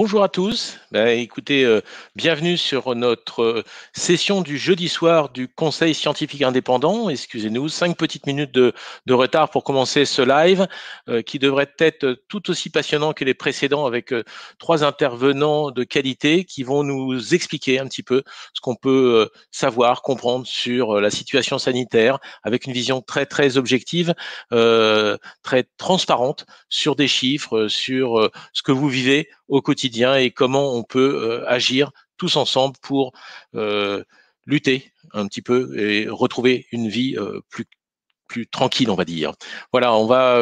Bonjour à tous. Écoutez, bienvenue sur notre session du jeudi soir du Conseil scientifique indépendant. Excusez-nous, 5 petites minutes de retard pour commencer ce live qui devrait être tout aussi passionnant que les précédents avec 3 intervenants de qualité qui vont nous expliquer un petit peu ce qu'on peut savoir, comprendre sur la situation sanitaire avec une vision très, très objective, très transparente sur des chiffres, sur ce que vous vivez au quotidien et comment on peut agir tous ensemble pour lutter un petit peu et retrouver une vie plus tranquille, on va dire. Voilà, on va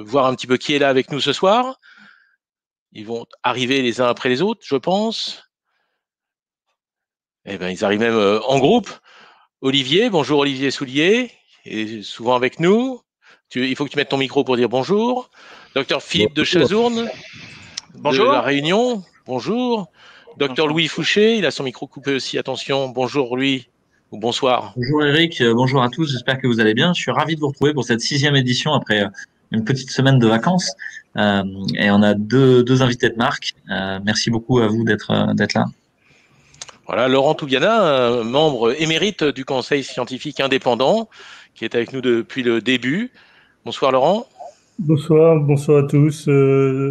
voir un petit peu qui est là avec nous ce soir. Ils vont arriver les uns après les autres, je pense. Eh bien, ils arrivent même en groupe. Olivier, bonjour Olivier Soulier, est souvent avec nous. Il faut que tu mettes ton micro pour dire bonjour. Docteur Philippe de Chazourne, de La Réunion, bonjour. Docteur Louis Fouché, il a son micro coupé aussi, attention. Bonjour Louis, ou bonsoir. Bonjour Eric, bonjour à tous, j'espère que vous allez bien. Je suis ravi de vous retrouver pour cette 6e édition après une petite semaine de vacances. Et on a deux invités de marque. Merci beaucoup à vous d'être là. Voilà, Laurent Toubiana, membre émérite du Conseil scientifique indépendant, qui est avec nous depuis le début. Bonsoir Laurent. Bonsoir à tous.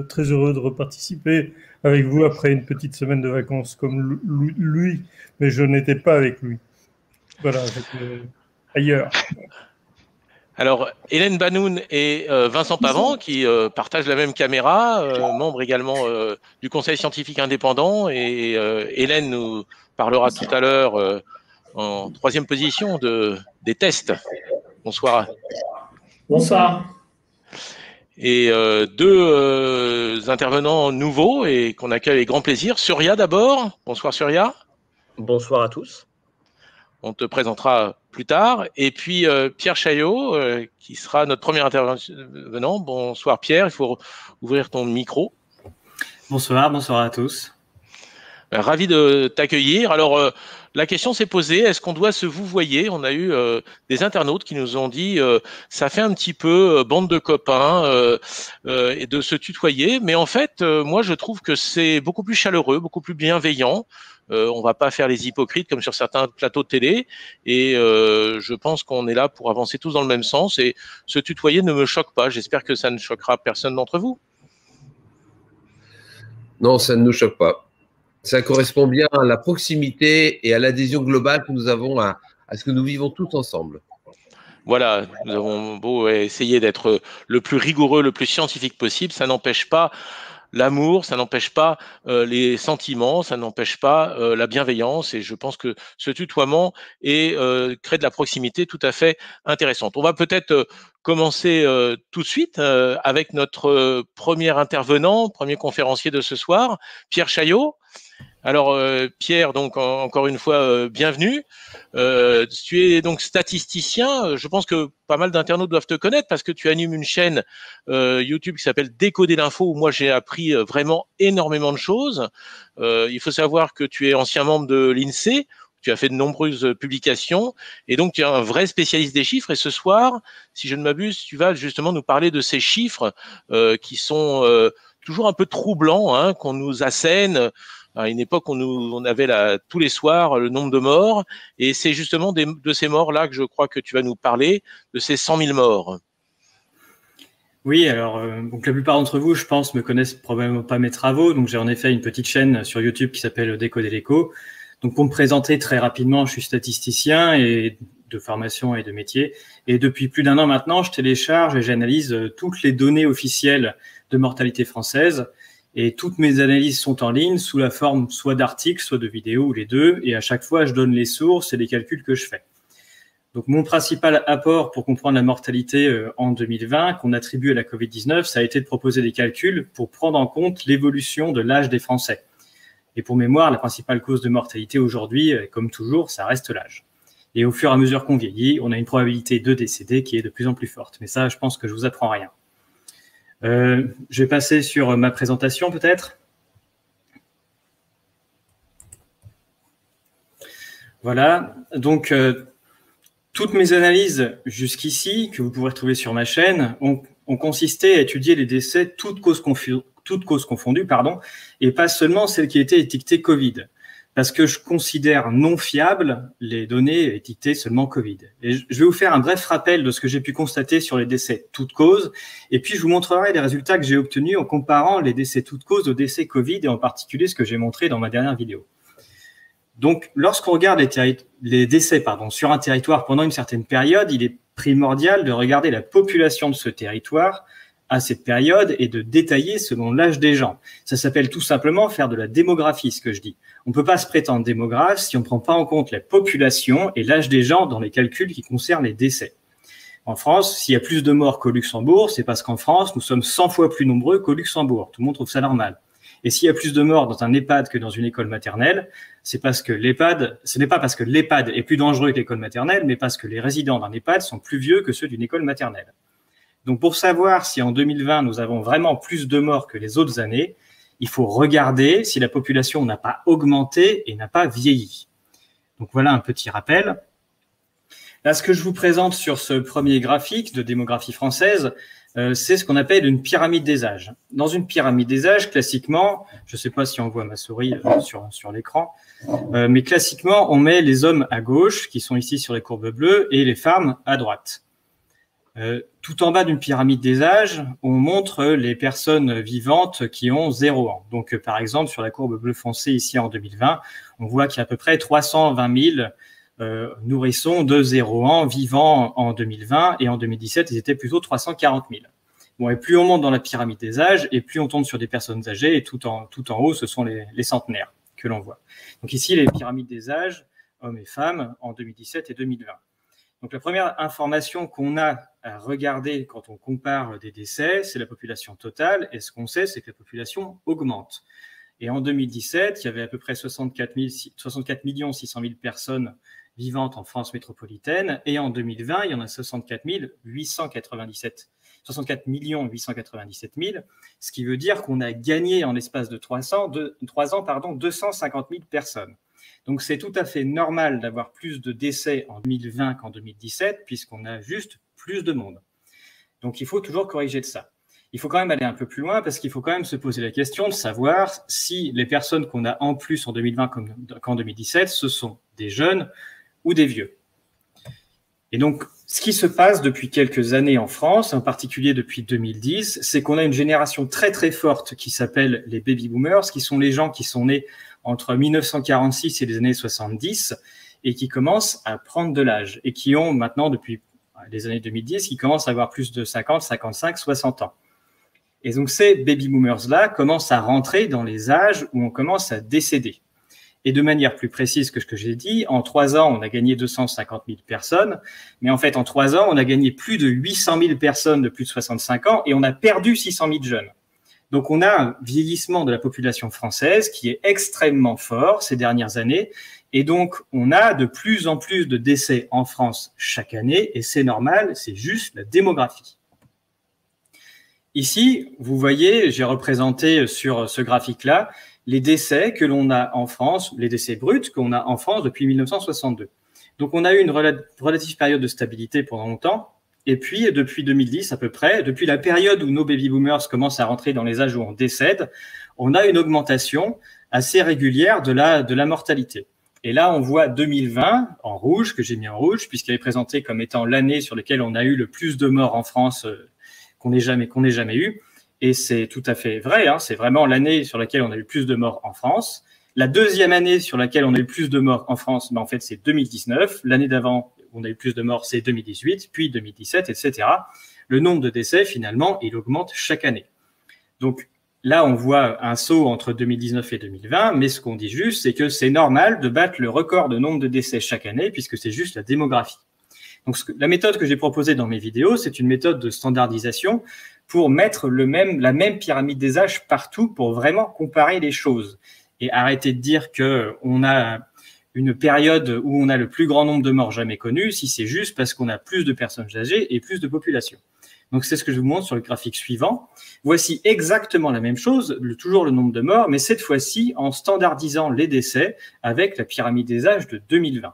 Très heureux de reparticiper avec vous après une petite semaine de vacances comme lui, mais je n'étais pas avec lui. Voilà, ailleurs. Alors, Hélène Banoun et Vincent Pavant, qui partagent la même caméra, membres également du Conseil scientifique indépendant. Et Hélène nous parlera tout à l'heure en 3e position des tests. Bonsoir. Bonsoir. Et 2 intervenants nouveaux et qu'on accueille avec grand plaisir. Surya d'abord. Bonsoir Surya. Bonsoir à tous. On te présentera plus tard. Et puis Pierre Chaillot, qui sera notre premier intervenant. Bonsoir Pierre, il faut ouvrir ton micro. Bonsoir à tous. Ravi de t'accueillir. Alors, la question s'est posée, est-ce qu'on doit se vouvoyer? On a eu des internautes qui nous ont dit ça fait un petit peu bande de copains et de se tutoyer. Mais en fait, moi, je trouve que c'est beaucoup plus chaleureux, beaucoup plus bienveillant. On va pas faire les hypocrites comme sur certains plateaux de télé. Et je pense qu'on est là pour avancer tous dans le même sens. Et se tutoyer ne me choque pas. J'espère que ça ne choquera personne d'entre vous. Non, ça ne nous choque pas. Ça correspond bien à la proximité et à l'adhésion globale que nous avons à ce que nous vivons tous ensemble. Voilà, nous avons beau essayer d'être le plus rigoureux, le plus scientifique possible, ça n'empêche pas l'amour, ça n'empêche pas les sentiments, ça n'empêche pas la bienveillance, et je pense que ce tutoiement crée de la proximité tout à fait intéressante. On va peut-être commencer tout de suite avec notre premier intervenant, premier conférencier de ce soir, Pierre Chaillot. Alors Pierre, donc encore une fois, bienvenue. Tu es donc statisticien. Je pense que pas mal d'internautes doivent te connaître parce que tu animes une chaîne YouTube qui s'appelle Décoder l'info, où moi j'ai appris vraiment énormément de choses. Il faut savoir que tu es ancien membre de l'INSEE. Tu as fait de nombreuses publications et donc tu es un vrai spécialiste des chiffres. Et ce soir, si je ne m'abuse, tu vas justement nous parler de ces chiffres qui sont toujours un peu troublants, hein, qu'on nous assène. À une époque, on avait tous les soirs le nombre de morts, et c'est justement de ces morts-là que je crois que tu vas nous parler, de ces 100 000 morts. Oui, alors donc la plupart d'entre vous, je pense, me connaissent probablement pas mes travaux. Donc j'ai en effet une petite chaîne sur YouTube qui s'appelle Décoder l'écho. Donc pour me présenter très rapidement, je suis statisticien et de formation et de métier. Et depuis plus d'1 an maintenant, je télécharge et j'analyse toutes les données officielles de mortalité française. Et toutes mes analyses sont en ligne sous la forme soit d'articles, soit de vidéos, ou les deux. Et à chaque fois, je donne les sources et les calculs que je fais. Donc, mon principal apport pour comprendre la mortalité en 2020, qu'on attribue à la Covid-19, ça a été de proposer des calculs pour prendre en compte l'évolution de l'âge des Français. Et pour mémoire, la principale cause de mortalité aujourd'hui, comme toujours, ça reste l'âge. Et au fur et à mesure qu'on vieillit, on a une probabilité de décéder qui est de plus en plus forte. Mais ça, je pense que je vous apprends rien. Je vais passer sur ma présentation peut-être. Voilà, donc toutes mes analyses jusqu'ici, que vous pourrez retrouver sur ma chaîne, ont consisté à étudier les décès, toutes causes toutes causes confondues, pardon, et pas seulement celles qui étaient étiquetées Covid. Parce que je considère non fiables les données étiquetées seulement Covid. Et je vais vous faire un bref rappel de ce que j'ai pu constater sur les décès toutes causes, et puis je vous montrerai les résultats que j'ai obtenus en comparant les décès toutes causes aux décès Covid, et en particulier ce que j'ai montré dans ma dernière vidéo. Donc, lorsqu'on regarde les décès sur un territoire pendant une certaine période, il est primordial de regarder la population de ce territoire à cette période et de détailler selon l'âge des gens. Ça s'appelle tout simplement faire de la démographie, ce que je dis. On ne peut pas se prétendre démographe si on ne prend pas en compte la population et l'âge des gens dans les calculs qui concernent les décès. En France, s'il y a plus de morts qu'au Luxembourg, c'est parce qu'en France, nous sommes 100 fois plus nombreux qu'au Luxembourg. Tout le monde trouve ça normal. Et s'il y a plus de morts dans un EHPAD que dans une école maternelle, c'est parce que ce n'est pas parce que l'EHPAD est plus dangereux que l'école maternelle, mais parce que les résidents d'un EHPAD sont plus vieux que ceux d'une école maternelle. Donc, pour savoir si en 2020, nous avons vraiment plus de morts que les autres années, il faut regarder si la population n'a pas augmenté et n'a pas vieilli. Donc, voilà un petit rappel. Là, ce que je vous présente sur ce premier graphique de démographie française, c'est ce qu'on appelle une pyramide des âges. Dans une pyramide des âges, classiquement, je ne sais pas si on voit ma souris sur l'écran, mais classiquement, on met les hommes à gauche, qui sont ici sur les courbes bleues, et les femmes à droite. Tout en bas d'une pyramide des âges, on montre les personnes vivantes qui ont 0 ans. Donc, par exemple, sur la courbe bleu foncé ici en 2020, on voit qu'il y a à peu près 320 000 nourrissons de 0 ans vivants en 2020, et en 2017, ils étaient plutôt 340 000. Bon, et plus on monte dans la pyramide des âges, et plus on tombe sur des personnes âgées, et tout en haut, ce sont les centenaires que l'on voit. Donc ici, les pyramides des âges, hommes et femmes, en 2017 et 2020. Donc la première information qu'on a à regarder quand on compare des décès, c'est la population totale, et ce qu'on sait, c'est que la population augmente. Et en 2017, il y avait à peu près 64 600 000 personnes vivantes en France métropolitaine, et en 2020, il y en a 64 897 000, ce qui veut dire qu'on a gagné en l'espace de 3 ans 250 000 personnes. Donc c'est tout à fait normal d'avoir plus de décès en 2020 qu'en 2017, puisqu'on a juste plus de monde. Donc il faut toujours corriger de ça. Il faut quand même aller un peu plus loin, parce qu'il faut quand même se poser la question de savoir si les personnes qu'on a en plus en 2020 qu'en 2017, ce sont des jeunes ou des vieux. Et donc, ce qui se passe depuis quelques années en France, en particulier depuis 2010, c'est qu'on a une génération très très forte qui s'appelle les baby boomers, qui sont les gens qui sont nés entre 1946 et les années 70 et qui commencent à prendre de l'âge et qui ont maintenant, depuis les années 2010, qui commencent à avoir plus de 50, 55, 60 ans. Et donc, ces baby boomers-là commencent à rentrer dans les âges où on commence à décéder. Et de manière plus précise que ce que j'ai dit, en 3 ans, on a gagné 250 000 personnes, mais en fait, en 3 ans, on a gagné plus de 800 000 personnes de plus de 65 ans et on a perdu 600 000 jeunes. Donc, on a un vieillissement de la population française qui est extrêmement fort ces dernières années. Et donc, on a de plus en plus de décès en France chaque année. Et c'est normal, c'est juste la démographie. Ici, vous voyez, j'ai représenté sur ce graphique-là les décès que l'on a en France, les décès bruts qu'on a en France depuis 1962. Donc, on a eu une relative période de stabilité pendant longtemps. Et puis, depuis 2010 à peu près, depuis la période où nos baby boomers commencent à rentrer dans les âges où on décède, on a une augmentation assez régulière de la mortalité. Et là, on voit 2020 en rouge, que j'ai mis en rouge, puisqu'elle est présentée comme étant l'année sur laquelle on a eu le plus de morts en France qu'on ait jamais eu. Et c'est tout à fait vrai, hein, c'est vraiment l'année sur laquelle on a eu le plus de morts en France. La deuxième année sur laquelle on a eu le plus de morts en France, en fait, c'est 2019. L'année d'avant, on a eu plus de morts, c'est 2018, puis 2017, etc. Le nombre de décès, finalement, il augmente chaque année. Donc là, on voit un saut entre 2019 et 2020, mais ce qu'on dit juste, c'est que c'est normal de battre le record de nombre de décès chaque année, puisque c'est juste la démographie. Donc la méthode que j'ai proposée dans mes vidéos, c'est une méthode de standardisation pour mettre la même pyramide des âges partout pour vraiment comparer les choses. Et arrêter de dire qu'on a une période où on a le plus grand nombre de morts jamais connus, si c'est juste parce qu'on a plus de personnes âgées et plus de population. Donc, c'est ce que je vous montre sur le graphique suivant. Voici exactement la même chose, toujours le nombre de morts, mais cette fois-ci en standardisant les décès avec la pyramide des âges de 2020.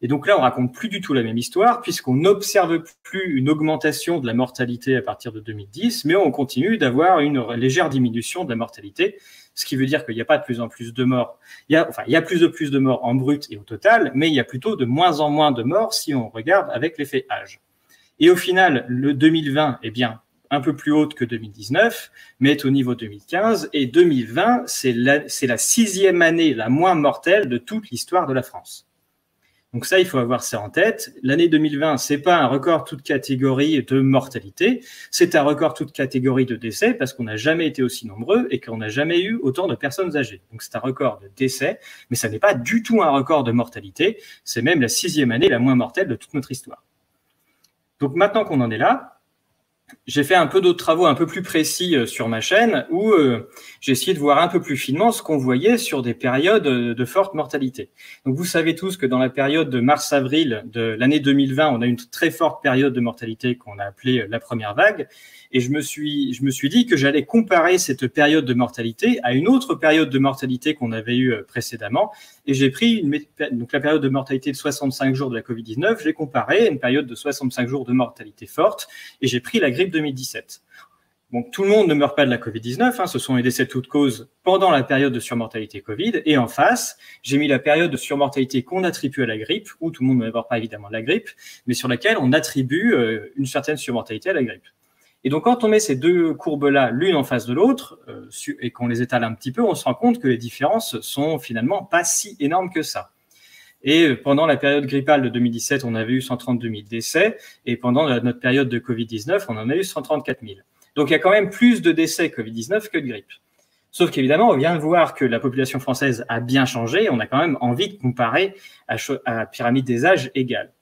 Et donc là, on raconte plus du tout la même histoire, puisqu'on n'observe plus une augmentation de la mortalité à partir de 2010, mais on continue d'avoir une légère diminution de la mortalité, ce qui veut dire qu'il n'y a pas de plus en plus de morts. Il y a plus de morts en brut et au total, mais il y a plutôt de moins en moins de morts si on regarde avec l'effet âge. Et au final, le 2020 est bien un peu plus haute que 2019, mais est au niveau 2015. Et 2020, c'est la 6e année la moins mortelle de toute l'histoire de la France. Donc ça, il faut avoir ça en tête. L'année 2020, c'est pas un record toute catégorie de mortalité, c'est un record toute catégorie de décès parce qu'on n'a jamais été aussi nombreux et qu'on n'a jamais eu autant de personnes âgées. Donc c'est un record de décès, mais ça n'est pas du tout un record de mortalité. C'est même la 6e année la moins mortelle de toute notre histoire. Donc maintenant qu'on en est là, j'ai fait un peu d'autres travaux un peu plus précis sur ma chaîne où j'ai essayé de voir un peu plus finement ce qu'on voyait sur des périodes de forte mortalité. Donc vous savez tous que dans la période de mars-avril de l'année 2020, on a une très forte période de mortalité qu'on a appelée la première vague. Et je me suis dit que j'allais comparer cette période de mortalité à une autre période de mortalité qu'on avait eue précédemment. Et j'ai pris donc la période de mortalité de 65 jours de la Covid-19, j'ai comparé à une période de 65 jours de mortalité forte et j'ai pris la grippe 2017. Bon, tout le monde ne meurt pas de la Covid-19, ce sont les décès de toutes causes pendant la période de surmortalité Covid. Et en face, j'ai mis la période de surmortalité qu'on attribue à la grippe, où tout le monde ne meurt pas évidemment de la grippe, mais sur laquelle on attribue une certaine surmortalité à la grippe. Et donc, quand on met ces deux courbes-là l'une en face de l'autre et qu'on les étale un petit peu, on se rend compte que les différences sont finalement pas si énormes que ça. Et pendant la période grippale de 2017, on avait eu 132 000 décès, et pendant notre période de Covid-19, on en a eu 134 000. Donc, il y a quand même plus de décès Covid-19 que de grippe. Sauf qu'évidemment, on vient de voir que la population française a bien changé, on a quand même envie de comparer à pyramide des âges égale.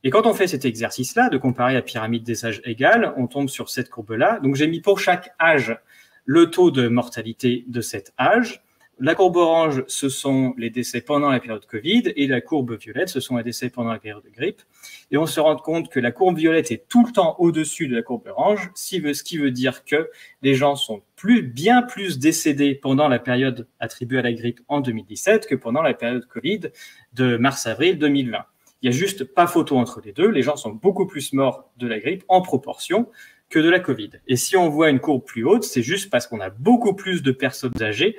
Et quand on fait cet exercice-là, de comparer à pyramide des âges égale, on tombe sur cette courbe-là. Donc, j'ai mis pour chaque âge le taux de mortalité de cet âge. La courbe orange, ce sont les décès pendant la période Covid, et la courbe violette, ce sont les décès pendant la période de grippe. Et on se rend compte que la courbe violette est tout le temps au-dessus de la courbe orange, ce qui veut dire que les gens sont bien plus décédés pendant la période attribuée à la grippe en 2017 que pendant la période Covid de mars-avril 2020. Il n'y a juste pas photo entre les deux. Les gens sont beaucoup plus morts de la grippe en proportion que de la Covid. Et si on voit une courbe plus haute, c'est juste parce qu'on a beaucoup plus de personnes âgées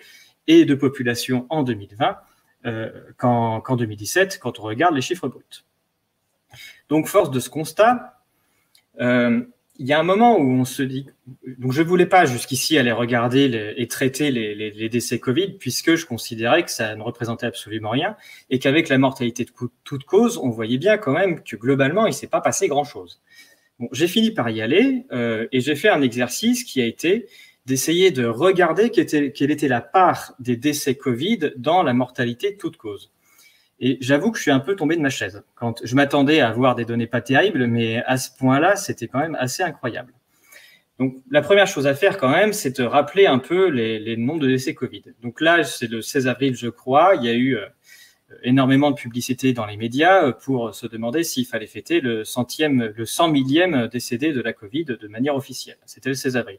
et de population en 2020 qu'en 2017, quand on regarde les chiffres bruts. Donc, force de ce constat, il y a un moment où on se dit... Donc, je ne voulais pas jusqu'ici aller regarder et traiter les décès Covid, puisque je considérais que ça ne représentait absolument rien, et qu'avec la mortalité de toute cause, on voyait bien quand même que globalement, il ne s'est pas passé grand-chose. Bon, j'ai fini par y aller, et j'ai fait un exercice qui a été d'essayer de regarder quelle était la part des décès Covid dans la mortalité de toute cause. Et j'avoue que je suis un peu tombé de ma chaise. Quand je m'attendais à avoir des données pas terribles, mais à ce point-là, c'était quand même assez incroyable. Donc, la première chose à faire quand même, c'est de rappeler un peu les nombres de décès Covid. Donc là, c'est le 16 avril, je crois. Il y a eu énormément de publicité dans les médias pour se demander s'il fallait fêter le 100 millième décédé de la Covid de manière officielle. C'était le 16 avril.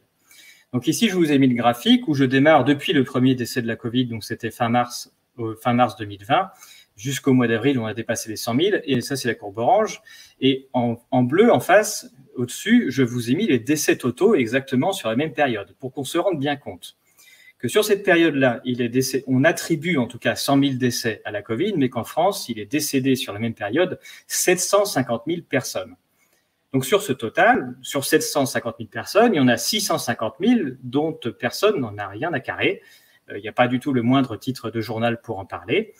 Donc ici, je vous ai mis le graphique où je démarre depuis le premier décès de la Covid, donc c'était fin mars 2020, jusqu'au mois d'avril, on a dépassé les 100 000, et ça, c'est la courbe orange. Et en bleu, en face, au-dessus, je vous ai mis les décès totaux exactement sur la même période, pour qu'on se rende bien compte que sur cette période-là, on attribue en tout cas 100 000 décès à la Covid, mais qu'en France, il est décédé sur la même période 750 000 personnes. Donc sur ce total, sur 750 000 personnes, il y en a 650 000 dont personne n'en a rien à carrer. Il n'y a pas du tout le moindre titre de journal pour en parler.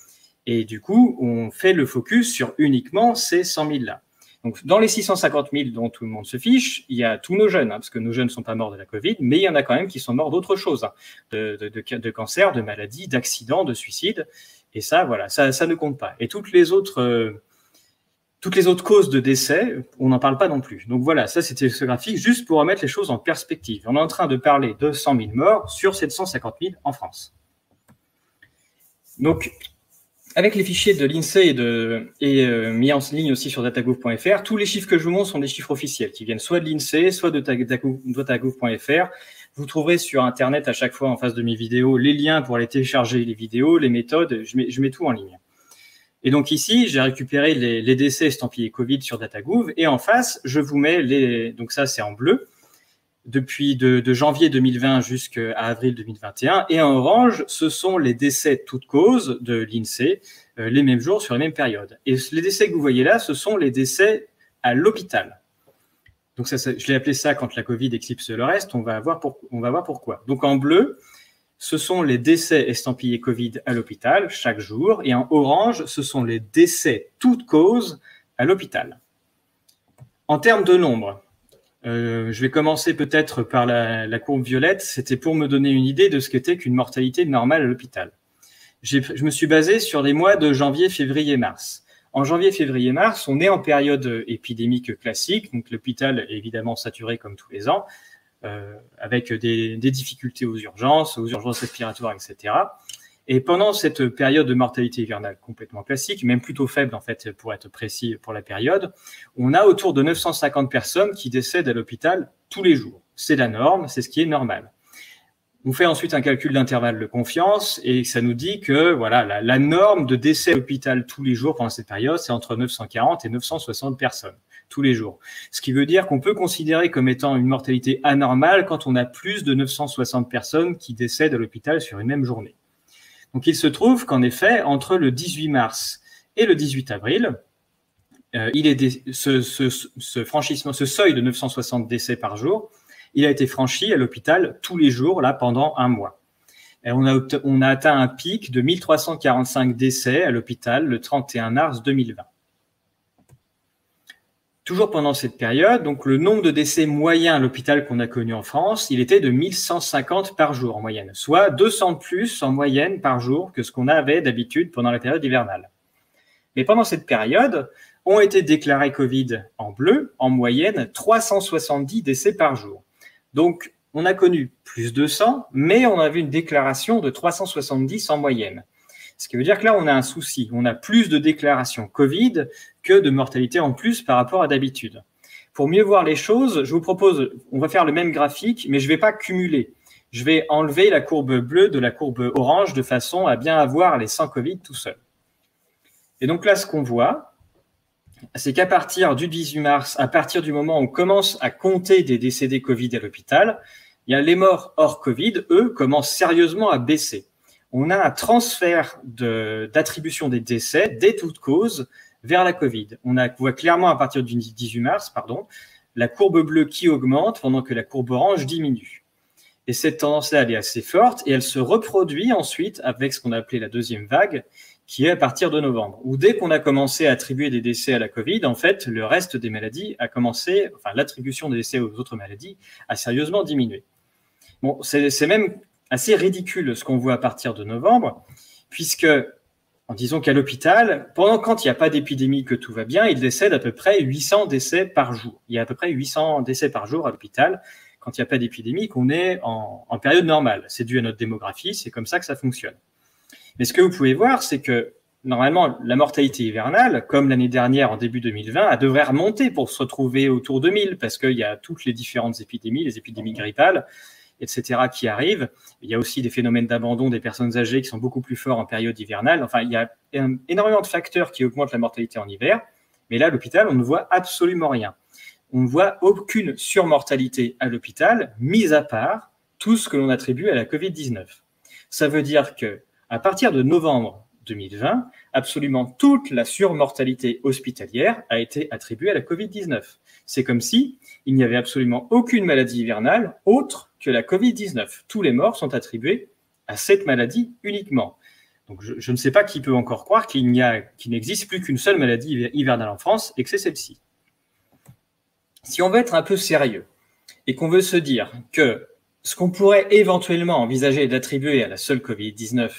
Et du coup, on fait le focus sur uniquement ces 100 000-là. Donc, dans les 650 000 dont tout le monde se fiche, il y a tous nos jeunes, parce que nos jeunes ne sont pas morts de la Covid, mais il y en a quand même qui sont morts d'autre chose, de cancer, de maladies, d'accidents, de suicides. Et ça, voilà, ça ne compte pas. Et toutes les autres causes de décès, on n'en parle pas non plus. Donc voilà, ça c'était ce graphique, juste pour remettre les choses en perspective. On est en train de parler de 100 000 morts sur 750 000 en France. Donc, avec les fichiers de l'INSEE et mis en ligne aussi sur datagouv.fr, tous les chiffres que je vous montre sont des chiffres officiels qui viennent soit de l'INSEE, soit de datagouv.fr. Vous trouverez sur Internet à chaque fois en face de mes vidéos les liens pour aller télécharger les vidéos, les méthodes, je mets tout en ligne. Et donc ici, j'ai récupéré les décès estampillés Covid sur DataGouv, et en face, je vous mets donc ça c'est en bleu, depuis de janvier 2020 jusqu'à avril 2021, et en orange, ce sont les décès toutes causes de l'INSEE, les mêmes jours sur les mêmes périodes. Et les décès que vous voyez là, ce sont les décès à l'hôpital. Donc ça, je l'ai appelé ça quand la Covid éclipse le reste, on va voir pourquoi. Donc en bleu, ce sont les décès estampillés Covid à l'hôpital chaque jour, et en orange, ce sont les décès toutes causes à l'hôpital. En termes de nombre, je vais commencer peut-être par la courbe violette, c'était pour me donner une idée de ce qu'était qu'une mortalité normale à l'hôpital. Je me suis basé sur les mois de janvier, février, mars. En janvier, février, mars, on est en période épidémique classique, donc l'hôpital est évidemment saturé comme tous les ans, avec des difficultés aux urgences respiratoires, etc. Et pendant cette période de mortalité hivernale complètement classique, même plutôt faible en fait pour être précis pour la période, on a autour de 950 personnes qui décèdent à l'hôpital tous les jours. C'est la norme, c'est ce qui est normal. On fait ensuite un calcul d'intervalle de confiance et ça nous dit que voilà, la norme de décès à l'hôpital tous les jours pendant cette période, c'est entre 940 et 960 personnes tous les jours. Ce qui veut dire qu'on peut considérer comme étant une mortalité anormale quand on a plus de 960 personnes qui décèdent à l'hôpital sur une même journée. Donc il se trouve qu'en effet, entre le 18 mars et le 18 avril, ce seuil de 960 décès par jour, il a été franchi à l'hôpital tous les jours, là, pendant un mois. Et on a atteint un pic de 1345 décès à l'hôpital le 31 mars 2020. Toujours pendant cette période, donc le nombre de décès moyens à l'hôpital qu'on a connu en France, il était de 1150 par jour en moyenne, soit 200 de plus en moyenne par jour que ce qu'on avait d'habitude pendant la période hivernale. Mais pendant cette période, ont été déclarés Covid en bleu, en moyenne 370 décès par jour. Donc, on a connu plus de 100, mais on a vu une déclaration de 370 en moyenne. Ce qui veut dire que là, on a un souci. On a plus de déclarations Covid que de mortalité en plus par rapport à d'habitude. Pour mieux voir les choses, je vous propose, on va faire le même graphique, mais je ne vais pas cumuler. Je vais enlever la courbe bleue de la courbe orange de façon à bien avoir les 100 Covid tout seul. Et donc là, ce qu'on voit, c'est qu'à partir du 18 mars, à partir du moment où on commence à compter des décédés Covid à l'hôpital, il y a les morts hors Covid, eux, commencent sérieusement à baisser. On a un transfert d'attribution des décès, des toutes causes, vers la Covid. On voit clairement à partir du 18 mars, la courbe bleue qui augmente pendant que la courbe orange diminue. Et cette tendance-là, elle est assez forte et elle se reproduit ensuite avec ce qu'on a appelé la deuxième vague, qui est à partir de novembre, où dès qu'on a commencé à attribuer des décès à la Covid, en fait, le reste des maladies a commencé, enfin, l'attribution des décès aux autres maladies a sérieusement diminué. Bon, c'est même assez ridicule ce qu'on voit à partir de novembre, puisque, en disant qu'à l'hôpital, quand il n'y a pas d'épidémie, que tout va bien, il décède à peu près 800 décès par jour. Il y a à peu près 800 décès par jour à l'hôpital, quand il n'y a pas d'épidémie, qu'on est en période normale. C'est dû à notre démographie, c'est comme ça que ça fonctionne. Mais ce que vous pouvez voir, c'est que normalement, la mortalité hivernale, comme l'année dernière en début 2020, elle devrait remonter pour se retrouver autour de 1000 parce qu'il y a toutes les différentes épidémies, les épidémies grippales, etc. qui arrivent. Il y a aussi des phénomènes d'abandon des personnes âgées qui sont beaucoup plus forts en période hivernale. Enfin, il y a énormément de facteurs qui augmentent la mortalité en hiver. Mais là, à l'hôpital, on ne voit absolument rien. On ne voit aucune surmortalité à l'hôpital, mis à part tout ce que l'on attribue à la Covid-19. Ça veut dire que à partir de novembre 2020, absolument toute la surmortalité hospitalière a été attribuée à la Covid-19. C'est comme si il n'y avait absolument aucune maladie hivernale autre que la Covid-19. Tous les morts sont attribués à cette maladie uniquement. Donc je ne sais pas qui peut encore croire qu'il n'existe plus qu'une seule maladie hivernale en France et que c'est celle-ci. Si on veut être un peu sérieux et qu'on veut se dire que ce qu'on pourrait éventuellement envisager d'attribuer à la seule Covid-19,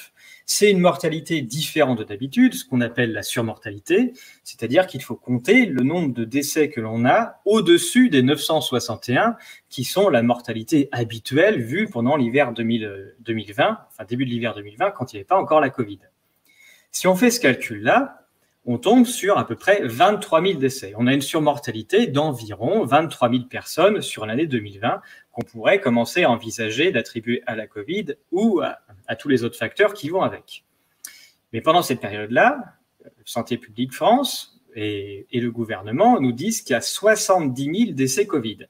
c'est une mortalité différente de d'habitude, ce qu'on appelle la surmortalité, c'est-à-dire qu'il faut compter le nombre de décès que l'on a au-dessus des 961, qui sont la mortalité habituelle vue pendant l'hiver 2020, enfin début de l'hiver 2020, quand il n'y avait pas encore la Covid. Si on fait ce calcul-là, on tombe sur à peu près 23 000 décès. On a une surmortalité d'environ 23 000 personnes sur l'année 2020 qu'on pourrait commencer à envisager d'attribuer à la Covid ou à tous les autres facteurs qui vont avec. Mais pendant cette période-là, Santé publique France et le gouvernement nous disent qu'il y a 70 000 décès Covid.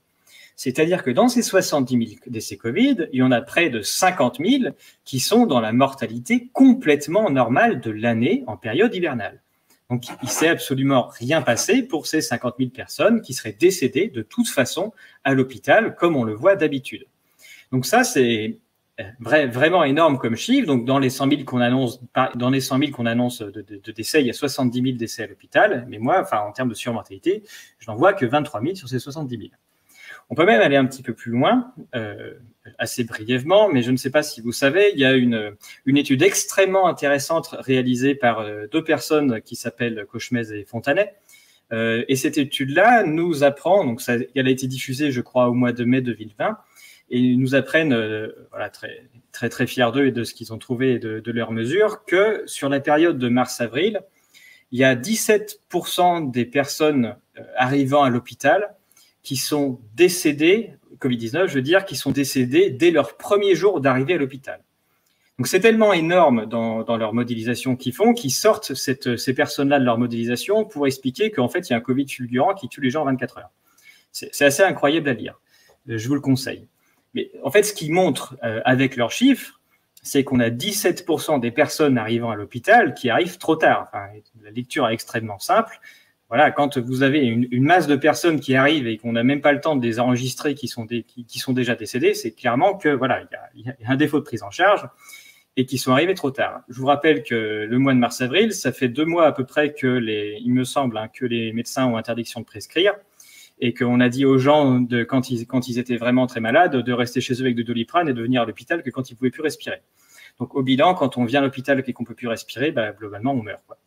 C'est-à-dire que dans ces 70 000 décès Covid, il y en a près de 50 000 qui sont dans la mortalité complètement normale de l'année en période hivernale. Donc, il ne s'est absolument rien passé pour ces 50 000 personnes qui seraient décédées de toute façon à l'hôpital, comme on le voit d'habitude. Donc ça, c'est vraiment énorme comme chiffre. Donc, dans les 100 000 qu'on annonce, de décès, il y a 70 000 décès à l'hôpital. Mais moi, en termes de surmortalité, je n'en vois que 23 000 sur ces 70 000. On peut même aller un petit peu plus loin, assez brièvement, mais je ne sais pas si vous savez, il y a une étude extrêmement intéressante réalisée par deux personnes qui s'appellent Cauchemez et Fontanet. Et cette étude-là nous apprend, donc elle a été diffusée, je crois, au mois de mai 2020, et ils nous apprennent, très, très, très fiers d'eux et de ce qu'ils ont trouvé et de leurs mesures, que sur la période de mars-avril, il y a 17% des personnes arrivant à l'hôpital qui sont décédés, Covid-19, je veux dire, qui sont décédés dès leur premier jour d'arrivée à l'hôpital. Donc, c'est tellement énorme dans leur modélisation qu'ils font, qu'ils sortent ces personnes-là de leur modélisation pour expliquer qu'en fait, il y a un Covid fulgurant qui tue les gens en 24 heures. C'est assez incroyable à lire. Je vous le conseille. Mais en fait, ce qu'ils montrent avec leurs chiffres, c'est qu'on a 17% des personnes arrivant à l'hôpital qui arrivent trop tard. La lecture est extrêmement simple. Voilà, quand vous avez une masse de personnes qui arrivent et qu'on n'a même pas le temps de les enregistrer qui sont déjà décédés, c'est clairement que il y a un défaut de prise en charge et qui sont arrivés trop tard. Je vous rappelle que le mois de mars-avril, ça fait 2 mois à peu près il me semble, que les médecins ont interdiction de prescrire et qu'on a dit aux gens quand ils étaient vraiment très malades de rester chez eux avec de Doliprane et de venir à l'hôpital que quand ils pouvaient plus respirer. Donc au bilan, quand on vient à l'hôpital et qu'on peut plus respirer, globalement on meurt, quoi.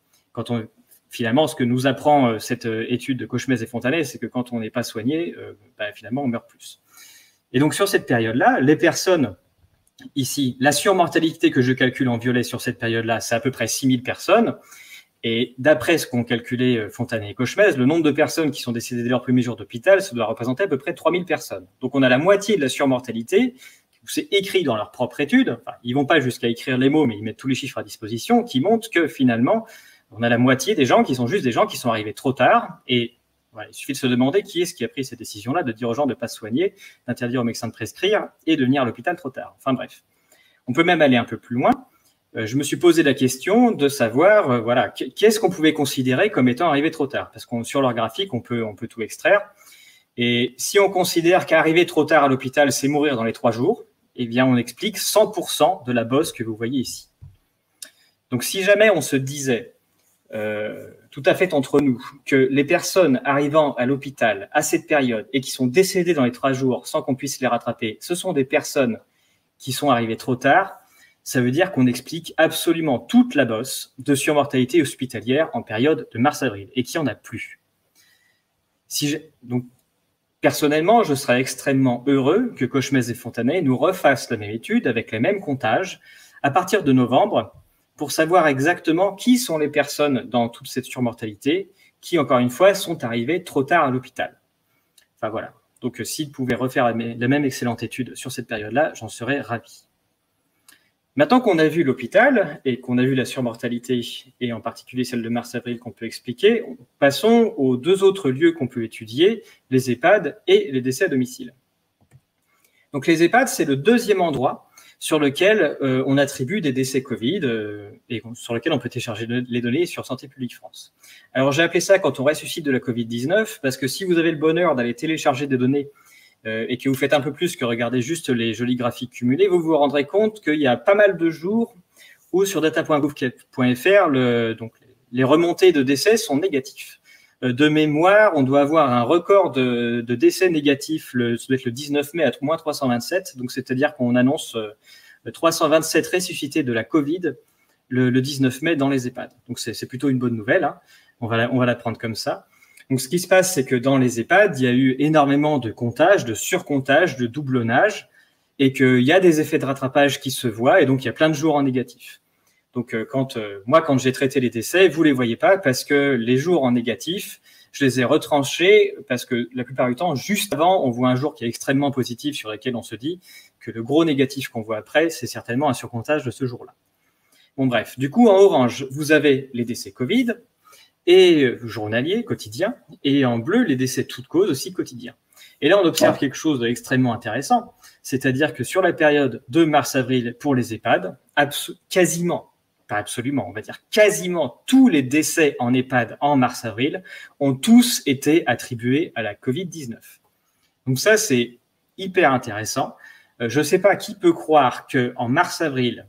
Finalement, ce que nous apprend cette étude de Cauchemez et Fontanet, c'est que quand on n'est pas soigné, finalement, on meurt plus. Et donc, sur cette période-là, les personnes, ici, la surmortalité que je calcule en violet sur cette période-là, c'est à peu près 6 000 personnes. Et d'après ce qu'ont calculé Fontanet et Cauchemez, le nombre de personnes qui sont décédées dès leur premier jour d'hôpital, ça doit représenter à peu près 3 000 personnes. Donc, on a la moitié de la surmortalité. C'est écrit dans leur propre étude. Ils vont pas jusqu'à écrire les mots, mais ils mettent tous les chiffres à disposition qui montrent que finalement, on a la moitié des gens qui sont juste des gens qui sont arrivés trop tard. Et il suffit de se demander qui est-ce qui a pris cette décision-là de dire aux gens de ne pas se soigner, d'interdire aux médecins de prescrire et de venir à l'hôpital trop tard. Enfin bref, on peut même aller un peu plus loin. Je me suis posé la question de savoir, qu'est-ce qu'on pouvait considérer comme étant arrivé trop tard. Parce que sur leur graphique, on peut tout extraire. Et si on considère qu'arriver trop tard à l'hôpital, c'est mourir dans les 3 jours, eh bien, on explique 100% de la bosse que vous voyez ici. Donc, si jamais on se disait tout à fait entre nous que les personnes arrivant à l'hôpital à cette période et qui sont décédées dans les 3 jours sans qu'on puisse les rattraper, ce sont des personnes qui sont arrivées trop tard, ça veut dire qu'on explique absolument toute la bosse de surmortalité hospitalière en période de mars-avril et qu'il n'y en a plus. Donc, personnellement, je serais extrêmement heureux que Cauchemez et Fontanet nous refassent la même étude avec les mêmes comptages à partir de novembre pour savoir exactement qui sont les personnes dans toute cette surmortalité qui, encore une fois, sont arrivées trop tard à l'hôpital. Enfin voilà. Donc, s'ils pouvaient refaire la même excellente étude sur cette période-là, j'en serais ravi. Maintenant qu'on a vu l'hôpital et qu'on a vu la surmortalité, et en particulier celle de mars-avril qu'on peut expliquer, passons aux 2 autres lieux qu'on peut étudier, les EHPAD et les décès à domicile. Donc les EHPAD, c'est le 2e endroit sur lequel on attribue des décès Covid et sur lequel on peut télécharger les données sur Santé publique France. Alors j'ai appelé ça quand on ressuscite de la Covid-19, parce que si vous avez le bonheur d'aller télécharger des données et que vous faites un peu plus que regarder juste les jolis graphiques cumulés, vous vous rendrez compte qu'il y a pas mal de jours où sur data.gouv.fr, les remontées de décès sont négatifs. De mémoire, on doit avoir un record de décès négatifs, ça doit être le 19 mai à moins 327, donc c'est-à-dire qu'on annonce 327 ressuscités de la Covid le 19 mai dans les EHPAD. Donc c'est plutôt une bonne nouvelle, hein. On va la prendre comme ça. Donc ce qui se passe, c'est que dans les EHPAD, il y a eu énormément de comptage, de surcomptage, de doublonnage, et qu'il y a des effets de rattrapage qui se voient, et donc il y a plein de jours en négatif. Donc, quand j'ai traité les décès, vous les voyez pas parce que les jours en négatif, je les ai retranchés parce que la plupart du temps, juste avant, on voit un jour qui est extrêmement positif sur lequel on se dit que le gros négatif qu'on voit après, c'est certainement un surcomptage de ce jour-là. Bon, bref. Du coup, en orange, vous avez les décès Covid. et journaliers, quotidiens, et en bleu, les décès de toute cause aussi quotidiens. Et là, on observe quelque chose d'extrêmement intéressant, c'est-à-dire que sur la période de mars-avril pour les EHPAD, quasiment, pas absolument, on va dire quasiment tous les décès en EHPAD en mars-avril ont tous été attribués à la Covid-19. Donc ça, c'est hyper intéressant. Je ne sais pas qui peut croire qu'en mars-avril,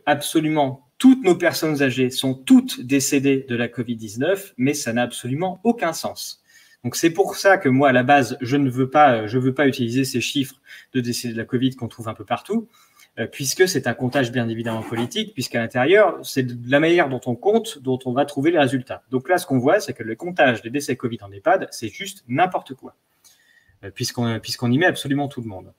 absolument toutes nos personnes âgées sont toutes décédées de la Covid-19, mais ça n'a absolument aucun sens. Donc c'est pour ça que moi, à la base, je veux pas utiliser ces chiffres de décès de la Covid qu'on trouve un peu partout, puisque c'est un comptage bien évidemment politique, puisqu'à l'intérieur, c'est de la manière dont on compte, dont on va trouver les résultats. Donc là, ce qu'on voit, c'est que le comptage des décès Covid en EHPAD, c'est juste n'importe quoi, puisqu'on y met absolument tout le monde.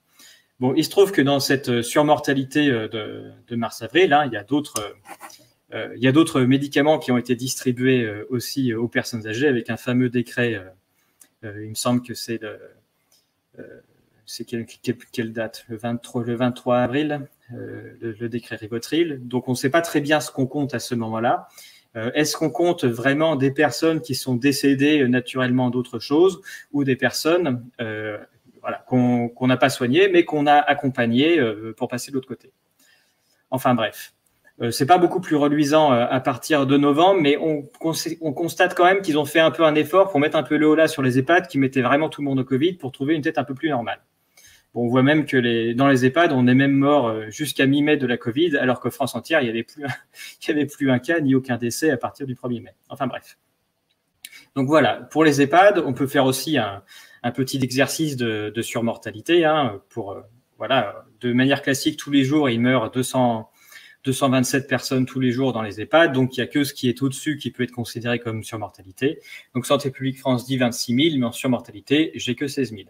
Bon, il se trouve que dans cette surmortalité de mars-avril, hein, il y a d'autres médicaments qui ont été distribués aussi aux personnes âgées avec un fameux décret. Il me semble que c'est quelle date, le 23 avril, le décret Rivotril. Donc, on ne sait pas très bien ce qu'on compte à ce moment-là. Est-ce qu'on compte vraiment des personnes qui sont décédées naturellement d'autres choses ou des personnes qu'on n'a pas soignées mais qu'on a accompagnées pour passer de l'autre côté? Enfin bref. C'est pas beaucoup plus reluisant à partir de novembre, mais on constate quand même qu'ils ont fait un peu un effort pour mettre un peu le haut là sur les EHPAD qui mettaient vraiment tout le monde au Covid pour trouver une tête un peu plus normale. Bon, on voit même que dans les EHPAD, on est même mort jusqu'à mi-mai de la Covid, alors que France entière, il n'y avait plus un cas ni aucun décès à partir du 1er mai. Enfin bref. Donc voilà, pour les EHPAD, on peut faire aussi un petit exercice de surmortalité. Hein, de manière classique, tous les jours, il meurt 227 personnes tous les jours dans les EHPAD, donc il n'y a que ce qui est au-dessus qui peut être considéré comme surmortalité. Donc Santé publique France dit 26 000, mais en surmortalité, j'ai que 16 000.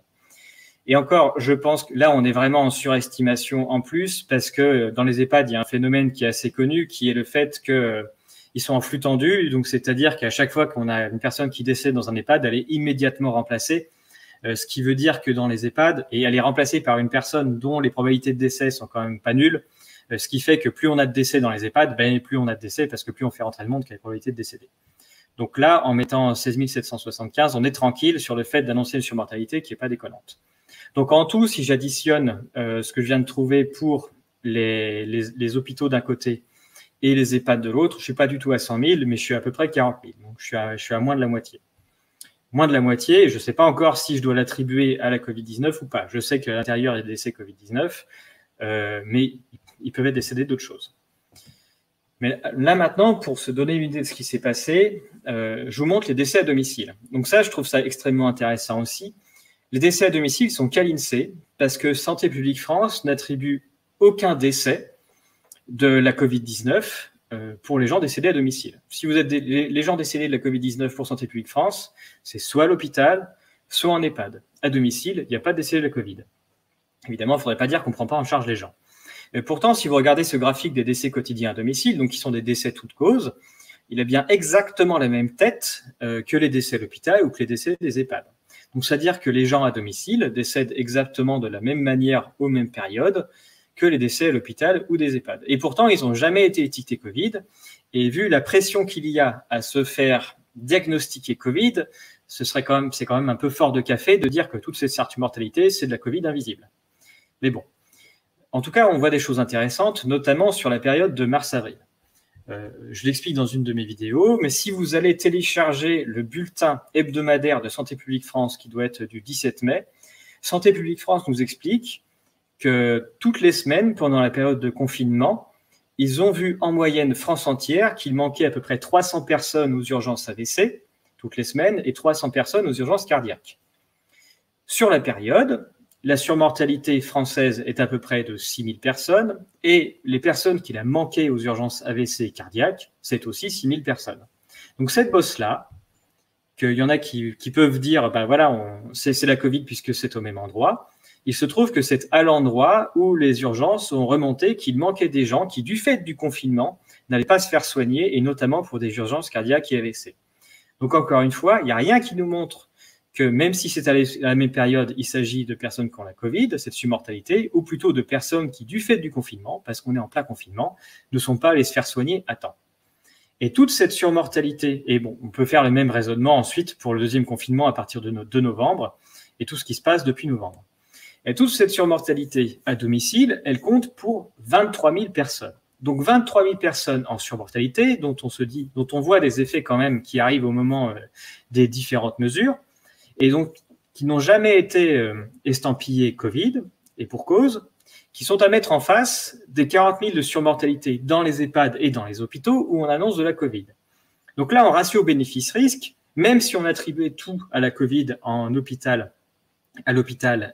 Et encore, je pense que là, on est vraiment en surestimation en plus, parce que dans les EHPAD, il y a un phénomène qui est assez connu, qui est le fait qu'ils sont en flux tendu, donc c'est-à-dire qu'à chaque fois qu'on a une personne qui décède dans un EHPAD, elle est immédiatement remplacée, ce qui veut dire que dans les EHPAD, et elle est remplacée par une personne dont les probabilités de décès sont quand même pas nulles, ce qui fait que plus on a de décès dans les EHPAD, plus on a de décès parce que plus on fait rentrer le monde qui a la probabilité de décéder. Donc là, en mettant 16 775, on est tranquille sur le fait d'annoncer une surmortalité qui n'est pas déconnante. Donc en tout, si j'additionne ce que je viens de trouver pour les hôpitaux d'un côté et les EHPAD de l'autre, je ne suis pas du tout à 100 000, mais je suis à peu près 40 000. Donc je suis à moins de la moitié. Moins de la moitié, et je ne sais pas encore si je dois l'attribuer à la Covid-19 ou pas. Je sais qu'à l'intérieur, il y a des décès Covid-19, mais ils peuvent être décédés d'autres choses. Mais là, maintenant, pour se donner une idée de ce qui s'est passé, je vous montre les décès à domicile. Donc ça, je trouve ça extrêmement intéressant aussi. Les décès à domicile sont qu'à l'INSEE, parce que Santé publique France n'attribue aucun décès de la Covid-19 pour les gens décédés à domicile. Si vous êtes les gens décédés de la Covid-19 pour Santé publique France, c'est soit à l'hôpital, soit en EHPAD. À domicile, il n'y a pas de décès de la Covid. Évidemment, il ne faudrait pas dire qu'on ne prend pas en charge les gens. Et pourtant, si vous regardez ce graphique des décès quotidiens à domicile, donc qui sont des décès toutes causes, il a bien exactement la même tête que les décès à l'hôpital ou que les décès des EHPAD. Donc, c'est-à-dire que les gens à domicile décèdent exactement de la même manière aux mêmes périodes que les décès à l'hôpital ou des EHPAD. Et pourtant, ils n'ont jamais été étiquetés Covid. Et vu la pression qu'il y a à se faire diagnostiquer Covid, c'est quand même un peu fort de café de dire que toute cette surmortalité, c'est de la Covid invisible. Mais bon. En tout cas, on voit des choses intéressantes, notamment sur la période de mars-avril. Je l'explique dans une de mes vidéos, mais si vous allez télécharger le bulletin hebdomadaire de Santé publique France, qui doit être du 17 mai, Santé publique France nous explique que toutes les semaines, pendant la période de confinement, ils ont vu en moyenne France entière qu'il manquait à peu près 300 personnes aux urgences AVC, toutes les semaines, et 300 personnes aux urgences cardiaques. Sur la période, la surmortalité française est à peu près de 6 000 personnes et les personnes qu'il a manquées aux urgences AVC et cardiaques, c'est aussi 6 000 personnes. Donc cette bosse-là, qu'il y en a qui peuvent dire, c'est la Covid puisque c'est au même endroit, il se trouve que c'est à l'endroit où les urgences ont remonté qu'il manquait des gens qui, du fait du confinement, n'allaient pas se faire soigner et notamment pour des urgences cardiaques et AVC. Donc encore une fois, il n'y a rien qui nous montre que même si c'est à la même période, il s'agit de personnes qui ont la Covid, cette surmortalité, ou plutôt de personnes qui, du fait du confinement, parce qu'on est en plein confinement, ne sont pas allées se faire soigner à temps. Et toute cette surmortalité, et bon, on peut faire le même raisonnement ensuite pour le deuxième confinement à partir de novembre, et tout ce qui se passe depuis novembre. Et toute cette surmortalité à domicile, elle compte pour 23 000 personnes. Donc 23 000 personnes en surmortalité, dont on voit des effets quand même qui arrivent au moment des différentes mesures, et donc qui n'ont jamais été estampillés Covid, et pour cause, qui sont à mettre en face des 40 000 de surmortalité dans les EHPAD et dans les hôpitaux où on annonce de la Covid. Donc là, en ratio bénéfice-risque, même si on attribuait tout à la Covid à l'hôpital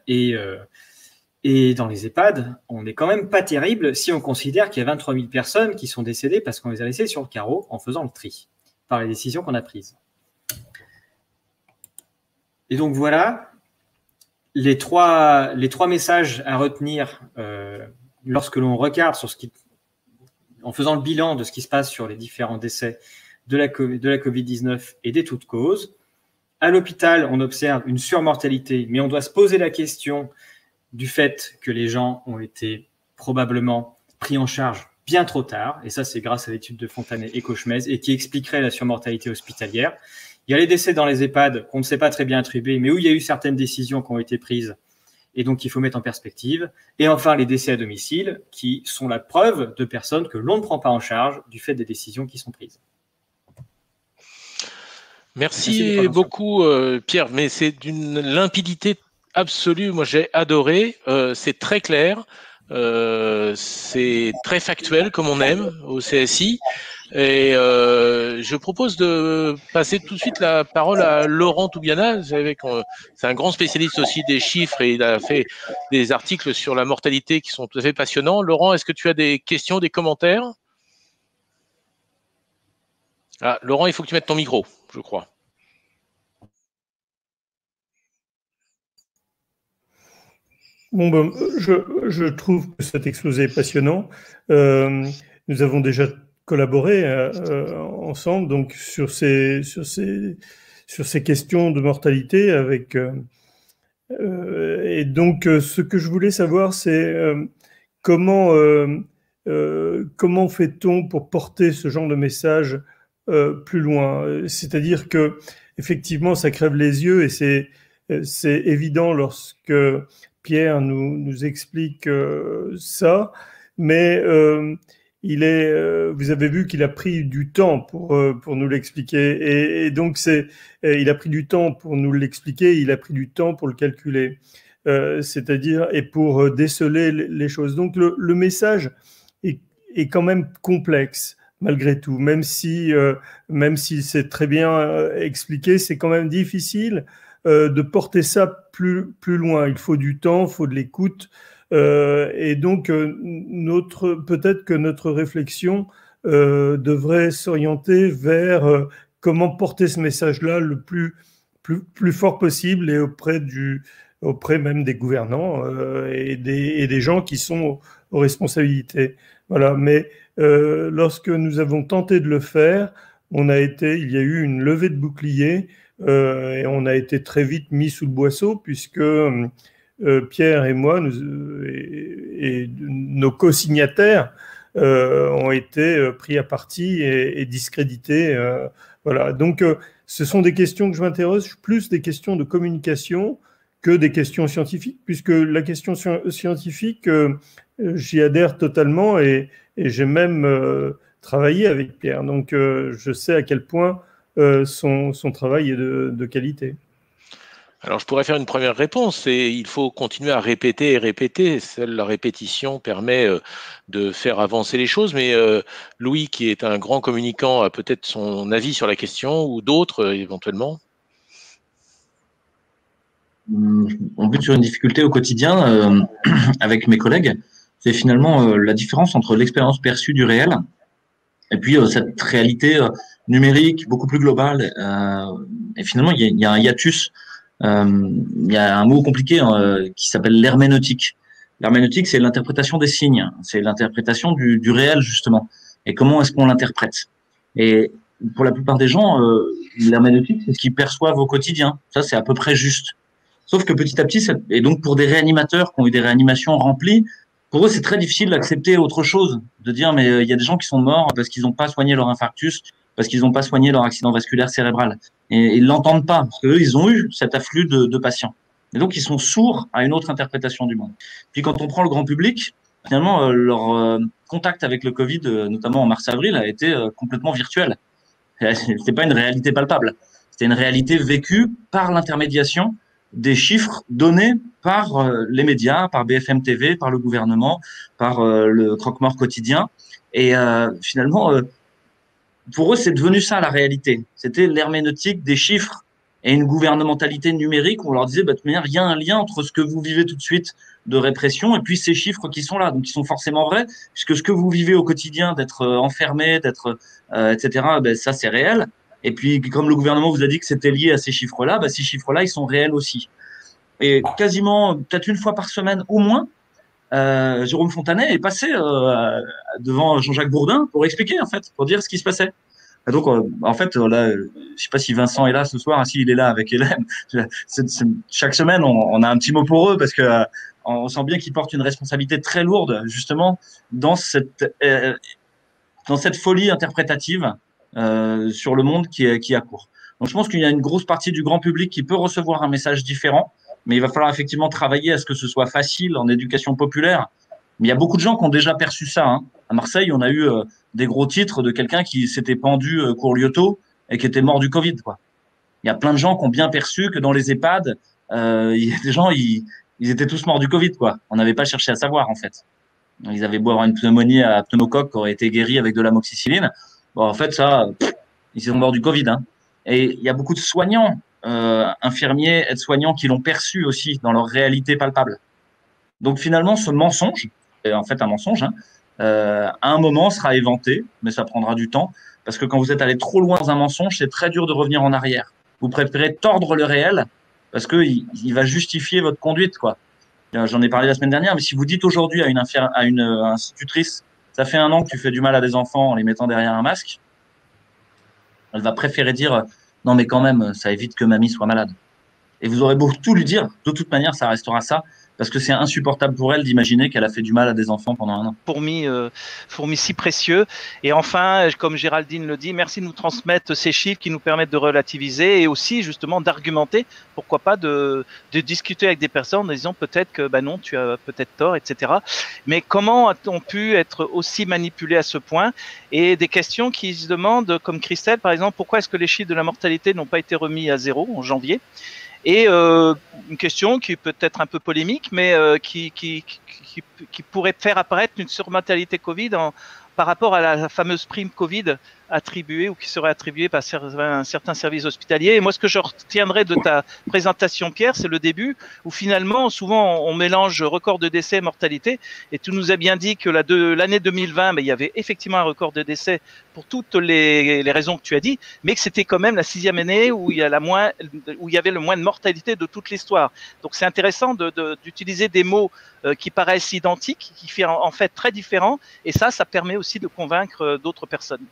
et dans les EHPAD, on n'est quand même pas terrible si on considère qu'il y a 23 000 personnes qui sont décédées parce qu'on les a laissées sur le carreau en faisant le tri par les décisions qu'on a prises. Et donc voilà les trois messages à retenir lorsque l'on regarde en faisant le bilan de ce qui se passe sur les différents décès de la Covid-19 et des toutes causes. À l'hôpital, on observe une surmortalité, mais on doit se poser la question du fait que les gens ont été probablement pris en charge bien trop tard, et ça c'est grâce à l'étude de Fontanet et Cauchemez, et qui expliquerait la surmortalité hospitalière. Il y a les décès dans les EHPAD qu'on ne sait pas très bien attribuer, mais où il y a eu certaines décisions qui ont été prises, et donc il faut mettre en perspective. Et enfin, les décès à domicile, qui sont la preuve de personnes que l'on ne prend pas en charge du fait des décisions qui sont prises. Merci beaucoup, Pierre, mais c'est d'une limpidité absolue. Moi, j'ai adoré. C'est très clair. C'est très factuel, comme on aime au CSI. Et je propose de passer tout de suite la parole à Laurent Toubiana. Vous savez que c'est un grand spécialiste aussi des chiffres et il a fait des articles sur la mortalité qui sont tout à fait passionnants. Laurent, est-ce que tu as des questions, des commentaires? Ah, Laurent, il faut que tu mettes ton micro, je crois. Bon, ben, je trouve que cet exposé est passionnant. Nous avons déjà collaboré ensemble donc sur ces questions de mortalité avec et donc ce que je voulais savoir c'est comment fait-on pour porter ce genre de message plus loin? C'est-à-dire que effectivement ça crève les yeux et c'est évident lorsque Pierre nous explique ça, mais vous avez vu qu'il a pris du temps pour nous l'expliquer, et donc il a pris du temps pour nous l'expliquer, il a pris du temps pour le calculer, c'est-à-dire et pour déceler les choses. Donc le message est quand même complexe malgré tout, même si c'est très bien expliqué, c'est quand même difficile de porter ça plus loin. Il faut du temps, il faut de l'écoute. Et donc, peut-être que notre réflexion devrait s'orienter vers comment porter ce message-là le plus fort possible et auprès même des gouvernants et des gens qui sont aux responsabilités. Voilà. Mais lorsque nous avons tenté de le faire, il y a eu une levée de bouclier et on a été très vite mis sous le boisseau puisque Pierre et moi et nos co-signataires ont été pris à partie et discrédités. Voilà. Donc, ce sont des questions que je m'interroge, plus des questions de communication que des questions scientifiques, puisque la question scientifique, j'y adhère totalement et j'ai même travaillé avec Pierre. Donc, je sais à quel point son travail est de qualité. Alors, je pourrais faire une première réponse, et il faut continuer à répéter et répéter. Seule la répétition permet de faire avancer les choses, mais Louis, qui est un grand communicant, a peut-être son avis sur la question, ou d'autres éventuellement. On bute sur une difficulté au quotidien avec mes collègues, c'est finalement la différence entre l'expérience perçue du réel et puis cette réalité numérique beaucoup plus globale. Et finalement, il y a un hiatus. Il y a un mot compliqué qui s'appelle l'herméneutique. L'herméneutique, c'est l'interprétation des signes, c'est l'interprétation du réel justement. Et comment est-ce qu'on l'interprète? Et pour la plupart des gens, l'herméneutique, c'est ce qu'ils perçoivent au quotidien. Ça, c'est à peu près juste. Sauf que petit à petit, et donc pour des réanimateurs qui ont eu des réanimations remplies, pour eux, c'est très difficile d'accepter autre chose, de dire mais il y a des gens qui sont morts parce qu'ils n'ont pas soigné leur infarctus, parce qu'ils n'ont pas soigné leur accident vasculaire cérébral. Et ils l'entendent pas, parce qu'eux, ils ont eu cet afflux de patients. Et donc, ils sont sourds à une autre interprétation du monde. Puis quand on prend le grand public, finalement, leur contact avec le Covid, notamment en mars-avril, a été complètement virtuel. C'est pas une réalité palpable. C'était une réalité vécue par l'intermédiation des chiffres donnés par les médias, par BFM TV, par le gouvernement, par le croque-mort quotidien. Et finalement, pour eux, c'est devenu ça la réalité. C'était l'herméneutique des chiffres et une gouvernementalité numérique où on leur disait, bah, de toute manière, il y a un lien entre ce que vous vivez tout de suite de répression et puis ces chiffres qui sont là, donc qui sont forcément vrais, puisque ce que vous vivez au quotidien, d'être enfermé, d'être, etc., ben, ça c'est réel. Et puis, comme le gouvernement vous a dit que c'était lié à ces chiffres-là, ben, ces chiffres-là, ils sont réels aussi. Et quasiment, peut-être une fois par semaine au moins, Jérôme Fontanet est passé devant Jean-Jacques Bourdin pour expliquer, en fait, pour dire ce qui se passait. Et donc, en fait, là, je sais pas si Vincent est là ce soir, s'il est là avec Hélène. Chaque semaine, on a un petit mot pour eux parce que on sent bien qu'ils portent une responsabilité très lourde, justement, dans cette folie interprétative sur le monde qui accourt. Donc, je pense qu'il y a une grosse partie du grand public qui peut recevoir un message différent, mais il va falloir effectivement travailler à ce que ce soit facile en éducation populaire. Mais il y a beaucoup de gens qui ont déjà perçu ça. Hein. À Marseille, on a eu des gros titres de quelqu'un qui s'était pendu cours Lyoto et qui était mort du Covid, quoi. Il y a plein de gens qui ont bien perçu que dans les EHPAD, il y a des gens, ils étaient tous morts du Covid, quoi. On n'avait pas cherché à savoir, en fait. Ils avaient beau avoir une pneumonie à pneumocoque qui aurait été guérie avec de l'amoxicilline. Bon, en fait, ça, ils sont morts du Covid. Hein. Et il y a beaucoup de soignants, infirmiers, aides-soignants qui l'ont perçu aussi dans leur réalité palpable. Donc finalement, ce mensonge, est en fait un mensonge, hein, à un moment sera éventé, mais ça prendra du temps, parce que quand vous êtes allé trop loin dans un mensonge, c'est très dur de revenir en arrière. Vous préférez tordre le réel, parce que il va justifier votre conduite, quoi. J'en ai parlé la semaine dernière, mais si vous dites aujourd'hui à une institutrice, ça fait 1 an que tu fais du mal à des enfants en les mettant derrière un masque, elle va préférer dire non mais quand même, ça évite que mamie soit malade. Et vous aurez beau tout lui dire, de toute manière, ça restera ça, parce que c'est insupportable pour elle d'imaginer qu'elle a fait du mal à des enfants pendant 1 an. Fourmis si précieux. Et enfin, comme Géraldine le dit, merci de nous transmettre ces chiffres qui nous permettent de relativiser et aussi justement d'argumenter, pourquoi pas de discuter avec des personnes en disant peut-être que bah non, tu as peut-être tort, etc. Mais comment a-t-on pu être aussi manipulé à ce point? Et des questions qui se demandent, comme Christelle par exemple, pourquoi est-ce que les chiffres de la mortalité n'ont pas été remis à 0 en janvier? Et une question qui peut être un peu polémique, mais qui pourrait faire apparaître une surmortalité Covid par rapport à la fameuse prime Covid attribuée ou qui serait attribuée par un certain service hospitalier. Et moi, ce que je retiendrai de ta présentation, Pierre, c'est le début où finalement, souvent, on mélange record de décès et mortalité. Et tu nous as bien dit que l'année 2020, il y avait effectivement un record de décès pour toutes les raisons que tu as dit, mais que c'était quand même la 6e année où il y avait le moins de mortalité de toute l'histoire. Donc, c'est intéressant d'utiliser des mots qui paraissent identiques, qui sont en fait très différents. Et ça permet aussi de convaincre d'autres personnes.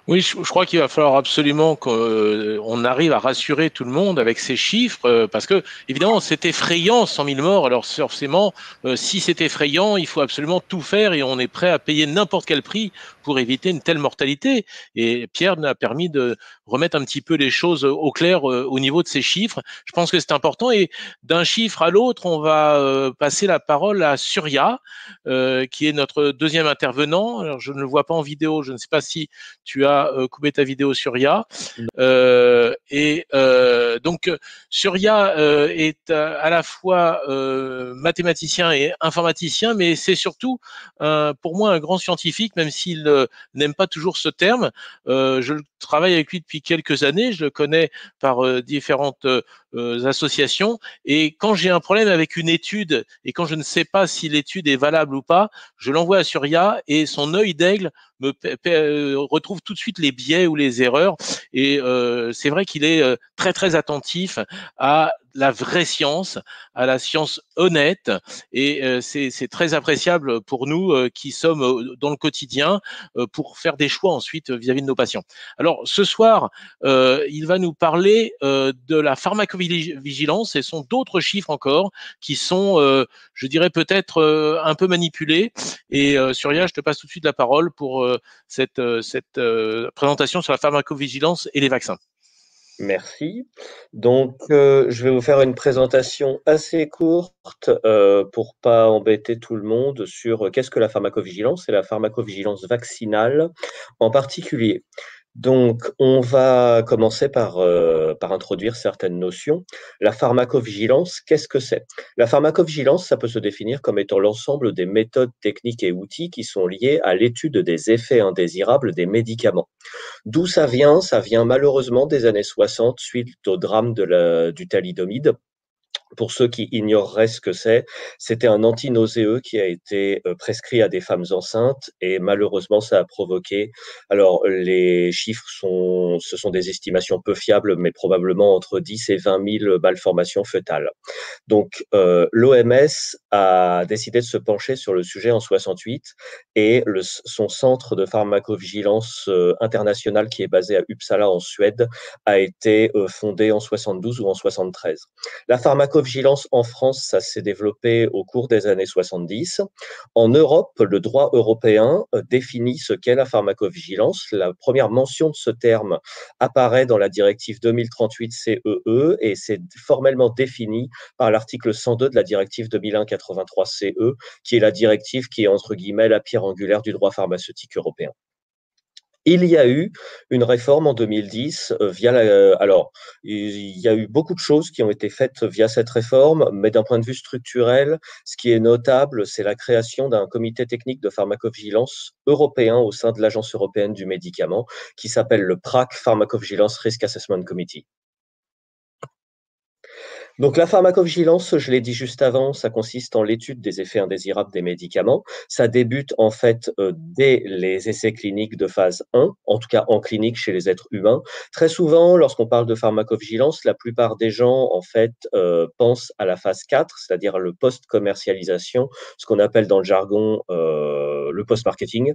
Oui, je crois qu'il va falloir absolument qu'on arrive à rassurer tout le monde avec ces chiffres, parce que évidemment c'est effrayant, 100 000 morts. Alors forcément, si c'est effrayant, il faut absolument tout faire et on est prêt à payer n'importe quel prix pour éviter une telle mortalité. Et Pierre nous a permis de remettre un petit peu les choses au clair au niveau de ces chiffres. Je pense que c'est important. Et d'un chiffre à l'autre, on va passer la parole à Surya, qui est notre deuxième intervenant. Alors, je ne le vois pas en vidéo. Je ne sais pas si tu as coupé ta vidéo, Surya. Donc, Surya est à la fois mathématicien et informaticien, mais c'est surtout pour moi un grand scientifique, même s'il n'aime pas toujours ce terme. Je travaille avec lui depuis quelques années, je le connais par différentes associations, et quand j'ai un problème avec une étude et quand je ne sais pas si l'étude est valable ou pas, je l'envoie à Surya et son œil d'aigle retrouve tout de suite les biais ou les erreurs, et c'est vrai qu'il est très très attentif à la vraie science, à la science honnête, et c'est très appréciable pour nous qui sommes dans le quotidien pour faire des choix ensuite vis-à-vis de nos patients. Alors ce soir, il va nous parler de la pharmacovigilance, et sont d'autres chiffres encore qui sont, je dirais peut-être un peu manipulés. Et Surya, je te passe tout de suite la parole pour cette présentation sur la pharmacovigilance et les vaccins. Merci. Donc, je vais vous faire une présentation assez courte pour pas embêter tout le monde sur qu'est-ce que la pharmacovigilance et la pharmacovigilance vaccinale en particulier. Donc, on va commencer par introduire certaines notions. La pharmacovigilance, qu'est-ce que c'est? La pharmacovigilance, ça peut se définir comme étant l'ensemble des méthodes, techniques et outils qui sont liés à l'étude des effets indésirables des médicaments. D'où ça vient? Ça vient malheureusement des années 60 suite au drame du thalidomide. Pour ceux qui ignoreraient ce que c'est, c'était un antinauséeux qui a été prescrit à des femmes enceintes et malheureusement ça a provoqué, alors les chiffres ce sont des estimations peu fiables, mais probablement entre 10 et 20 000 malformations fœtales. Donc l'OMS a décidé de se pencher sur le sujet en 68 et son centre de pharmacovigilance international qui est basé à Uppsala en Suède a été fondé en 72 ou en 73. La pharmacovigilance en France, ça s'est développé au cours des années 70. En Europe, le droit européen définit ce qu'est la pharmacovigilance. La première mention de ce terme apparaît dans la directive 2038/CEE et c'est formellement défini par l'article 102 de la directive 2001/83/CE, qui est la directive qui est entre guillemets la pierre angulaire du droit pharmaceutique européen. Il y a eu une réforme en 2010 alors, il y a eu beaucoup de choses qui ont été faites via cette réforme, mais d'un point de vue structurel, ce qui est notable, c'est la création d'un comité technique de pharmacovigilance européen au sein de l'Agence européenne du médicament, qui s'appelle le PRAC, Pharmacovigilance Risk Assessment Committee. Donc la pharmacovigilance, je l'ai dit juste avant, ça consiste en l'étude des effets indésirables des médicaments. Ça débute en fait dès les essais cliniques de phase 1, en tout cas en clinique chez les êtres humains. Très souvent, lorsqu'on parle de pharmacovigilance, la plupart des gens en fait pensent à la phase 4, c'est-à-dire le post-commercialisation, ce qu'on appelle dans le jargon le post-marketing.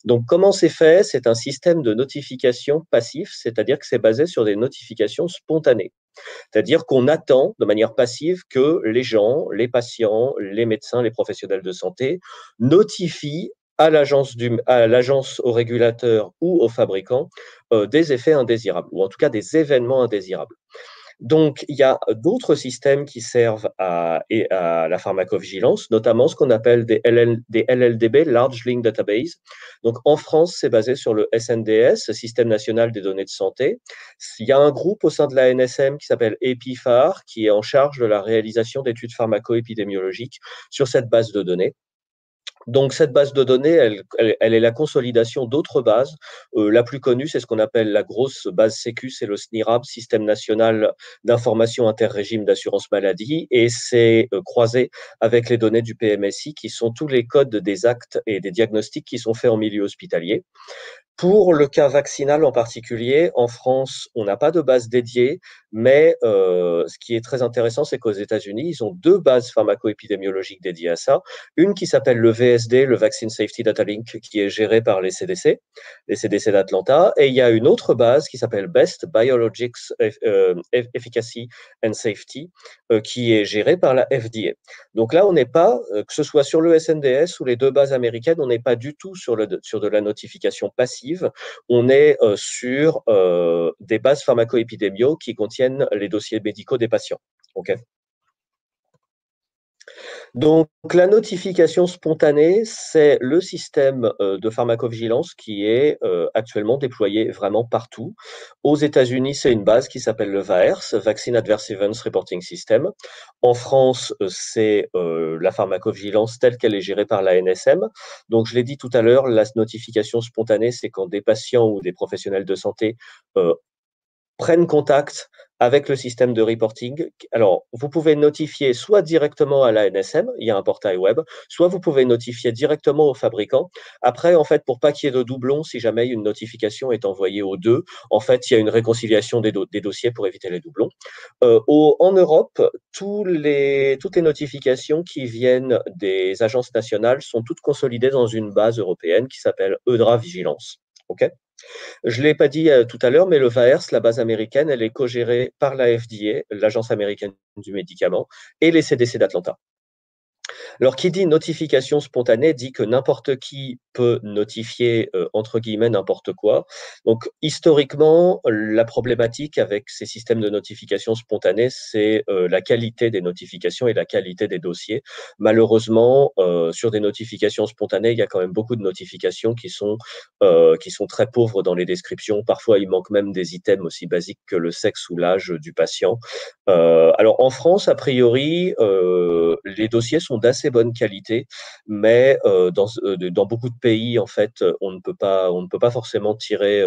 Donc comment c'est fait? C'est un système de notification passif, c'est-à-dire que c'est basé sur des notifications spontanées. C'est-à-dire qu'on attend de manière passive que les gens, les patients, les médecins, les professionnels de santé notifient à l'agence, au régulateur ou au fabricant des effets indésirables, ou en tout cas des événements indésirables. Donc, il y a d'autres systèmes qui servent à la pharmacovigilance, notamment ce qu'on appelle des LLDB, Large Link Database. Donc, en France, c'est basé sur le SNDS, Système National des Données de Santé. Il y a un groupe au sein de la NSM qui s'appelle EpiPhar, qui est en charge de la réalisation d'études pharmaco-épidémiologiques sur cette base de données. Donc, cette base de données, elle est la consolidation d'autres bases. La plus connue, c'est ce qu'on appelle la grosse base Sécu, c'est le SNIRAB, Système national d'information interrégime d'assurance maladie, et c'est croisé avec les données du PMSI, qui sont tous les codes des actes et des diagnostics qui sont faits en milieu hospitalier. Pour le cas vaccinal en particulier, en France, on n'a pas de base dédiée, mais ce qui est très intéressant, c'est qu'aux États-Unis, ils ont deux bases pharmaco-épidémiologiques dédiées à ça. Une qui s'appelle le VSD, le Vaccine Safety Data Link, qui est géré par les CDC d'Atlanta, et il y a une autre base qui s'appelle BEST, Biologics Efficacy and Safety, qui est gérée par la FDA. Donc là, on n'est pas, que ce soit sur le SNDS ou les deux bases américaines, on n'est pas du tout sur de la notification passive. On est sur des bases pharmaco-épidémiaux qui contiennent les dossiers médicaux des patients. Okay. Donc, la notification spontanée, c'est le système de pharmacovigilance qui est actuellement déployé vraiment partout. Aux États-Unis, c'est une base qui s'appelle le VAERS, Vaccine Adverse Events Reporting System. En France, c'est la pharmacovigilance telle qu'elle est gérée par la NSM. Donc, je l'ai dit tout à l'heure, la notification spontanée, c'est quand des patients ou des professionnels de santé prennent contact avec le système de reporting. Alors, vous pouvez notifier soit directement à l'ANSM, il y a un portail web, soit vous pouvez notifier directement au fabricant. Après, en fait, pour pas qu'il y ait de doublons, si jamais une notification est envoyée aux deux, en fait, il y a une réconciliation des dossiers pour éviter les doublons. En Europe, toutes les notifications qui viennent des agences nationales sont toutes consolidées dans une base européenne qui s'appelle EUDRA Vigilance. OK ? Je ne l'ai pas dit tout à l'heure, mais le VAERS, la base américaine, elle est co-gérée par la FDA, l'Agence américaine du médicament, et les CDC d'Atlanta. Alors, qui dit notification spontanée dit que n'importe qui peut notifier, entre guillemets, n'importe quoi. Donc, historiquement, la problématique avec ces systèmes de notification spontanée, c'est la qualité des notifications et la qualité des dossiers. Malheureusement, sur des notifications spontanées, il y a quand même beaucoup de notifications qui sont très pauvres dans les descriptions. Parfois, il manque même des items aussi basiques que le sexe ou l'âge du patient. Alors, en France, a priori, les dossiers sont d'assez bonne qualité, mais dans beaucoup de pays, en fait, on ne peut pas forcément tirer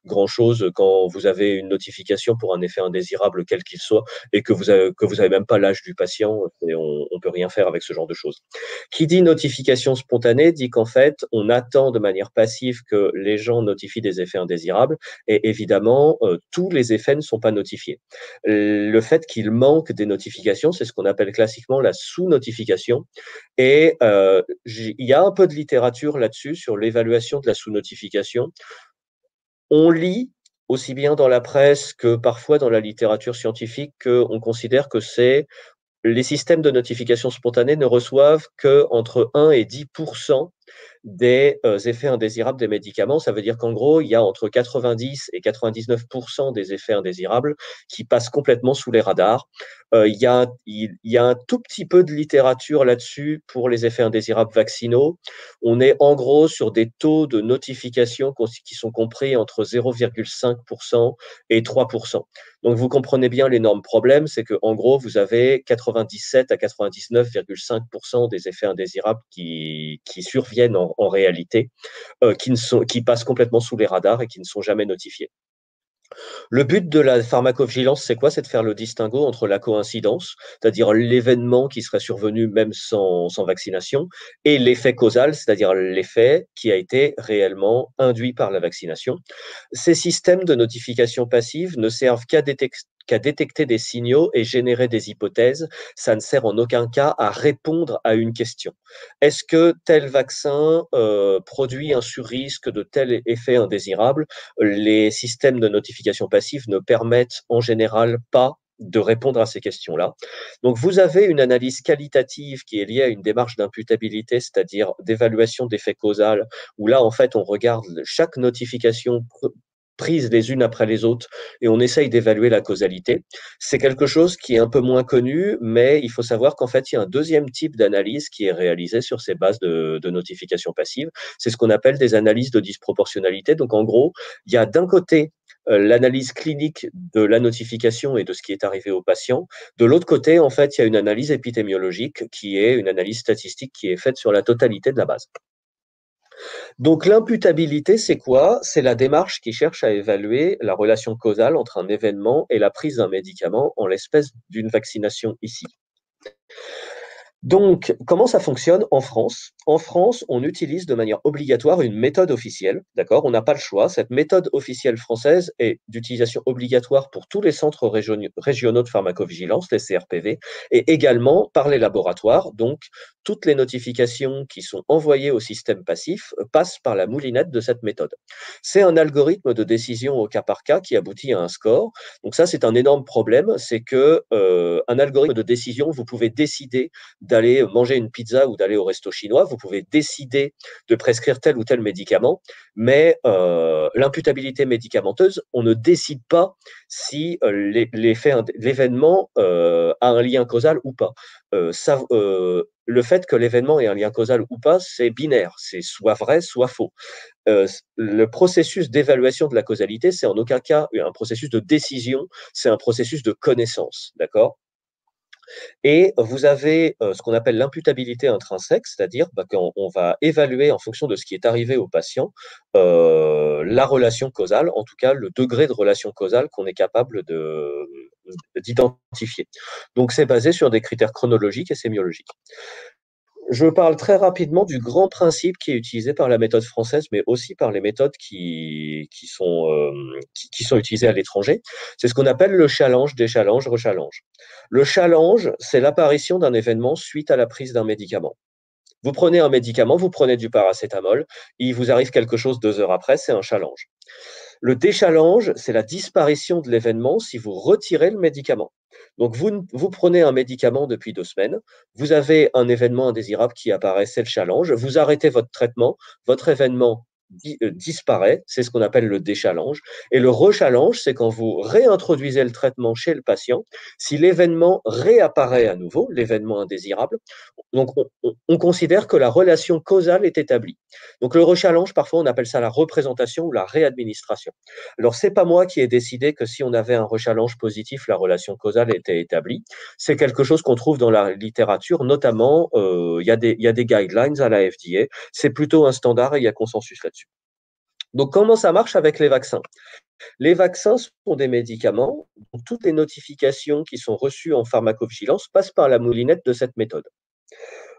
grand-chose quand vous avez une notification pour un effet indésirable quel qu'il soit et que vous avez même pas l'âge du patient, et on peut rien faire avec ce genre de choses. Qui dit notification spontanée dit qu'en fait, on attend de manière passive que les gens notifient des effets indésirables, et évidemment, tous les effets ne sont pas notifiés. Le fait qu'il manque des notifications, c'est ce qu'on appelle classiquement la sous-notification. Et il y a un peu de littérature là-dessus, sur l'évaluation de la sous-notification. On lit, aussi bien dans la presse que parfois dans la littérature scientifique, qu'on considère que les systèmes de notification spontanée ne reçoivent qu'entre 1 et 10% des effets indésirables des médicaments. Ça veut dire qu'en gros, il y a entre 90 et 99% des effets indésirables qui passent complètement sous les radars. Il y a un tout petit peu de littérature là-dessus pour les effets indésirables vaccinaux. On est en gros sur des taux de notification qui sont compris entre 0,5% et 3%. Donc, vous comprenez bien l'énorme problème, c'est qu'en gros, vous avez 97 à 99,5% des effets indésirables qui surviennent en réalité, qui passent complètement sous les radars et qui ne sont jamais notifiés. Le but de la pharmacovigilance, c'est quoi? C'est de faire le distinguo entre la coïncidence, c'est-à-dire l'événement qui serait survenu même sans vaccination, et l'effet causal, c'est-à-dire l'effet qui a été réellement induit par la vaccination. Ces systèmes de notification passive ne servent qu'à détecter des signaux et générer des hypothèses. Ça ne sert en aucun cas à répondre à une question. Est-ce que tel vaccin produit un surrisque de tel effet indésirable? Les systèmes de notification passive ne permettent en général pas de répondre à ces questions-là. Donc, vous avez une analyse qualitative qui est liée à une démarche d'imputabilité, c'est-à-dire d'évaluation d'effet causal, où là, en fait, on regarde chaque notification prises les unes après les autres et on essaye d'évaluer la causalité. C'est quelque chose qui est un peu moins connu, mais il faut savoir qu'en fait, il y a un deuxième type d'analyse qui est réalisé sur ces bases de notification passive. C'est ce qu'on appelle des analyses de disproportionnalité. Donc, en gros, il y a d'un côté l'analyse clinique de la notification et de ce qui est arrivé au patient. De l'autre côté, en fait, il y a une analyse épidémiologique qui est une analyse statistique qui est faite sur la totalité de la base. Donc, l'imputabilité, c'est quoi? C'est la démarche qui cherche à évaluer la relation causale entre un événement et la prise d'un médicament, en l'espèce d'une vaccination ici. Donc, comment ça fonctionne en France? En France, on utilise de manière obligatoire une méthode officielle, d'accord? On n'a pas le choix. Cette méthode officielle française est d'utilisation obligatoire pour tous les centres régionaux de pharmacovigilance, les CRPV, et également par les laboratoires. Donc, toutes les notifications qui sont envoyées au système passif passent par la moulinette de cette méthode. C'est un algorithme de décision au cas par cas qui aboutit à un score. Donc ça, c'est un énorme problème, c'est que un algorithme de décision, vous pouvez décider d'aller manger une pizza ou d'aller au resto chinois, vous pouvez décider de prescrire tel ou tel médicament, mais l'imputabilité médicamenteuse, on ne décide pas si l'événement a un lien causal ou pas. Le fait que l'événement ait un lien causal ou pas, c'est binaire, c'est soit vrai, soit faux. Le processus d'évaluation de la causalité, c'est en aucun cas un processus de décision, c'est un processus de connaissance, d'accord? Et vous avez ce qu'on appelle l'imputabilité intrinsèque, c'est-à-dire qu'on va évaluer en fonction de ce qui est arrivé au patient la relation causale, en tout cas le degré de relation causale qu'on est capable d'identifier. Donc, c'est basé sur des critères chronologiques et sémiologiques. Je parle très rapidement du grand principe qui est utilisé par la méthode française, mais aussi par les méthodes qui sont utilisées à l'étranger. C'est ce qu'on appelle le challenge, déchallenge, rechallenge. Le challenge, c'est l'apparition d'un événement suite à la prise d'un médicament. Vous prenez un médicament, vous prenez du paracétamol, il vous arrive quelque chose 2 heures après, c'est un challenge. Le déchallenge, c'est la disparition de l'événement si vous retirez le médicament. Donc, vous prenez un médicament depuis 2 semaines, vous avez un événement indésirable qui apparaît, c'est le challenge, vous arrêtez votre traitement, votre événement disparaît, c'est ce qu'on appelle le déchallenge. Et le rechallenge, c'est quand vous réintroduisez le traitement chez le patient, si l'événement réapparaît à nouveau, l'événement indésirable, donc on considère que la relation causale est établie. Donc le rechallenge, parfois on appelle ça la représentation ou la réadministration. Alors c'est pas moi qui ai décidé que si on avait un rechallenge positif, la relation causale était établie. C'est quelque chose qu'on trouve dans la littérature, notamment il y a des guidelines à la FDA. C'est plutôt un standard et il y a consensus là-dessus. Donc comment ça marche avec les vaccins? Les vaccins sont des médicaments, donc toutes les notifications qui sont reçues en pharmacovigilance passent par la moulinette de cette méthode.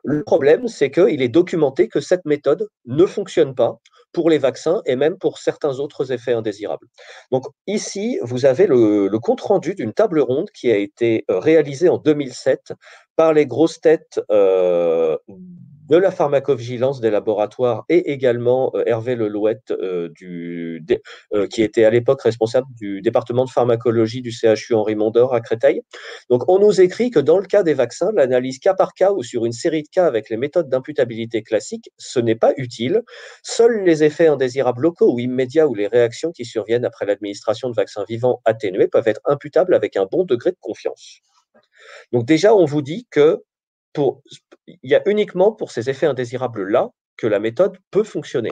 Le problème, c'est qu'il est documenté que cette méthode ne fonctionne pas pour les vaccins et même pour certains autres effets indésirables. Donc ici, vous avez le compte-rendu d'une table ronde qui a été réalisée en 2007 par les grosses têtes de la pharmacovigilance des laboratoires et également Hervé Lelouette, qui était à l'époque responsable du département de pharmacologie du CHU Henri Mondor à Créteil. Donc, on nous écrit que dans le cas des vaccins, l'analyse cas par cas ou sur une série de cas avec les méthodes d'imputabilité classiques, ce n'est pas utile. Seuls les effets indésirables locaux ou immédiats ou les réactions qui surviennent après l'administration de vaccins vivants atténués peuvent être imputables avec un bon degré de confiance. Donc déjà, on vous dit que il y a uniquement pour ces effets indésirables-là que la méthode peut fonctionner.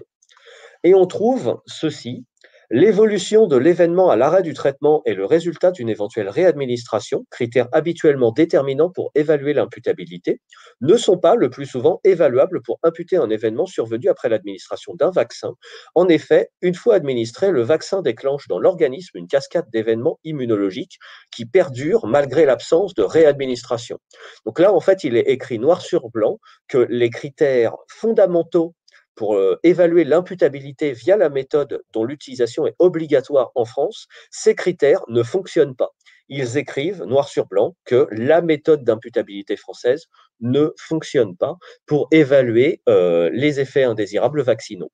Et on trouve ceci: l'évolution de l'événement à l'arrêt du traitement est le résultat d'une éventuelle réadministration, critère habituellement déterminant pour évaluer l'imputabilité, ne sont pas le plus souvent évaluables pour imputer un événement survenu après l'administration d'un vaccin. En effet, une fois administré, le vaccin déclenche dans l'organisme une cascade d'événements immunologiques qui perdurent malgré l'absence de réadministration. Donc là, en fait, il est écrit noir sur blanc que les critères fondamentaux pour évaluer l'imputabilité via la méthode dont l'utilisation est obligatoire en France, ces critères ne fonctionnent pas. Ils écrivent noir sur blanc que la méthode d'imputabilité française ne fonctionne pas pour évaluer les effets indésirables vaccinaux.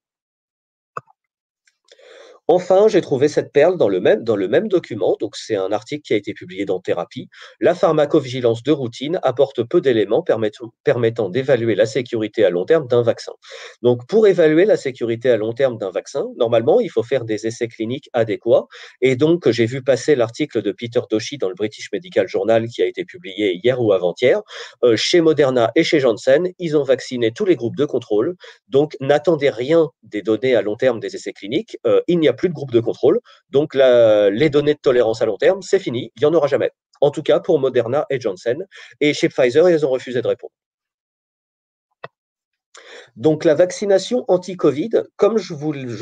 Enfin, j'ai trouvé cette perle dans le même document, donc c'est un article qui a été publié dans Thérapie. La pharmacovigilance de routine apporte peu d'éléments permettant d'évaluer la sécurité à long terme d'un vaccin. Donc, pour évaluer la sécurité à long terme d'un vaccin, normalement, il faut faire des essais cliniques adéquats. Et donc, j'ai vu passer l'article de Peter Doshi dans le British Medical Journal qui a été publié hier ou avant-hier. Chez Moderna et chez Janssen, ils ont vacciné tous les groupes de contrôle. Donc, n'attendez rien des données à long terme des essais cliniques. Il n'y a plus de groupe de contrôle. Donc, les données de tolérance à long terme, c'est fini. Il n'y en aura jamais. En tout cas, pour Moderna et Janssen. Et chez Pfizer, ils ont refusé de répondre. Donc, la vaccination anti-Covid, comme je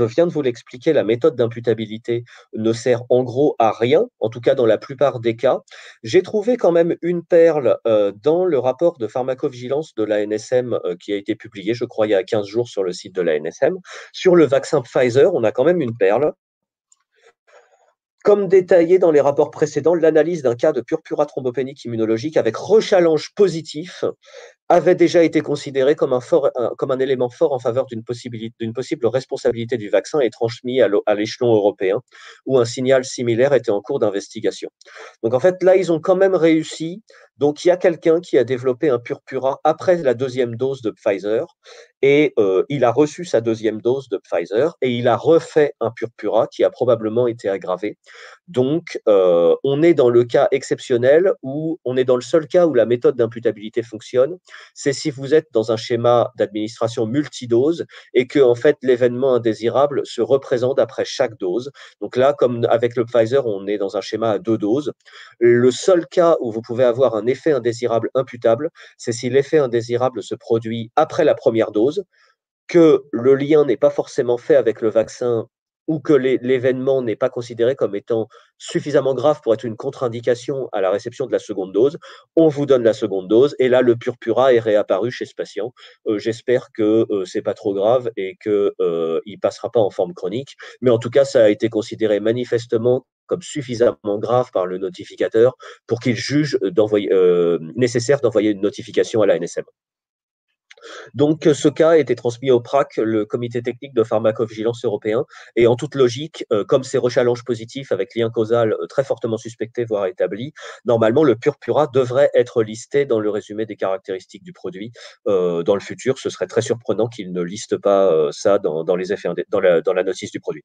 viens de vous l'expliquer, la méthode d'imputabilité ne sert en gros à rien, en tout cas dans la plupart des cas. J'ai trouvé quand même une perle dans le rapport de pharmacovigilance de l'ANSM qui a été publié, je crois, il y a 15 jours sur le site de l'ANSM. Sur le vaccin Pfizer, on a quand même une perle. Comme détaillé dans les rapports précédents, l'analyse d'un cas de purpura thrombopénique immunologique avec rechallenge positif avait déjà été considéré comme un élément fort en faveur d'une possible responsabilité du vaccin et transmis à l'échelon européen, où un signal similaire était en cours d'investigation. Donc en fait, là, ils ont quand même réussi. Donc il y a quelqu'un qui a développé un purpura après la 2e dose de Pfizer, et il a reçu sa 2e dose de Pfizer, et il a refait un purpura qui a probablement été aggravé. Donc, on est dans le cas exceptionnel où on est dans le seul cas où la méthode d'imputabilité fonctionne, c'est si vous êtes dans un schéma d'administration multidose et que, en fait, l'événement indésirable se représente après chaque dose. Donc là, comme avec le Pfizer, on est dans un schéma à 2 doses. Le seul cas où vous pouvez avoir un effet indésirable imputable, c'est si l'effet indésirable se produit après la première dose, que le lien n'est pas forcément fait avec le vaccin ou que l'événement n'est pas considéré comme étant suffisamment grave pour être une contre-indication à la réception de la seconde dose, on vous donne la seconde dose et là le purpura est réapparu chez ce patient. J'espère que c'est pas trop grave et que il passera pas en forme chronique, mais en tout cas ça a été considéré manifestement comme suffisamment grave par le notificateur pour qu'il juge nécessaire d'envoyer une notification à la NSM. Donc, ce cas a été transmis au PRAC, le comité technique de pharmacovigilance européen, et en toute logique, comme ces rechallenges positifs avec lien causal très fortement suspecté, voire établi, normalement, le purpura devrait être listé dans le résumé des caractéristiques du produit. Dans le futur, ce serait très surprenant qu'il ne liste pas ça dans les effets, dans la notice du produit.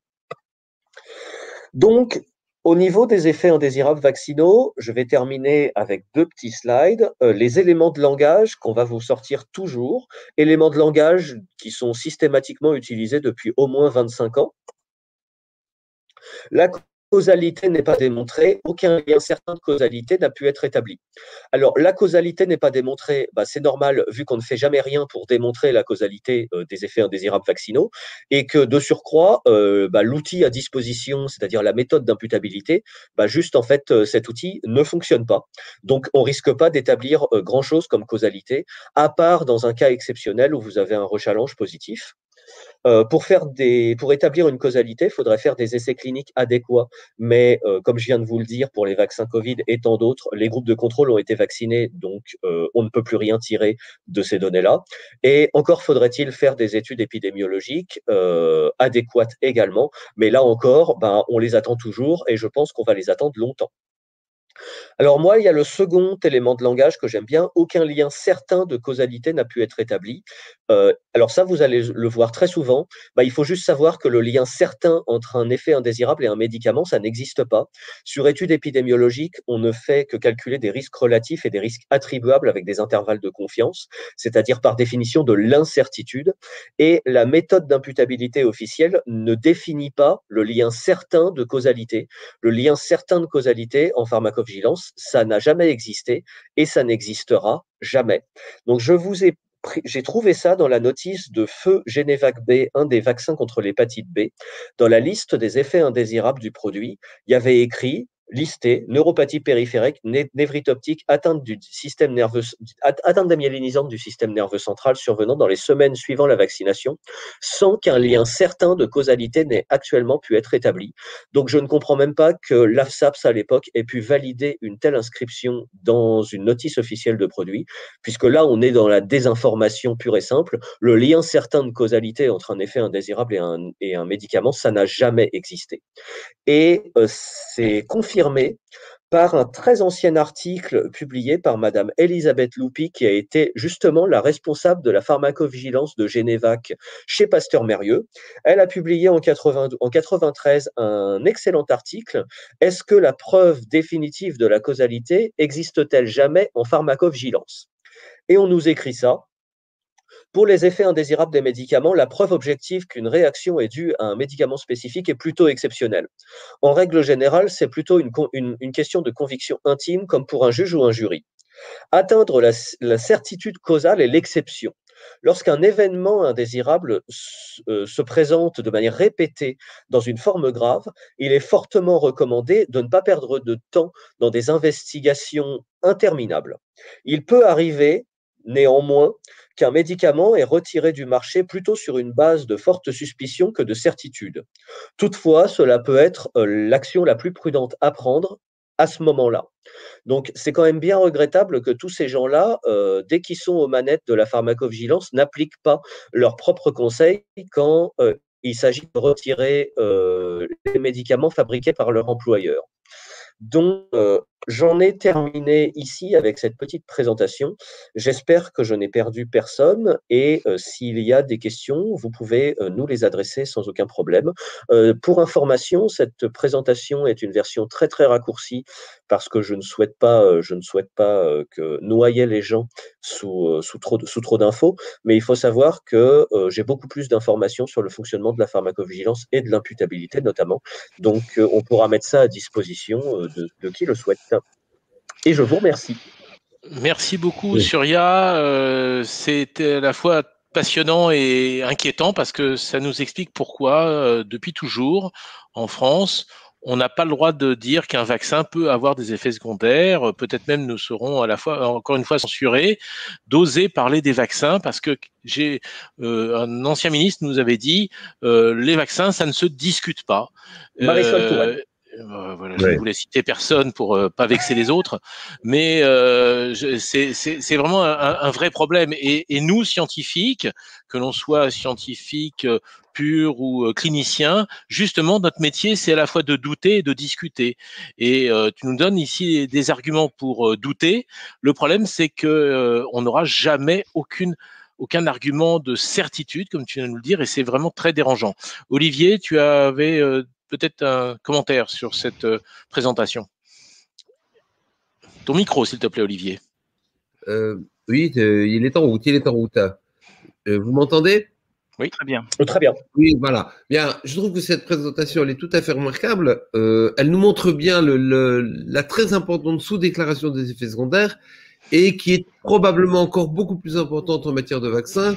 Donc, au niveau des effets indésirables vaccinaux, je vais terminer avec 2 petits slides. Les éléments de langage qu'on va vous sortir toujours, éléments de langage qui sont systématiquement utilisés depuis au moins 25 ans. La causalité n'est pas démontrée, aucun lien certain de causalité n'a pu être établi. Alors, la causalité n'est pas démontrée, c'est normal, vu qu'on ne fait jamais rien pour démontrer la causalité des effets indésirables vaccinaux, et que de surcroît, l'outil à disposition, c'est-à-dire la méthode d'imputabilité, juste en fait, cet outil ne fonctionne pas. Donc, on risque pas d'établir grand-chose comme causalité, à part dans un cas exceptionnel où vous avez un rechallange positif. Pour établir une causalité, il faudrait faire des essais cliniques adéquats. Mais comme je viens de vous le dire, pour les vaccins Covid et tant d'autres, les groupes de contrôle ont été vaccinés, donc on ne peut plus rien tirer de ces données-là. Et encore faudrait-il faire des études épidémiologiques adéquates également. Mais là encore, on les attend toujours et je pense qu'on va les attendre longtemps. Alors moi, il y a le second élément de langage que j'aime bien. Aucun lien certain de causalité n'a pu être établi. Alors ça, vous allez le voir très souvent. Il faut juste savoir que le lien certain entre un effet indésirable et un médicament, ça n'existe pas. Sur études épidémiologiques, on ne fait que calculer des risques relatifs et des risques attribuables avec des intervalles de confiance, c'est-à-dire par définition de l'incertitude. Et la méthode d'imputabilité officielle ne définit pas le lien certain de causalité. Le lien certain de causalité en pharmacovigilance, ça n'a jamais existé et ça n'existera jamais. Donc, j'ai trouvé ça dans la notice de feu Genevac B, un des vaccins contre l'hépatite B. Dans la liste des effets indésirables du produit, il y avait écrit listé neuropathie périphérique, névrite optique, atteinte d'amyélinisante du système nerveux central survenant dans les semaines suivant la vaccination, sans qu'un lien certain de causalité n'ait actuellement pu être établi. Donc je ne comprends même pas que l'AFSAPS à l'époque ait pu valider une telle inscription dans une notice officielle de produit, puisque là on est dans la désinformation pure et simple. Le lien certain de causalité entre un effet indésirable et un médicament, ça n'a jamais existé. Et c'est confirmé par un très ancien article publié par Madame Elisabeth Loupi, qui a été justement la responsable de la pharmacovigilance de Genevac chez Pasteur-Mérieux. Elle a publié en 93 un excellent article. Est-ce que la preuve définitive de la causalité existe-t-elle jamais en pharmacovigilance? Et on nous écrit ça. Pour les effets indésirables des médicaments, la preuve objective qu'une réaction est due à un médicament spécifique est plutôt exceptionnelle. En règle générale, c'est plutôt une question de conviction intime, comme pour un juge ou un jury. Atteindre la certitude causale est l'exception. Lorsqu'un événement indésirable se présente de manière répétée dans une forme grave, il est fortement recommandé de ne pas perdre de temps dans des investigations interminables. Il peut arriver, néanmoins, qu'un médicament est retiré du marché plutôt sur une base de forte suspicion que de certitude. Toutefois, cela peut être l'action la plus prudente à prendre à ce moment-là. Donc, c'est quand même bien regrettable que tous ces gens-là, dès qu'ils sont aux manettes de la pharmacovigilance, n'appliquent pas leurs propres conseils quand il s'agit de retirer les médicaments fabriqués par leur employeur. Donc, j'en ai terminé ici avec cette petite présentation. J'espère que je n'ai perdu personne et s'il y a des questions, vous pouvez nous les adresser sans aucun problème. Pour information, cette présentation est une version très très raccourcie parce que je ne souhaite pas que noyer les gens sous trop d'infos, mais il faut savoir que j'ai beaucoup plus d'informations sur le fonctionnement de la pharmacovigilance et de l'imputabilité notamment. Donc, on pourra mettre ça à disposition de qui le souhaite. Et je vous remercie. Merci beaucoup, Surya. C'était à la fois passionnant et inquiétant parce que ça nous explique pourquoi, depuis toujours, en France, on n'a pas le droit de dire qu'un vaccin peut avoir des effets secondaires. Peut-être même nous serons à la fois, encore une fois, censurés d'oser parler des vaccins parce que un ancien ministre nous avait dit les vaccins, ça ne se discute pas. Marisol Touraine. Voilà, je ne voulais citer personne pour pas vexer les autres, mais c'est vraiment un vrai problème. Et nous, scientifiques, que l'on soit scientifique pur ou clinicien, justement, notre métier, c'est à la fois de douter et de discuter. Et tu nous donnes ici des arguments pour douter. Le problème, c'est que on n'aura jamais aucun argument de certitude, comme tu viens de nous le dire, et c'est vraiment très dérangeant. Olivier, tu avais peut-être un commentaire sur cette présentation. Ton micro, s'il te plaît, Olivier. Oui, il est en route. Vous m'entendez? Oui, très bien. Très bien. Oui, voilà. Bien, je trouve que cette présentation, elle est tout à fait remarquable. Elle nous montre bien la très importante sous-déclaration des effets secondaires et qui est probablement encore beaucoup plus importante en matière de vaccins.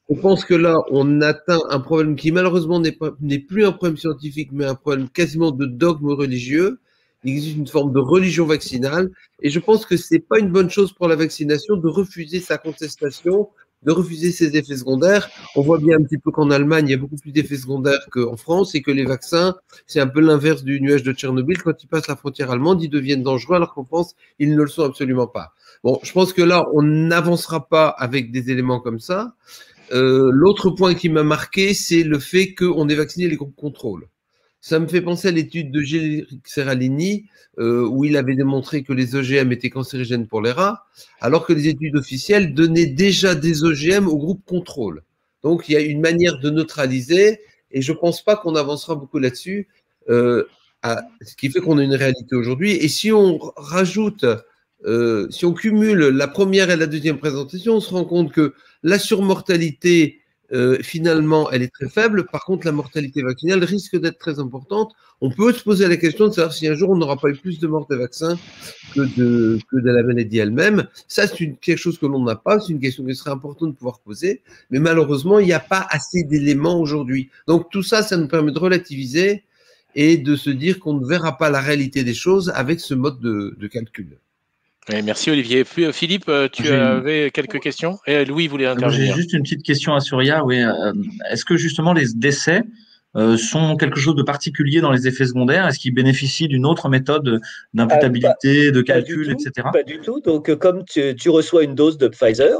Je pense que là, on atteint un problème qui malheureusement n'est plus un problème scientifique, mais un problème quasiment de dogme religieux. Il existe une forme de religion vaccinale, et je pense que c'est pas une bonne chose pour la vaccination de refuser sa contestation, de refuser ses effets secondaires. On voit bien un petit peu qu'en Allemagne, il y a beaucoup plus d'effets secondaires qu'en France, et que les vaccins, c'est un peu l'inverse du nuage de Tchernobyl. Quand ils passent la frontière allemande, ils deviennent dangereux, alors qu'en France, ils ne le sont absolument pas. Bon, je pense que là, on n'avancera pas avec des éléments comme ça. L'autre point qui m'a marqué, c'est le fait qu'on ait vacciné les groupes contrôle. Ça me fait penser à l'étude de Gilles Serralini, où il avait démontré que les OGM étaient cancérigènes pour les rats, alors que les études officielles donnaient déjà des OGM au groupe contrôle. Donc, il y a une manière de neutraliser, et je pense pas qu'on avancera beaucoup là-dessus, ce qui fait qu'on a une réalité aujourd'hui. Et si on rajoute, si on cumule la première et la deuxième présentation, on se rend compte que la surmortalité, finalement, elle est très faible. Par contre, la mortalité vaccinale risque d'être très importante. On peut se poser la question de savoir si un jour on n'aura pas eu plus de morts de vaccins que de la maladie elle-même. Ça, c'est quelque chose que l'on n'a pas. C'est une question qui serait importante de pouvoir poser. Mais malheureusement, il n'y a pas assez d'éléments aujourd'hui. Donc, tout ça, ça nous permet de relativiser et de se dire qu'on ne verra pas la réalité des choses avec ce mode de calcul. Oui, merci Olivier. Philippe, tu avais quelques questions et Louis voulait intervenir. J'ai juste une petite question à Surya. Oui, est-ce que justement les décès sont quelque chose de particulier dans les effets secondaires? Est-ce qu'ils bénéficient d'une autre méthode d'imputabilité, de calcul, etc.? Pas du tout. Donc, comme tu reçois une dose de Pfizer,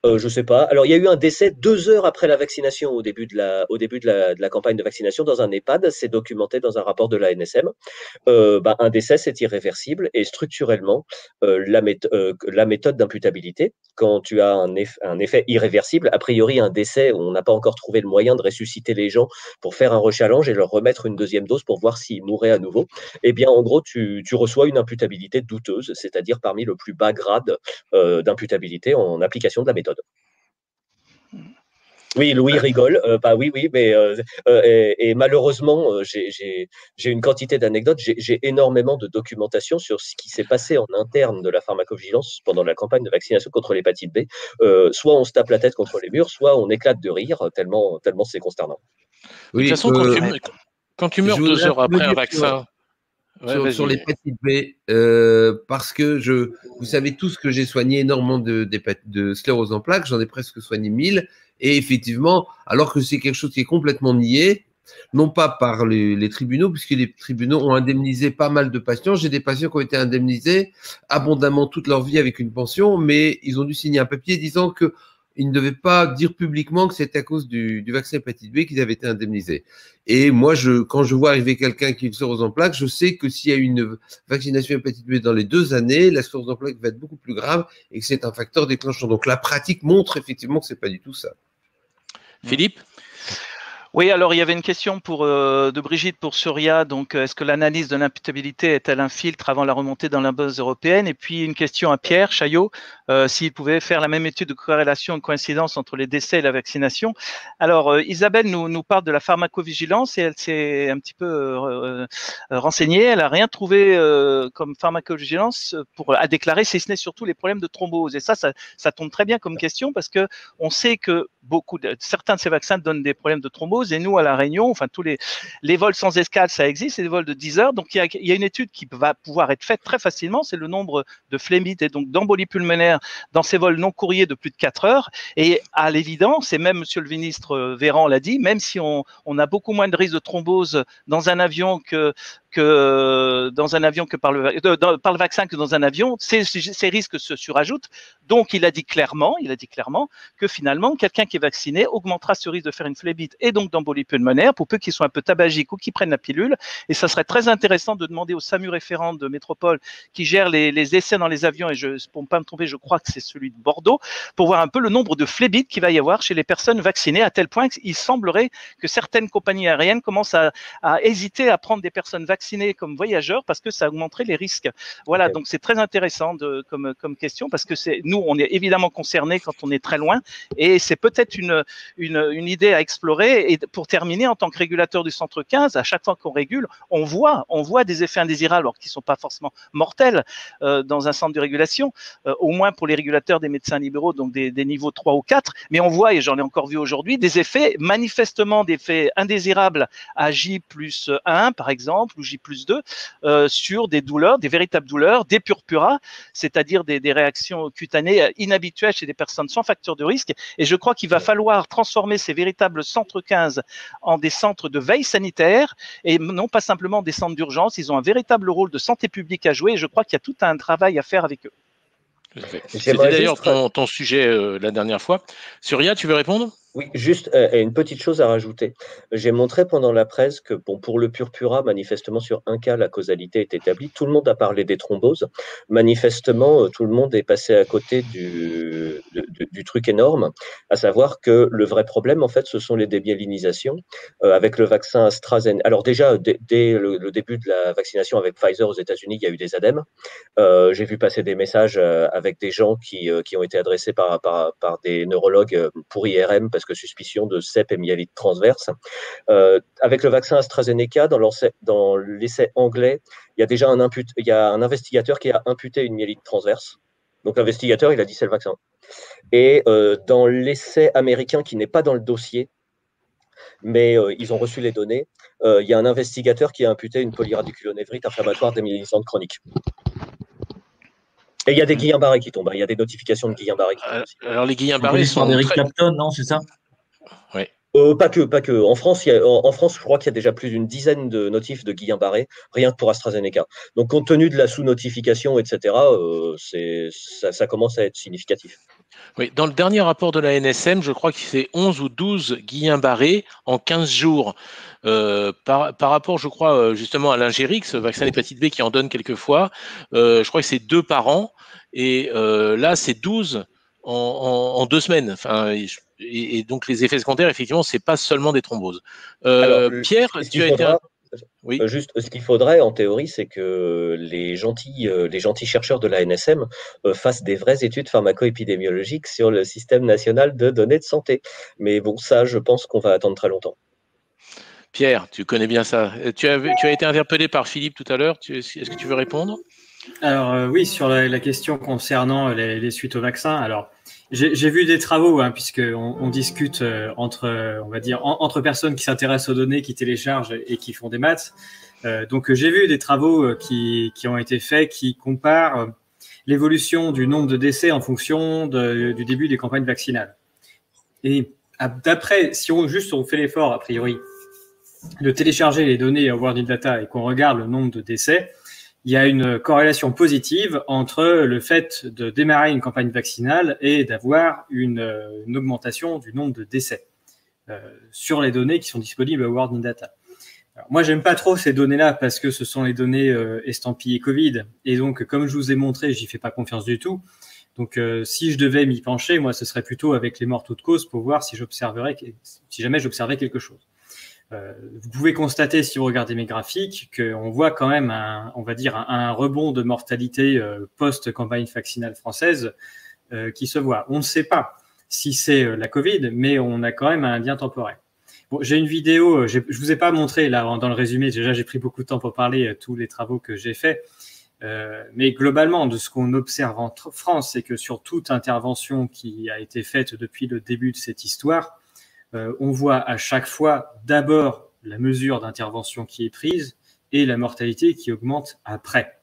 je sais pas. Alors, il y a eu un décès 2 heures après la vaccination, au début de la campagne de vaccination dans un EHPAD. C'est documenté dans un rapport de l'ANSM. Un décès, c'est irréversible et structurellement, la méthode d'imputabilité, quand tu as un effet irréversible, a priori un décès, on n'a pas encore trouvé le moyen de ressusciter les gens pour faire un rechallenge et leur remettre une deuxième dose pour voir s'ils mourraient à nouveau. Eh bien, en gros, tu reçois une imputabilité douteuse, c'est-à-dire parmi le plus bas grade d'imputabilité en application de la méthode. Oui, Louis rigole. Oui, mais et malheureusement, j'ai une quantité d'anecdotes. J'ai énormément de documentation sur ce qui s'est passé en interne de la pharmacovigilance pendant la campagne de vaccination contre l'hépatite B. Soit on se tape la tête contre les murs, soit on éclate de rire tellement c'est consternant. Oui, de toute façon, quand tu meurs 2 heures après un vaccin. Sur l'hépatite B, parce que vous savez tous que j'ai soigné énormément de sclérose en plaques, j'en ai presque soigné 1000, et effectivement, alors que c'est quelque chose qui est complètement nié, non pas par les tribunaux, puisque les tribunaux ont indemnisé pas mal de patients. J'ai des patients qui ont été indemnisés abondamment toute leur vie avec une pension, mais ils ont dû signer un papier disant que ils ne devaient pas dire publiquement que c'était à cause du vaccin hépatite B qu'ils avaient été indemnisés. Et moi, quand je vois arriver quelqu'un qui a une sclérose en plaques, je sais que s'il y a une vaccination hépatite B dans les 2 années, la sclérose en plaques va être beaucoup plus grave et que c'est un facteur déclenchant. Donc la pratique montre effectivement que c'est pas du tout ça. Philippe ? Oui, alors il y avait une question de Brigitte pour Surya. Donc, est-ce que l'analyse de l'imputabilité est-elle un filtre avant la remontée dans la base européenne? Et puis une question à Pierre Chaillot, s'il pouvait faire la même étude de corrélation et de coïncidence entre les décès et la vaccination. Alors, Isabelle nous parle de la pharmacovigilance et elle s'est un petit peu renseignée. Elle n'a rien trouvé comme pharmacovigilance à déclarer, si ce n'est surtout les problèmes de thrombose. Et ça tombe très bien comme question parce que on sait que certains de ces vaccins donnent des problèmes de thrombose. Et nous, à La Réunion, enfin, tous les vols sans escale, ça existe, c'est des vols de 10 heures. Donc, il y a une étude qui va pouvoir être faite très facilement, c'est le nombre de phlémites et donc d'embolies pulmonaires dans ces vols non courriers de plus de 4 heures. Et à l'évidence, et même Monsieur le ministre Véran l'a dit, même si on a beaucoup moins de risque de thrombose dans un avion que par le vaccin que dans un avion, ces risques se surajoutent. Donc, il a dit clairement que finalement, quelqu'un qui est vacciné augmentera ce risque de faire une phlébite et donc d'embolie pulmonaire pour peu qu'ils soient un peu tabagiques ou qu'ils prennent la pilule. Et ça serait très intéressant de demander au SAMU référent de métropole qui gère les essais dans les avions, et pour ne pas me tromper, je crois que c'est celui de Bordeaux, pour voir un peu le nombre de phlébites qu'il va y avoir chez les personnes vaccinées, à tel point qu'il semblerait que certaines compagnies aériennes commencent à hésiter à prendre des personnes vaccinées comme voyageurs parce que ça augmenterait les risques. Voilà, okay. Donc c'est très intéressant comme question parce que nous, on est évidemment concernés quand on est très loin et c'est peut-être une idée à explorer. Et pour terminer, en tant que régulateur du centre 15, à chaque fois qu'on régule, on voit des effets indésirables, alors qu'ils ne sont pas forcément mortels dans un centre de régulation, au moins pour les régulateurs des médecins libéraux, donc des niveaux 3 ou 4, mais on voit, et j'en ai encore vu aujourd'hui, des effets, manifestement des effets indésirables à J+1 par exemple, ou J+2, sur des douleurs, des véritables douleurs, des purpuras, c'est-à-dire des réactions cutanées inhabituelles chez des personnes sans facteur de risque. Et je crois qu'il va falloir transformer ces véritables centres 15 en des centres de veille sanitaire et non pas simplement des centres d'urgence. Ils ont un véritable rôle de santé publique à jouer et je crois qu'il y a tout un travail à faire avec eux. C'était d'ailleurs ton sujet la dernière fois. Surya, tu veux répondre ? Oui, juste une petite chose à rajouter. J'ai montré pendant la presse que pour le purpura, manifestement sur un cas, la causalité est établie. Tout le monde a parlé des thromboses. Manifestement, tout le monde est passé à côté du truc énorme, à savoir que le vrai problème, en fait, ce sont les démyélinisations. Avec le vaccin AstraZeneca. Alors déjà, dès le début de la vaccination avec Pfizer aux États-Unis, il y a eu des ADEME. J'ai vu passer des messages avec des gens qui ont été adressés par des neurologues pour IRM, parce que suspicion de CEP et myélite transverse. Avec le vaccin AstraZeneca, dans l'essai anglais, il y a déjà un investigateur qui a imputé une myélite transverse. Donc l'investigateur, il a dit c'est le vaccin. Et dans l'essai américain qui n'est pas dans le dossier, mais ils ont reçu les données, il y a un investigateur qui a imputé une polyradiculonévrite inflammatoire démyélinisante chronique. Et il y a des Guillain-Barré qui tombent. Il y a des notifications de Guillain-Barré qui tombent aussi. Alors les Guillain-Barré sont d'Eric Clapton, non, c'est ça? Oui. Pas que. En France, je crois qu'il y a déjà plus d'une dizaine de notifs de Guillain-Barré, rien que pour AstraZeneca. Donc, compte tenu de la sous-notification, etc., ça commence à être significatif. Oui, dans le dernier rapport de la NSM, je crois que c'est 11 ou 12 Guillain-Barré en 15 jours. Par rapport, je crois, justement à l'Ingérix, vaccin d'hépatite B qui en donne quelquefois, je crois que c'est 2 par an. Et là, c'est 12 en 2 semaines. Enfin, et donc, les effets secondaires, effectivement, c'est pas seulement des thromboses. Alors, Pierre, tu as été... Oui. Juste, ce qu'il faudrait, en théorie, c'est que les gentils chercheurs de la NSM fassent des vraies études pharmaco-épidémiologiques sur le système national de données de santé. Mais bon, ça, je pense qu'on va attendre très longtemps. Pierre, tu connais bien ça. Tu as été interpellé par Philippe tout à l'heure. Est-ce que tu veux répondre ? Alors oui, sur la question concernant les suites au vaccin. Alors, j'ai vu des travaux, puisqu'on discute entre personnes qui s'intéressent aux données, qui téléchargent et qui font des maths. Donc, j'ai vu des travaux qui ont été faits, qui comparent l'évolution du nombre de décès en fonction du début des campagnes vaccinales. Et d'après, si on fait l'effort, a priori, de télécharger les données World Data et qu'on regarde le nombre de décès, il y a une corrélation positive entre le fait de démarrer une campagne vaccinale et d'avoir une augmentation du nombre de décès sur les données qui sont disponibles à World Data. Alors, moi, j'aime pas trop ces données-là parce que ce sont les données estampillées Covid. Et donc, comme je vous ai montré, j'y fais pas confiance du tout. Donc, si je devais m'y pencher, moi, ce serait plutôt avec les morts toutes causes pour voir si jamais j'observais quelque chose. Vous pouvez constater, si vous regardez mes graphiques, qu'on voit quand même un rebond de mortalité post-campagne vaccinale française qui se voit. On ne sait pas si c'est la Covid, mais on a quand même un lien temporel. Bon, j'ai une vidéo, je vous ai pas montré là dans le résumé, déjà j'ai pris beaucoup de temps pour parler tous les travaux que j'ai faits, mais globalement de ce qu'on observe en France, c'est que sur toute intervention qui a été faite depuis le début de cette histoire, on voit à chaque fois d'abord la mesure d'intervention qui est prise et la mortalité qui augmente après.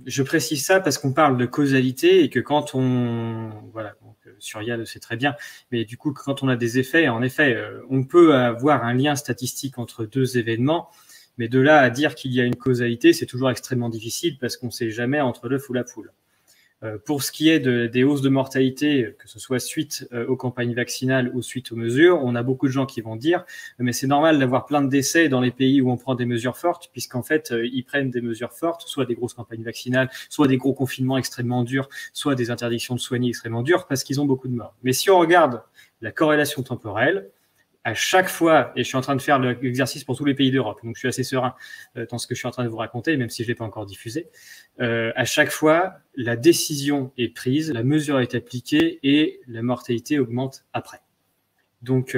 Je précise ça parce qu'on parle de causalité et que quand on... Voilà, donc, Surya le sait très bien, mais du coup, quand on a des effets, en effet, on peut avoir un lien statistique entre deux événements, mais de là à dire qu'il y a une causalité, c'est toujours extrêmement difficile parce qu'on ne sait jamais entre l'œuf ou la poule. Pour ce qui est des hausses de mortalité, que ce soit suite aux campagnes vaccinales ou suite aux mesures, on a beaucoup de gens qui vont dire mais c'est normal d'avoir plein de décès dans les pays où on prend des mesures fortes, puisqu'en fait, ils prennent des mesures fortes, soit des grosses campagnes vaccinales, soit des gros confinements extrêmement durs, soit des interdictions de soigner extrêmement dures, parce qu'ils ont beaucoup de morts. Mais si on regarde la corrélation temporelle, à chaque fois, et je suis en train de faire l'exercice pour tous les pays d'Europe, donc je suis assez serein dans ce que je suis en train de vous raconter, même si je ne l'ai pas encore diffusé, à chaque fois, la décision est prise, la mesure est appliquée et la mortalité augmente après. Donc,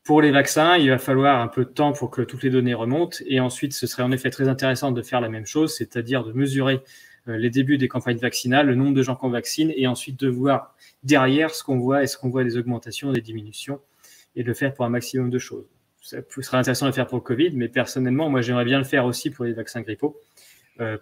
pour les vaccins, il va falloir un peu de temps pour que toutes les données remontent, et ensuite, ce serait en effet très intéressant de faire la même chose, c'est-à-dire de mesurer les débuts des campagnes vaccinales, le nombre de gens qu'on vaccine, et ensuite de voir derrière ce qu'on voit, est-ce qu'on voit des augmentations, des diminutions, et de le faire pour un maximum de choses. Ça serait intéressant de le faire pour le Covid, mais personnellement, moi, j'aimerais bien le faire aussi pour les vaccins grippaux,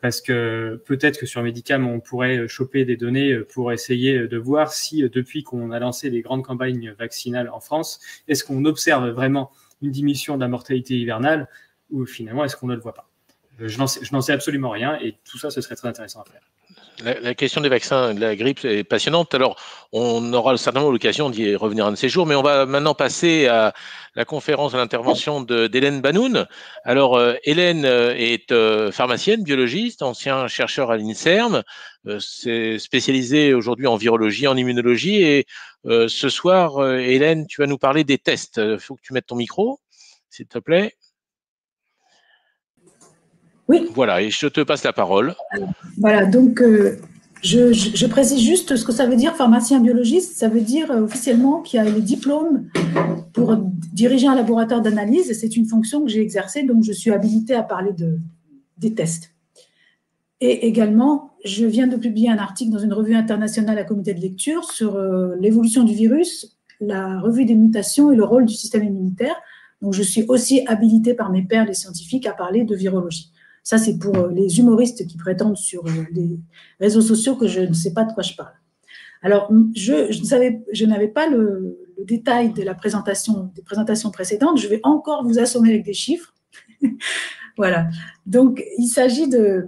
parce que peut-être que sur Medicam, on pourrait choper des données pour essayer de voir si, depuis qu'on a lancé les grandes campagnes vaccinales en France, est-ce qu'on observe vraiment une diminution de la mortalité hivernale, ou finalement, est-ce qu'on ne le voit pas? Je n'en sais absolument rien, et tout ça, ce serait très intéressant à faire. La question des vaccins de la grippe est passionnante. Alors, on aura certainement l'occasion d'y revenir un de ces jours, mais on va maintenant passer à la conférence à l'intervention d'Hélène Banoun. Alors, Hélène est pharmacienne, biologiste, ancien chercheur à l'INSERM, c'est spécialisée aujourd'hui en virologie, en immunologie. Et ce soir, Hélène, tu vas nous parler des tests. Il faut que tu mettes ton micro, s'il te plaît. Oui. Voilà, et je te passe la parole. Voilà, donc je précise juste ce que ça veut dire pharmacien biologiste. Ça veut dire officiellement qu'il y a les diplômes pour diriger un laboratoire d'analyse. C'est une fonction que j'ai exercée, donc je suis habilitée à parler des tests. Et également, je viens de publier un article dans une revue internationale à comité de lecture sur l'évolution du virus, la revue des mutations et le rôle du système immunitaire. Donc je suis aussi habilitée par mes pairs, les scientifiques, à parler de virologie. Ça, c'est pour les humoristes qui prétendent sur les réseaux sociaux que je ne sais pas de quoi je parle. Alors, je n'avais pas le détail de des présentations précédentes. Je vais encore vous assommer avec des chiffres. Voilà. Donc, il s'agit de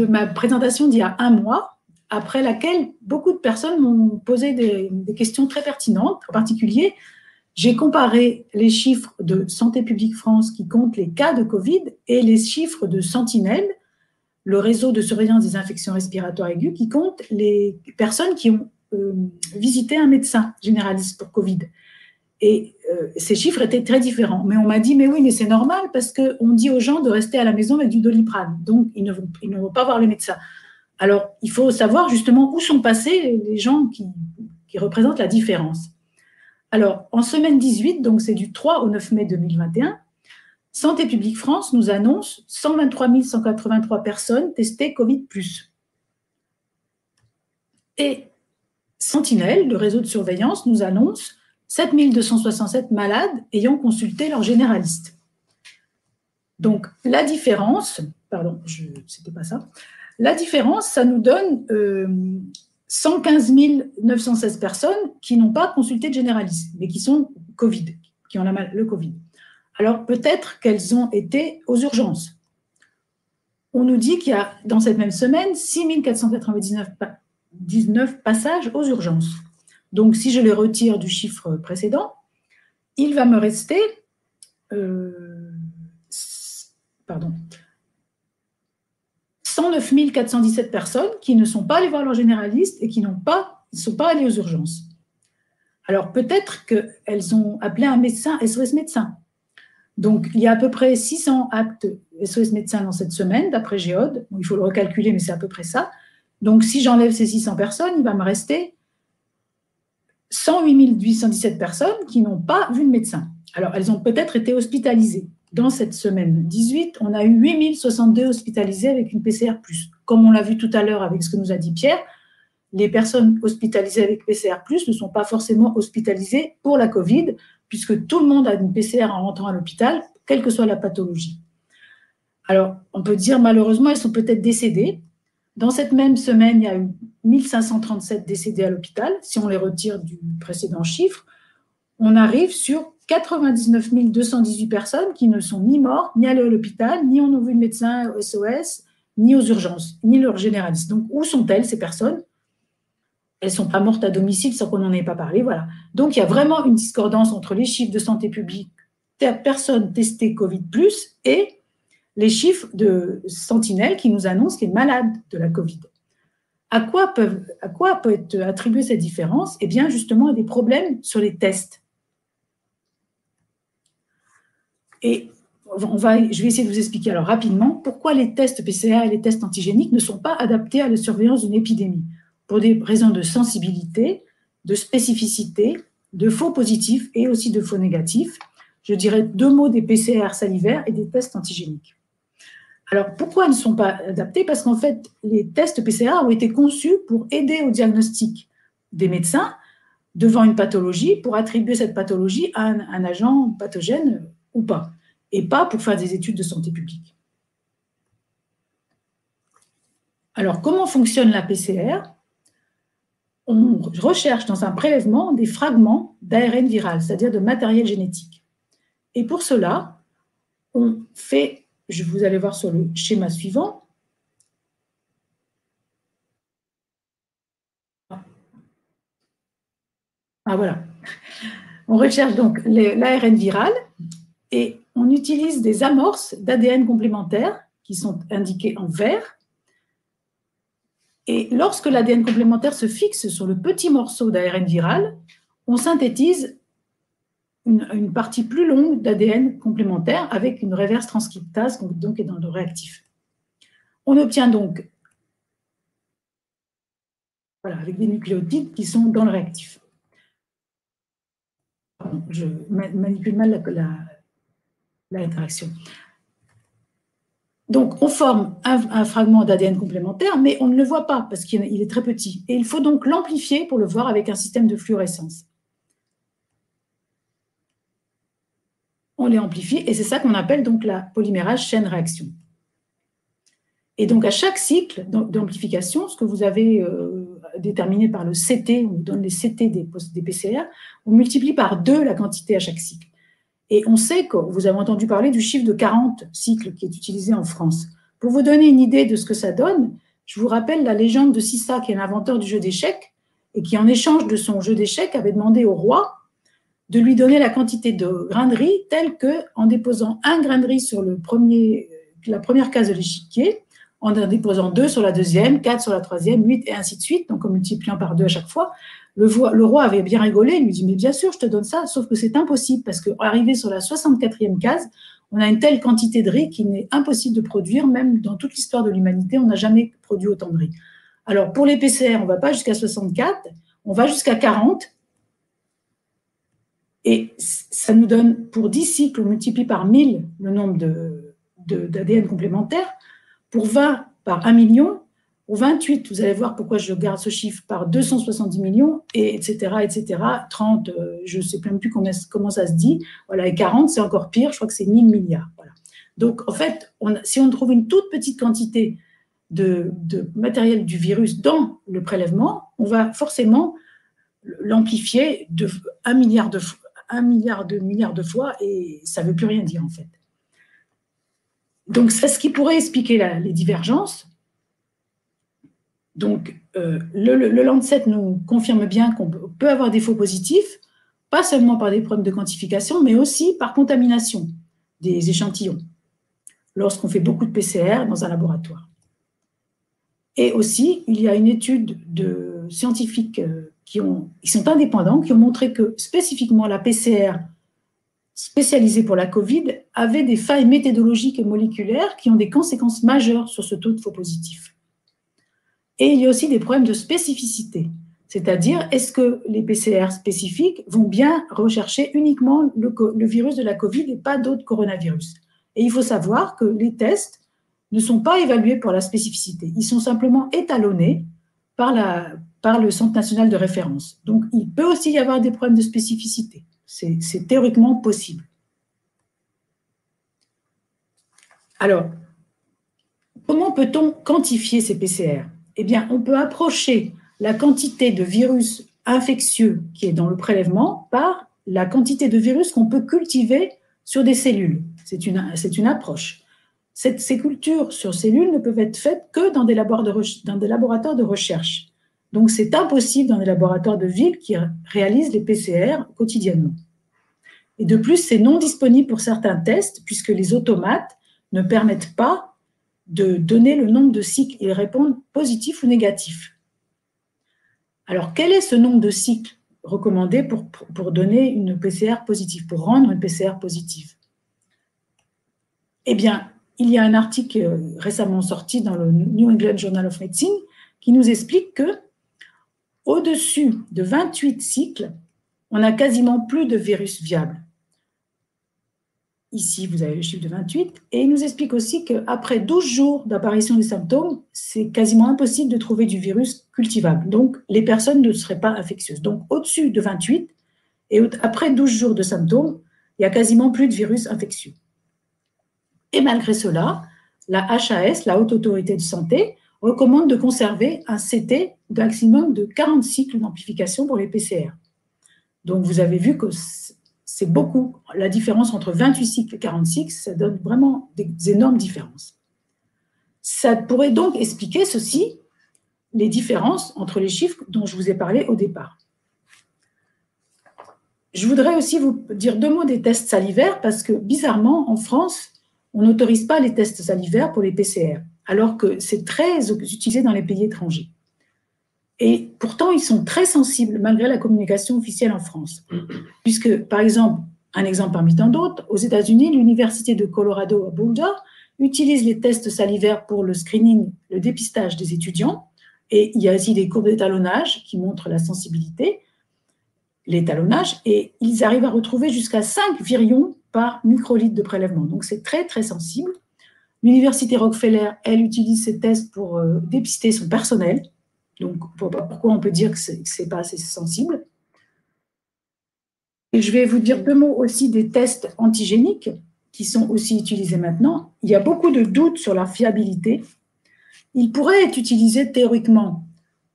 ma présentation d'il y a un mois, après laquelle beaucoup de personnes m'ont posé des questions très pertinentes. En particulier, j'ai comparé les chiffres de Santé publique France qui comptent les cas de Covid et les chiffres de Sentinelle, le réseau de surveillance des infections respiratoires aiguës, qui compte les personnes qui ont visité un médecin généraliste pour Covid. Et ces chiffres étaient très différents. Mais on m'a dit, mais oui, mais c'est normal parce qu'on dit aux gens de rester à la maison avec du Doliprane. Donc, ils ne vont pas voir les médecins. Alors, il faut savoir justement où sont passés les gens qui représentent la différence. Alors, en semaine 18, donc c'est du 3 au 9 mai 2021, Santé publique France nous annonce 123 183 personnes testées Covid+. Et Sentinelle, le réseau de surveillance, nous annonce 7 267 malades ayant consulté leur généraliste. Donc, la différence, pardon, c'était pas ça, la différence, ça nous donne 115 916 personnes qui n'ont pas consulté de généraliste, mais qui sont Covid, qui ont le Covid. Alors, peut-être qu'elles ont été aux urgences. On nous dit qu'il y a, dans cette même semaine, 6 499 passages aux urgences. Donc, si je les retire du chiffre précédent, il va me rester 109 417 personnes qui ne sont pas allées voir leur généraliste et qui ne sont pas allées aux urgences. Alors peut-être qu'elles ont appelé un médecin, SOS médecin. Donc il y a à peu près 600 actes SOS médecin dans cette semaine, d'après Géode. Bon, il faut le recalculer, mais c'est à peu près ça. Donc si j'enlève ces 600 personnes, il va me rester 108 817 personnes qui n'ont pas vu de médecin. Alors elles ont peut-être été hospitalisées. Dans cette semaine 18, on a eu 8062 hospitalisés avec une PCR+. Comme on l'a vu tout à l'heure avec ce que nous a dit Pierre, les personnes hospitalisées avec PCR+, ne sont pas forcément hospitalisées pour la Covid, puisque tout le monde a une PCR en rentrant à l'hôpital, quelle que soit la pathologie. Alors, on peut dire, malheureusement, elles sont peut-être décédées. Dans cette même semaine, il y a eu 1537 décédés à l'hôpital. Si on les retire du précédent chiffre, on arrive sur 99 218 personnes qui ne sont ni mortes, ni allées à l'hôpital, ni ont vu de médecin au SOS, ni aux urgences, ni leur généraliste. Donc, où sont-elles, ces personnes? Elles ne sont pas mortes à domicile sans qu'on n'en ait pas parlé. Voilà. Donc, il y a vraiment une discordance entre les chiffres de santé publique, personnes testées Covid+, et les chiffres de Sentinelle qui nous annoncent les malades de la Covid. À quoi peut être attribuée cette différence? Eh bien, justement, à des problèmes sur les tests. Et je vais essayer de vous expliquer alors rapidement pourquoi les tests PCR et les tests antigéniques ne sont pas adaptés à la surveillance d'une épidémie, pour des raisons de sensibilité, de spécificité, de faux positifs et aussi de faux négatifs. Je dirais 2 mots des PCR salivaires et des tests antigéniques. Alors, pourquoi ils ne sont pas adaptés? Parce qu'en fait, les tests PCR ont été conçus pour aider au diagnostic des médecins devant une pathologie, pour attribuer cette pathologie à un agent pathogène ou pas, et pas pour faire des études de santé publique. Alors, comment fonctionne la PCR? On recherche dans un prélèvement des fragments d'ARN viral, c'est-à-dire de matériel génétique. Et pour cela, on fait, vous allez voir sur le schéma suivant, voilà. On recherche donc l'ARN viral et on utilise des amorces d'ADN complémentaires qui sont indiquées en vert. Et lorsque l'ADN complémentaire se fixe sur le petit morceau d'ARN viral, on synthétise une partie plus longue d'ADN complémentaire avec une reverse transcriptase, donc est dans le réactif. On obtient donc, voilà, avec des nucléotides qui sont dans le réactif. Pardon, je manipule mal l'interaction. Donc, on forme un fragment d'ADN complémentaire, mais on ne le voit pas parce qu'il est très petit. Et il faut donc l'amplifier pour le voir avec un système de fluorescence. On les amplifie et c'est ça qu'on appelle donc la polymérase chaîne-réaction. Et donc, à chaque cycle d'amplification, ce que vous avez déterminé par le CT, on vous donne les CT des PCR, on multiplie par 2 la quantité à chaque cycle. Et on sait que vous avez entendu parler du chiffre de 40 cycles qui est utilisé en France. Pour vous donner une idée de ce que ça donne, je vous rappelle la légende de Sissa, qui est l'inventeur du jeu d'échecs, et qui, en échange de son jeu d'échecs, avait demandé au roi de lui donner la quantité de grains de riz telle qu'en déposant 1 grain de riz sur la première case de l'échiquier, en déposant 2 sur la deuxième, 4 sur la troisième, 8 et ainsi de suite, donc en multipliant par 2 à chaque fois, le roi avait bien rigolé, il lui dit « mais bien sûr, je te donne ça », sauf que c'est impossible parce qu'arrivé sur la 64e case, on a une telle quantité de riz qu'il n'est impossible de produire, même dans toute l'histoire de l'humanité, on n'a jamais produit autant de riz. Alors pour les PCR, on ne va pas jusqu'à 64, on va jusqu'à 40, et ça nous donne, pour 10 cycles, on multiplie par 1000 le nombre d'ADN complémentaires, pour 20 par 1 million, pour 28, vous allez voir pourquoi je garde ce chiffre, par 270 millions, et etc., 30, je ne sais même plus comment ça se dit, voilà, et 40, c'est encore pire, je crois que c'est 1000 milliards. Voilà. Donc, en fait, si on trouve une toute petite quantité de matériel du virus dans le prélèvement, on va forcément l'amplifier de 1 milliard de fois, et ça ne veut plus rien dire, en fait. Donc, c'est ce qui pourrait expliquer les divergences. Donc, le Lancet nous confirme bien qu'on peut avoir des faux positifs, pas seulement par des problèmes de quantification, mais aussi par contamination des échantillons, lorsqu'on fait beaucoup de PCR dans un laboratoire. Et aussi, il y a une étude de scientifiques qui sont indépendants, qui ont montré que spécifiquement la PCR spécialisée pour la Covid avait des failles méthodologiques et moléculaires qui ont des conséquences majeures sur ce taux de faux positifs. Et il y a aussi des problèmes de spécificité, c'est-à-dire est-ce que les PCR spécifiques vont bien rechercher uniquement le virus de la Covid et pas d'autres coronavirus. Et il faut savoir que les tests ne sont pas évalués pour la spécificité, ils sont simplement étalonnés par le Centre national de référence. Donc, il peut aussi y avoir des problèmes de spécificité. C'est théoriquement possible. Alors, comment peut-on quantifier ces PCR? Eh bien, on peut approcher la quantité de virus infectieux qui est dans le prélèvement par la quantité de virus qu'on peut cultiver sur des cellules. C'est une approche. Ces cultures sur cellules ne peuvent être faites que dans des laboratoires de recherche. Donc, c'est impossible dans des laboratoires de ville qui réalisent les PCR quotidiennement. Et de plus, c'est non disponible pour certains tests puisque les automates ne permettent pas de donner le nombre de cycles. Ils répondent positif ou négatif. Alors, quel est ce nombre de cycles recommandé pour donner une PCR positive, pour rendre une PCR positive? Eh bien, il y a un article récemment sorti dans le New England Journal of Medicine qui nous explique que au-dessus de 28 cycles, on n'a quasiment plus de virus viable. Ici, vous avez le chiffre de 28. Et il nous explique aussi qu'après 12 jours d'apparition des symptômes, c'est quasiment impossible de trouver du virus cultivable. Donc, les personnes ne seraient pas infectieuses. Donc, au-dessus de 28 et après 12 jours de symptômes, il n'y a quasiment plus de virus infectieux. Et malgré cela, la HAS, la Haute Autorité de Santé, recommande de conserver un CT d'un maximum de 40 cycles d'amplification pour les PCR. Donc, vous avez vu que c'est beaucoup. La différence entre 28 cycles et 40 cycles, ça donne vraiment des énormes différences. Ça pourrait donc expliquer ceci, les différences entre les chiffres dont je vous ai parlé au départ. Je voudrais aussi vous dire 2 mots des tests salivaires parce que, bizarrement, en France, on n'autorise pas les tests salivaires pour les PCR, alors que c'est très utilisé dans les pays étrangers. Et pourtant, ils sont très sensibles malgré la communication officielle en France. Puisque, par exemple, un exemple parmi tant d'autres, aux États-Unis, l'Université de Colorado à Boulder utilise les tests salivaires pour le screening, le dépistage des étudiants. Et il y a aussi des courbes d'étalonnage qui montrent la sensibilité, l'étalonnage, et ils arrivent à retrouver jusqu'à 5 virions par microlitre de prélèvement. Donc, c'est très, très sensible. L'Université Rockefeller, elle, utilise ces tests pour dépister son personnel. Donc, pourquoi on peut dire que ce n'est pas assez sensible? Et je vais vous dire 2 mots aussi des tests antigéniques qui sont aussi utilisés maintenant. Il y a beaucoup de doutes sur leur fiabilité. Ils pourraient être utilisés théoriquement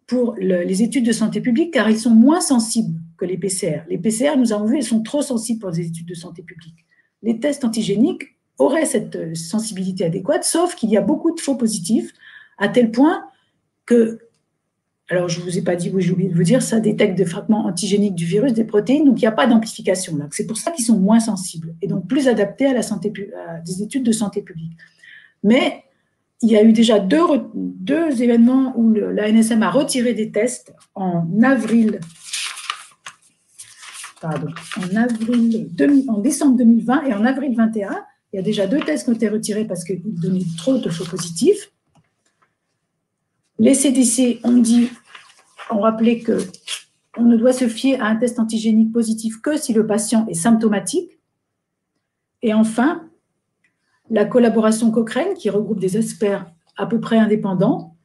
pour les études de santé publique car ils sont moins sensibles que les PCR. Les PCR, nous avons vu, ils sont trop sensibles pour les études de santé publique. Les tests antigéniques auraient cette sensibilité adéquate, sauf qu'il y a beaucoup de faux positifs, à tel point que, alors je ne vous ai pas dit, oui, j'ai oublié de vous dire, ça détecte des fragments antigéniques du virus, des protéines, donc il n'y a pas d'amplification là. C'est pour ça qu'ils sont moins sensibles et donc plus adaptés à des études de santé publique. Mais il y a eu déjà deux événements où l'ANSM a retiré des tests en décembre 2020 et en avril 2021. Il y a déjà 2 tests qui ont été retirés parce qu'ils donnaient trop de faux positifs. Les CDC ont rappelé qu'on ne doit se fier à un test antigénique positif que si le patient est symptomatique. Et enfin, la collaboration Cochrane, qui regroupe des experts à peu près indépendants,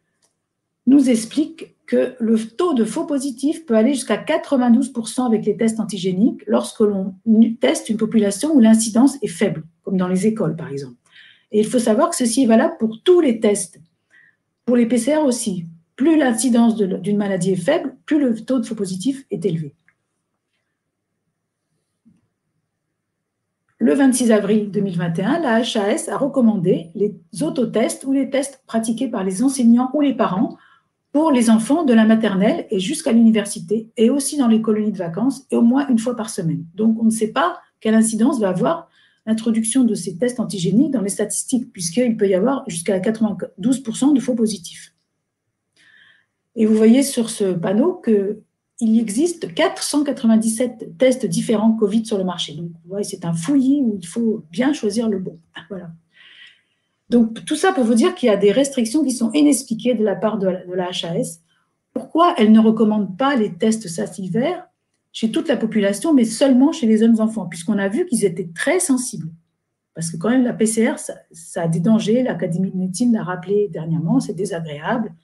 nous explique que le taux de faux positifs peut aller jusqu'à 92% avec les tests antigéniques lorsque l'on teste une population où l'incidence est faible, comme dans les écoles par exemple. Et il faut savoir que ceci est valable pour tous les tests, pour les PCR aussi. Plus l'incidence d'une maladie est faible, plus le taux de faux positifs est élevé. Le 26 avril 2021, la HAS a recommandé les autotests ou les tests pratiqués par les enseignants ou les parents pour les enfants de la maternelle et jusqu'à l'université, et aussi dans les colonies de vacances, et au moins 1 fois par semaine. Donc, on ne sait pas quelle incidence va avoir l'introduction de ces tests antigéniques dans les statistiques, puisqu'il peut y avoir jusqu'à 92% de faux positifs. Et vous voyez sur ce panneau que il existe 497 tests différents Covid sur le marché. Donc, vous voyez, c'est un fouillis où il faut bien choisir le bon. Voilà. Donc, tout ça pour vous dire qu'il y a des restrictions qui sont inexpliquées de la part de la HAS. Pourquoi elle ne recommande pas les tests salivaires chez toute la population, mais seulement chez les jeunes enfants, puisqu'on a vu qu'ils étaient très sensibles. Parce que quand même, la PCR, ça a des dangers. L'Académie de médecine l'a rappelé dernièrement, c'est désagréable.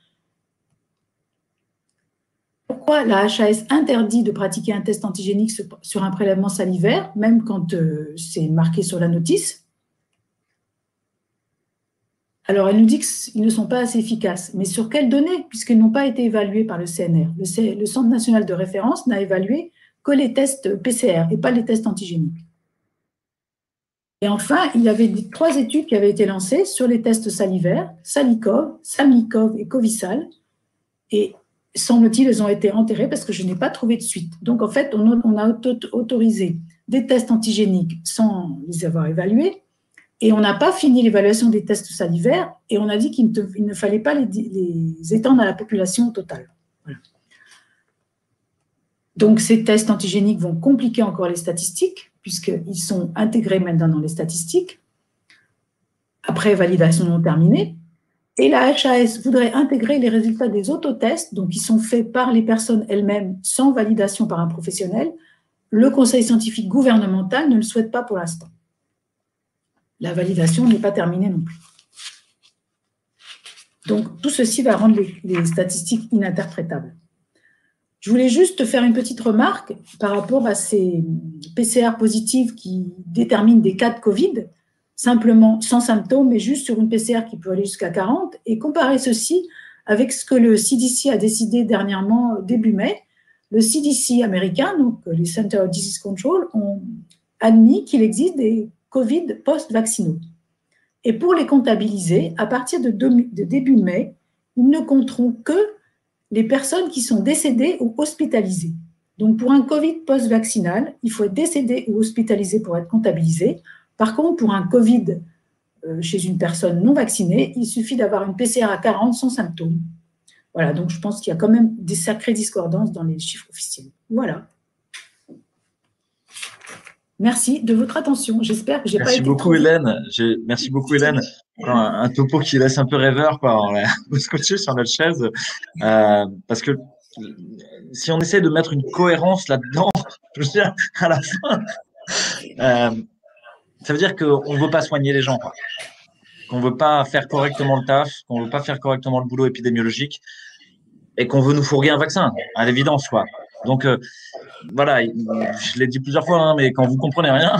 Pourquoi la HAS interdit de pratiquer un test antigénique sur un prélèvement salivaire, même quand c'est marqué sur la notice? Alors, elle nous dit qu'ils ne sont pas assez efficaces. Mais sur quelles données? Puisqu'ils n'ont pas été évalués par le CNR. Le Centre national de référence n'a évalué que les tests PCR et pas les tests antigéniques. Et enfin, il y avait 3 études qui avaient été lancées sur les tests salivaires, Salicov, Samlikov et Covisal. Et semble-t-il, elles ont été enterrées parce que je n'ai pas trouvé de suite. Donc, en fait, on a autorisé des tests antigéniques sans les avoir évalués. Et on n'a pas fini l'évaluation des tests salivaires et on a dit qu'il ne fallait pas les étendre à la population totale. Voilà. Donc, ces tests antigéniques vont compliquer encore les statistiques, puisqu'ils sont intégrés maintenant dans les statistiques, après validation non terminée. Et la HAS voudrait intégrer les résultats des autotests, donc qui sont faits par les personnes elles-mêmes sans validation par un professionnel. Le conseil scientifique gouvernemental ne le souhaite pas pour l'instant. La validation n'est pas terminée non plus. Donc, tout ceci va rendre les statistiques ininterprétables. Je voulais juste faire une petite remarque par rapport à ces PCR positives qui déterminent des cas de Covid, simplement sans symptômes, mais juste sur une PCR qui peut aller jusqu'à 40, et comparer ceci avec ce que le CDC a décidé dernièrement, début mai. Le CDC américain, donc les Center for Disease Control, ont admis qu'il existe des Covid post-vaccinaux. Et pour les comptabiliser, à partir de début mai, ils ne compteront que les personnes qui sont décédées ou hospitalisées. Donc, pour un Covid post-vaccinal, il faut être décédé ou hospitalisé pour être comptabilisé. Par contre, pour un Covid chez une personne non vaccinée, il suffit d'avoir une PCR à 40 sans symptômes. Voilà, donc je pense qu'il y a quand même des sacrées discordances dans les chiffres officiels. Voilà. Merci de votre attention. J'espère que j'ai pas été beaucoup, Hélène. Merci beaucoup, Hélène. Un topo qui laisse un peu rêveur, quoi. On va scotcher sur notre chaise. Parce que si on essaie de mettre une cohérence là-dedans, je veux dire, à la fin, ça veut dire qu'on ne veut pas soigner les gens, quoi. Qu'on ne veut pas faire correctement le taf, qu'on ne veut pas faire correctement le boulot épidémiologique et qu'on veut nous fourguer un vaccin, à l'évidence, quoi. Donc, voilà, je l'ai dit plusieurs fois, hein, mais quand vous comprenez rien,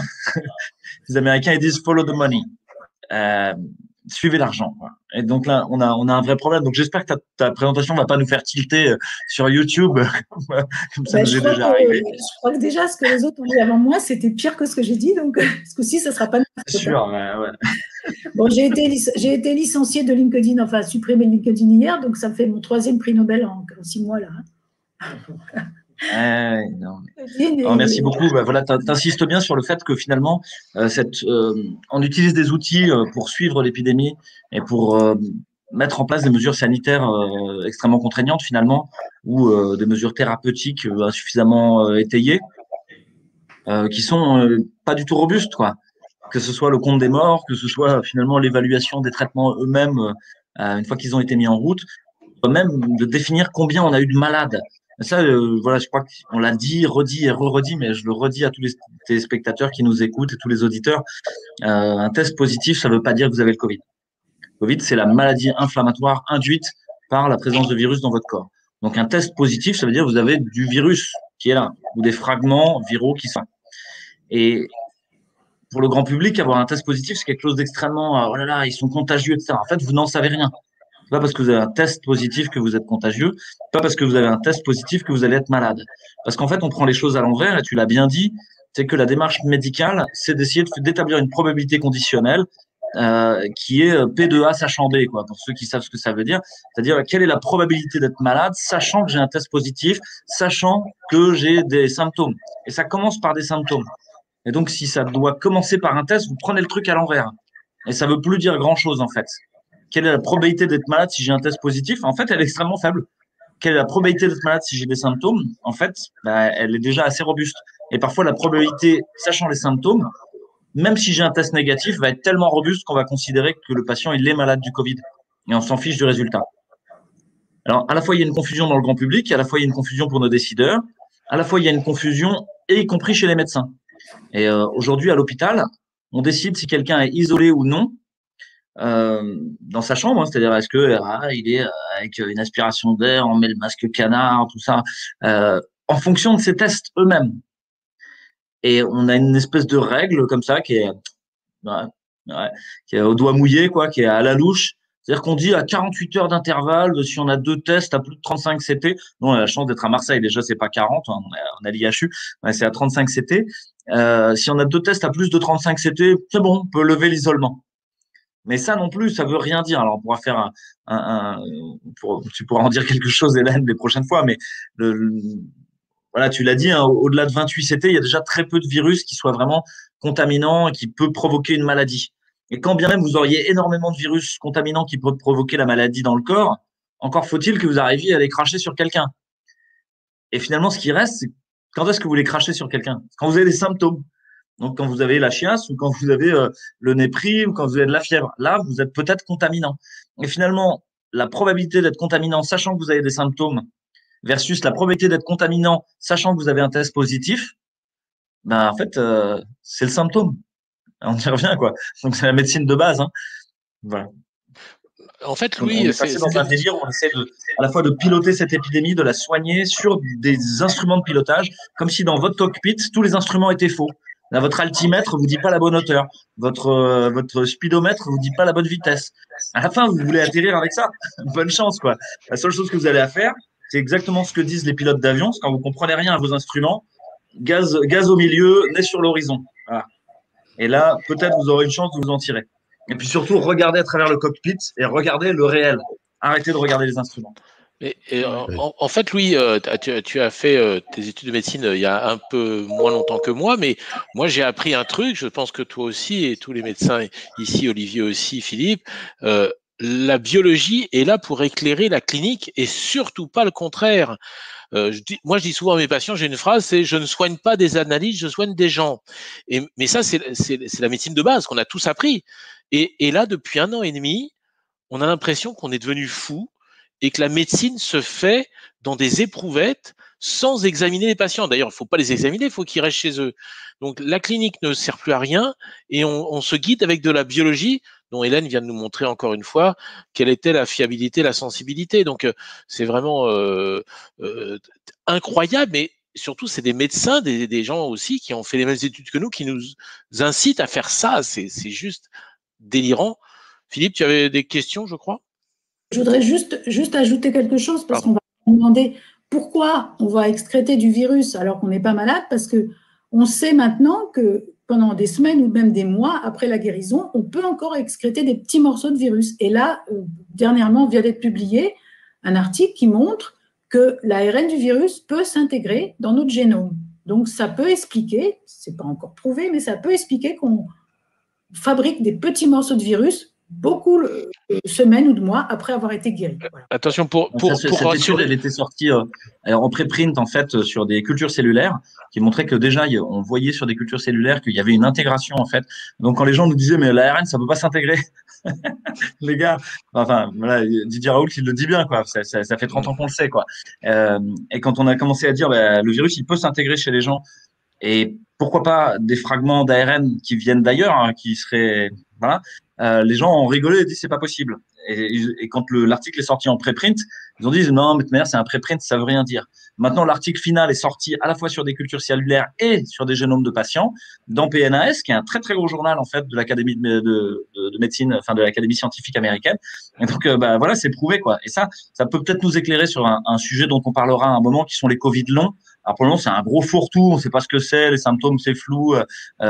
les Américains, ils disent « follow the money ». Suivez l'argent, quoi. Et donc là, on a un vrai problème. Donc, j'espère que ta présentation ne va pas nous faire tilter sur YouTube, comme ça nous est déjà arrivé. Je crois que déjà, ce que les autres ont dit avant moi, c'était pire que ce que j'ai dit. Donc, ce coup-ci, ça ne sera pas... C'est sûr, ouais. Bon, j'ai été licenciée de LinkedIn, enfin, supprimée de LinkedIn hier, donc ça me fait mon 3e prix Nobel en 6 mois, là. Non. Alors, merci beaucoup. Voilà, t'insistes bien sur le fait que finalement, on utilise des outils pour suivre l'épidémie et pour mettre en place des mesures sanitaires extrêmement contraignantes finalement, ou des mesures thérapeutiques insuffisamment étayées, qui sont pas du tout robustes, quoi. Que ce soit le compte des morts, que ce soit finalement l'évaluation des traitements eux-mêmes une fois qu'ils ont été mis en route, même de définir combien on a eu de malades. Ça, voilà, je crois qu'on l'a dit, redit et re-redit, mais je le redis à tous les téléspectateurs qui nous écoutent et tous les auditeurs. Un test positif, ça ne veut pas dire que vous avez le Covid. Le Covid, c'est la maladie inflammatoire induite par la présence de virus dans votre corps. Donc, un test positif, ça veut dire que vous avez du virus qui est là, ou des fragments viraux qui sont là. Et pour le grand public, avoir un test positif, c'est quelque chose d'extrêmement, oh là là, ils sont contagieux, etc. En fait, vous n'en savez rien. C'est pas parce que vous avez un test positif que vous êtes contagieux, pas parce que vous avez un test positif que vous allez être malade. Parce qu'en fait, on prend les choses à l'envers, et tu l'as bien dit, c'est que la démarche médicale, c'est d'essayer d'établir une probabilité conditionnelle qui est P de A sachant B, quoi, pour ceux qui savent ce que ça veut dire. C'est-à-dire, quelle est la probabilité d'être malade, sachant que j'ai un test positif, sachant que j'ai des symptômes. Et ça commence par des symptômes. Et donc, si ça doit commencer par un test, vous prenez le truc à l'envers. Et ça veut plus dire grand-chose, en fait. Quelle est la probabilité d'être malade si j'ai un test positif? En fait, elle est extrêmement faible. quelle est la probabilité d'être malade si j'ai des symptômes, en fait, bah, elle est déjà assez robuste. Et parfois, la probabilité, sachant les symptômes, même si j'ai un test négatif, va être tellement robuste qu'on va considérer que le patient, il est malade du Covid. Et on s'en fiche du résultat. Alors, à la fois, il y a une confusion dans le grand public, à la fois, il y a une confusion pour nos décideurs, à la fois, il y a une confusion, et y compris chez les médecins. Et aujourd'hui, à l'hôpital, on décide si quelqu'un est isolé ou non dans sa chambre, hein, c'est-à-dire est-ce que il est avec une aspiration d'air, on met le masque canard, tout ça, en fonction de ces tests eux-mêmes. Et on a une espèce de règle comme ça qui est, qui est au doigt mouillé, quoi, qui est à la louche. C'est-à-dire qu'on dit à 48 heures d'intervalle, si on a 2 tests à plus de 35 CT, nous on a la chance d'être à Marseille, déjà c'est pas 40, on a l'IHU, c'est à 35 CT. Si on a 2 tests à plus de 35 CT, c'est bon, on peut lever l'isolement. Mais ça non plus, ça veut rien dire. Alors on pourra faire tu pourras en dire quelque chose, Hélène, les prochaines fois, mais voilà, tu l'as dit, hein, au-delà de 28 CT, il y a déjà très peu de virus qui soient vraiment contaminants et qui peuvent provoquer une maladie. Et quand bien même vous auriez énormément de virus contaminants qui peuvent provoquer la maladie dans le corps, encore faut-il que vous arriviez à les cracher sur quelqu'un. Et finalement, ce qui reste, c'est quand est-ce que vous les crachez sur quelqu'un? Quand vous avez des symptômes. Donc, quand vous avez la chiasse ou quand vous avez le nez pris ou quand vous avez de la fièvre, là, vous êtes peut-être contaminant. Et finalement, la probabilité d'être contaminant, sachant que vous avez des symptômes, versus la probabilité d'être contaminant, sachant que vous avez un test positif, ben en fait, c'est le symptôme. On y revient, quoi. Donc, c'est la médecine de base. Hein. Voilà. En fait, on est passé dans un délire où on essaie à la fois de piloter cette épidémie, de la soigner sur des instruments de pilotage, comme si dans votre cockpit, tous les instruments étaient faux. Là, votre altimètre vous dit pas la bonne hauteur. Votre speedomètre vous dit pas la bonne vitesse. À la fin, vous voulez atterrir avec ça. Bonne chance, quoi. La seule chose que vous allez à faire, c'est exactement ce que disent les pilotes d'avion. C'est quand vous comprenez rien à vos instruments, gaz au milieu, nez sur l'horizon. Voilà. Et là, peut-être vous aurez une chance de vous en tirer. Et puis surtout, regardez à travers le cockpit et regardez le réel. Arrêtez de regarder les instruments. En fait, Louis, tu as fait tes études de médecine il y a un peu moins longtemps que moi, mais moi j'ai appris un truc, je pense que toi aussi et tous les médecins ici, Olivier aussi, Philippe, la biologie est là pour éclairer la clinique et surtout pas le contraire. Moi, je dis souvent à mes patients, j'ai une phrase, c'est « je ne soigne pas des analyses, je soigne des gens ». Mais ça, c'est la médecine de base qu'on a tous appris. Et là, depuis 1 an et demi, on a l'impression qu'on est devenu fou et que la médecine se fait dans des éprouvettes sans examiner les patients. D'ailleurs, il ne faut pas les examiner, il faut qu'ils restent chez eux. Donc, la clinique ne sert plus à rien et on se guide avec de la biologie dont Hélène vient de nous montrer encore une fois quelle était la fiabilité, la sensibilité. Donc, c'est vraiment incroyable, mais surtout, c'est des médecins, des gens aussi qui ont fait les mêmes études que nous, qui nous incitent à faire ça. C'est juste délirant. Philippe, tu avais des questions, je crois? Je voudrais juste ajouter quelque chose parce qu'on va me demander pourquoi on va excréter du virus alors qu'on n'est pas malade, parce qu'on sait maintenant que pendant des semaines ou même des mois après la guérison, on peut encore excréter des petits morceaux de virus. Et là, dernièrement, vient d'être publié un article qui montre que l'ARN du virus peut s'intégrer dans notre génome. Donc, ça peut expliquer, c'est pas encore prouvé, mais ça peut expliquer qu'on fabrique des petits morceaux de virus beaucoup de semaines ou de mois après avoir été guéri. Voilà. Attention, cette étude, elle était sortie en préprint en fait sur des cultures cellulaires qui montrait que déjà on voyait sur des cultures cellulaires qu'il y avait une intégration en fait. Donc quand les gens nous disaient mais l'ARN ça peut pas s'intégrer, les gars, enfin voilà, Didier Raoult il le dit bien quoi. Ça fait 30 ans qu'on le sait quoi. Et quand on a commencé à dire le virus il peut s'intégrer chez les gens et pourquoi pas des fragments d'ARN qui viennent d'ailleurs, hein, qui seraient voilà. Les gens ont rigolé et dit c'est pas possible. Et quand l'article est sorti en préprint, ils ont dit non, mais de toute manière, c'est un préprint, ça veut rien dire. Maintenant, l'article final est sorti à la fois sur des cultures cellulaires et sur des génomes de patients dans PNAS, qui est un très très gros journal en fait de l'Académie de médecine, enfin de l'Académie scientifique américaine. Et donc voilà, c'est prouvé quoi. Et ça peut peut-être nous éclairer sur un sujet dont on parlera à un moment, qui sont les Covid longs. Alors pour le moment, c'est un gros fourre-tout, on ne sait pas ce que c'est, les symptômes c'est flou,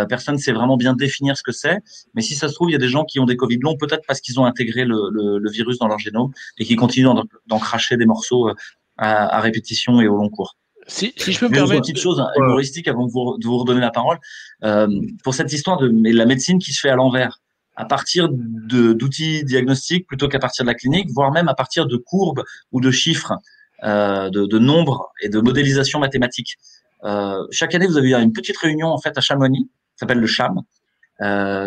personne ne sait vraiment bien définir ce que c'est. Mais si ça se trouve, il y a des gens qui ont des Covid longs, peut-être parce qu'ils ont intégré le virus dans leur génome et qui continuent d'en cracher des morceaux à répétition et au long cours. Si je peux me permettre. Une petite chose humoristique avant de vous redonner la parole. Pour cette histoire de la médecine qui se fait à l'envers, à partir d'outils diagnostiques plutôt qu'à partir de la clinique, voire même à partir de courbes ou de chiffres. de nombres et de modélisation mathématique. Chaque année, vous avez une petite réunion en fait à Chamonix, qui s'appelle le CHAM.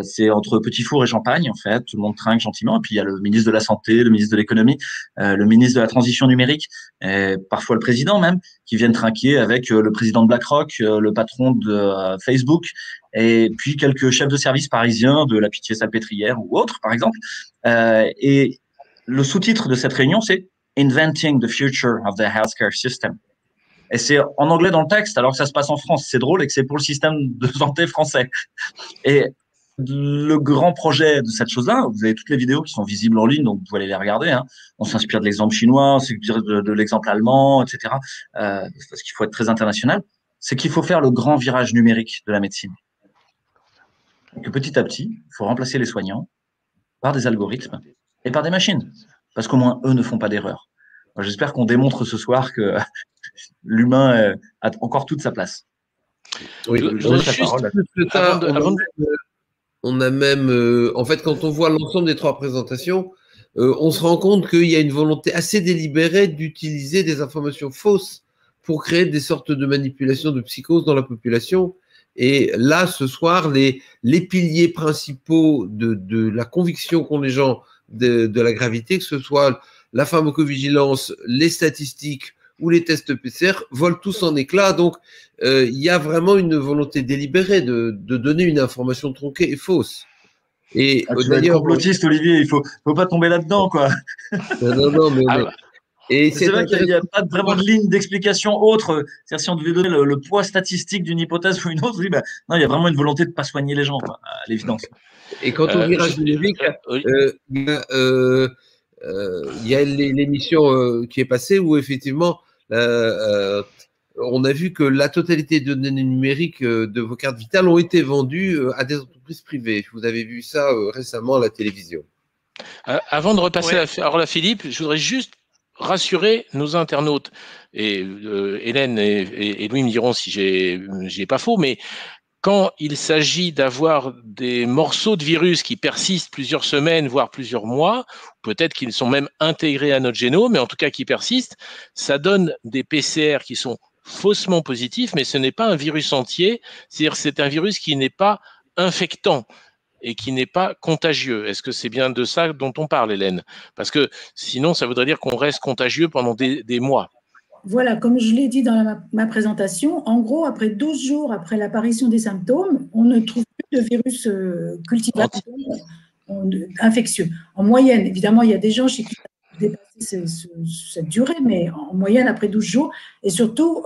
C'est entre Petit Four et Champagne, en fait. Tout le monde trinque gentiment. Et puis, il y a le ministre de la Santé, le ministre de l'Économie, le ministre de la Transition numérique, et parfois le président même, qui viennent trinquer avec le président de BlackRock, le patron de Facebook, et puis quelques chefs de service parisiens de la Pitié-Salpêtrière ou autres, par exemple. Et le sous-titre de cette réunion, c'est « Inventing the Future of the Healthcare System ». Et c'est en anglais dans le texte, alors que ça se passe en France. C'est drôle et que c'est pour le système de santé français. Et le grand projet de cette chose-là, vous avez toutes les vidéos qui sont visibles en ligne, donc vous pouvez aller les regarder. Hein. On s'inspire de l'exemple chinois, on s'inspire de l'exemple allemand, etc. Parce qu'il faut être très international. C'est qu'il faut faire le grand virage numérique de la médecine. Et que petit à petit, il faut remplacer les soignants par des algorithmes et par des machines. Parce qu'au moins, eux ne font pas d'erreur. J'espère qu'on démontre ce soir que l'humain a encore toute sa place. Oui, on a même, en fait, quand on voit l'ensemble des trois présentations, on se rend compte qu'il y a une volonté assez délibérée d'utiliser des informations fausses pour créer des sortes de manipulations de psychose dans la population. Et là, ce soir, les piliers principaux de la conviction qu'ont les gens de la gravité, que ce soit la pharmacovigilance, les statistiques ou les tests PCR, volent tous en éclats. Donc, il y a vraiment une volonté délibérée de donner une information tronquée et fausse. Et tu vas être complotiste, Olivier, il faut pas tomber là-dedans, quoi. Non, mais et c'est vrai qu'il n'y a pas vraiment de ligne d'explication autre. C'est-à-dire, si on devait donner le poids statistique d'une hypothèse ou une autre, oui, non, il y a vraiment une volonté de ne pas soigner les gens, quoi, à l'évidence. Et quant au virage numérique, il y a l'émission qui est passée où effectivement on a vu que la totalité des données numériques de vos cartes vitales ont été vendues à des entreprises privées. Vous avez vu ça récemment à la télévision. Avant de repasser la parole à Philippe, je voudrais juste rassurer nos internautes. Et Hélène et Louis me diront si j'ai pas faux, mais quand il s'agit d'avoir des morceaux de virus qui persistent plusieurs semaines, voire plusieurs mois, peut-être qu'ils sont même intégrés à notre génome, mais en tout cas qui persistent, ça donne des PCR qui sont faussement positifs, mais ce n'est pas un virus entier, c'est-à-dire c'est un virus qui n'est pas infectant et qui n'est pas contagieux. Est-ce que c'est bien de ça dont on parle, Hélène? Parce que sinon, ça voudrait dire qu'on reste contagieux pendant des mois. Voilà, comme je l'ai dit dans ma présentation, en gros, après 12 jours après l'apparition des symptômes, on ne trouve plus de virus cultivable infectieux. En moyenne, évidemment, il y a des gens chez qui dépassé cette durée, mais en moyenne, après 12 jours, et surtout,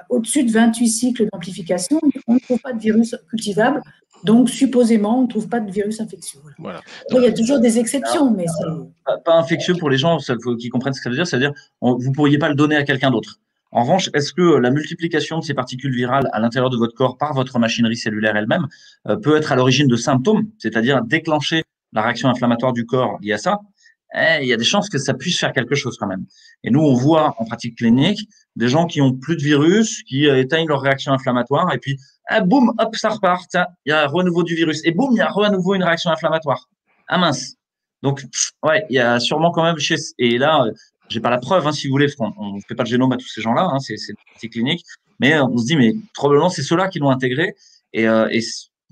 au-dessus de 28 cycles d'amplification, on ne trouve pas de virus cultivable. Donc, supposément, on ne trouve pas de virus infectieux. Voilà. Après, il y a toujours des exceptions, mais c'est… Pas infectieux pour les gens qui comprennent ce que ça veut dire, c'est-à-dire vous ne pourriez pas le donner à quelqu'un d'autre. En revanche, est-ce que la multiplication de ces particules virales à l'intérieur de votre corps par votre machinerie cellulaire elle-même peut être à l'origine de symptômes, c'est-à-dire déclencher la réaction inflammatoire du corps liée à ça? Il y a des chances que ça puisse faire quelque chose quand même. Et nous, on voit en pratique clinique des gens qui ont plus de virus, qui éteignent leur réaction inflammatoire, et puis boum, hop, ça repart. Tiens, il y a un renouveau du virus. Et boum, il y a à nouveau une réaction inflammatoire. Ah mince. Donc, ouais, il y a sûrement quand même et là, j'ai pas la preuve, hein, si vous voulez, parce qu'on ne fait pas de génome à tous ces gens-là, hein, c'est clinique. Mais on se dit, mais probablement, c'est ceux-là qui l'ont intégré. Et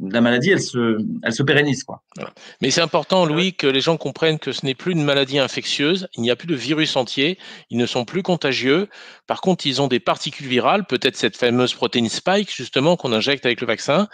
la maladie, elle se pérennise, quoi. Voilà. Mais c'est important, Louis, que les gens comprennent que ce n'est plus une maladie infectieuse, il n'y a plus de virus entier, ils ne sont plus contagieux. Par contre, ils ont des particules virales, peut-être cette fameuse protéine spike, justement, qu'on injecte avec le vaccin,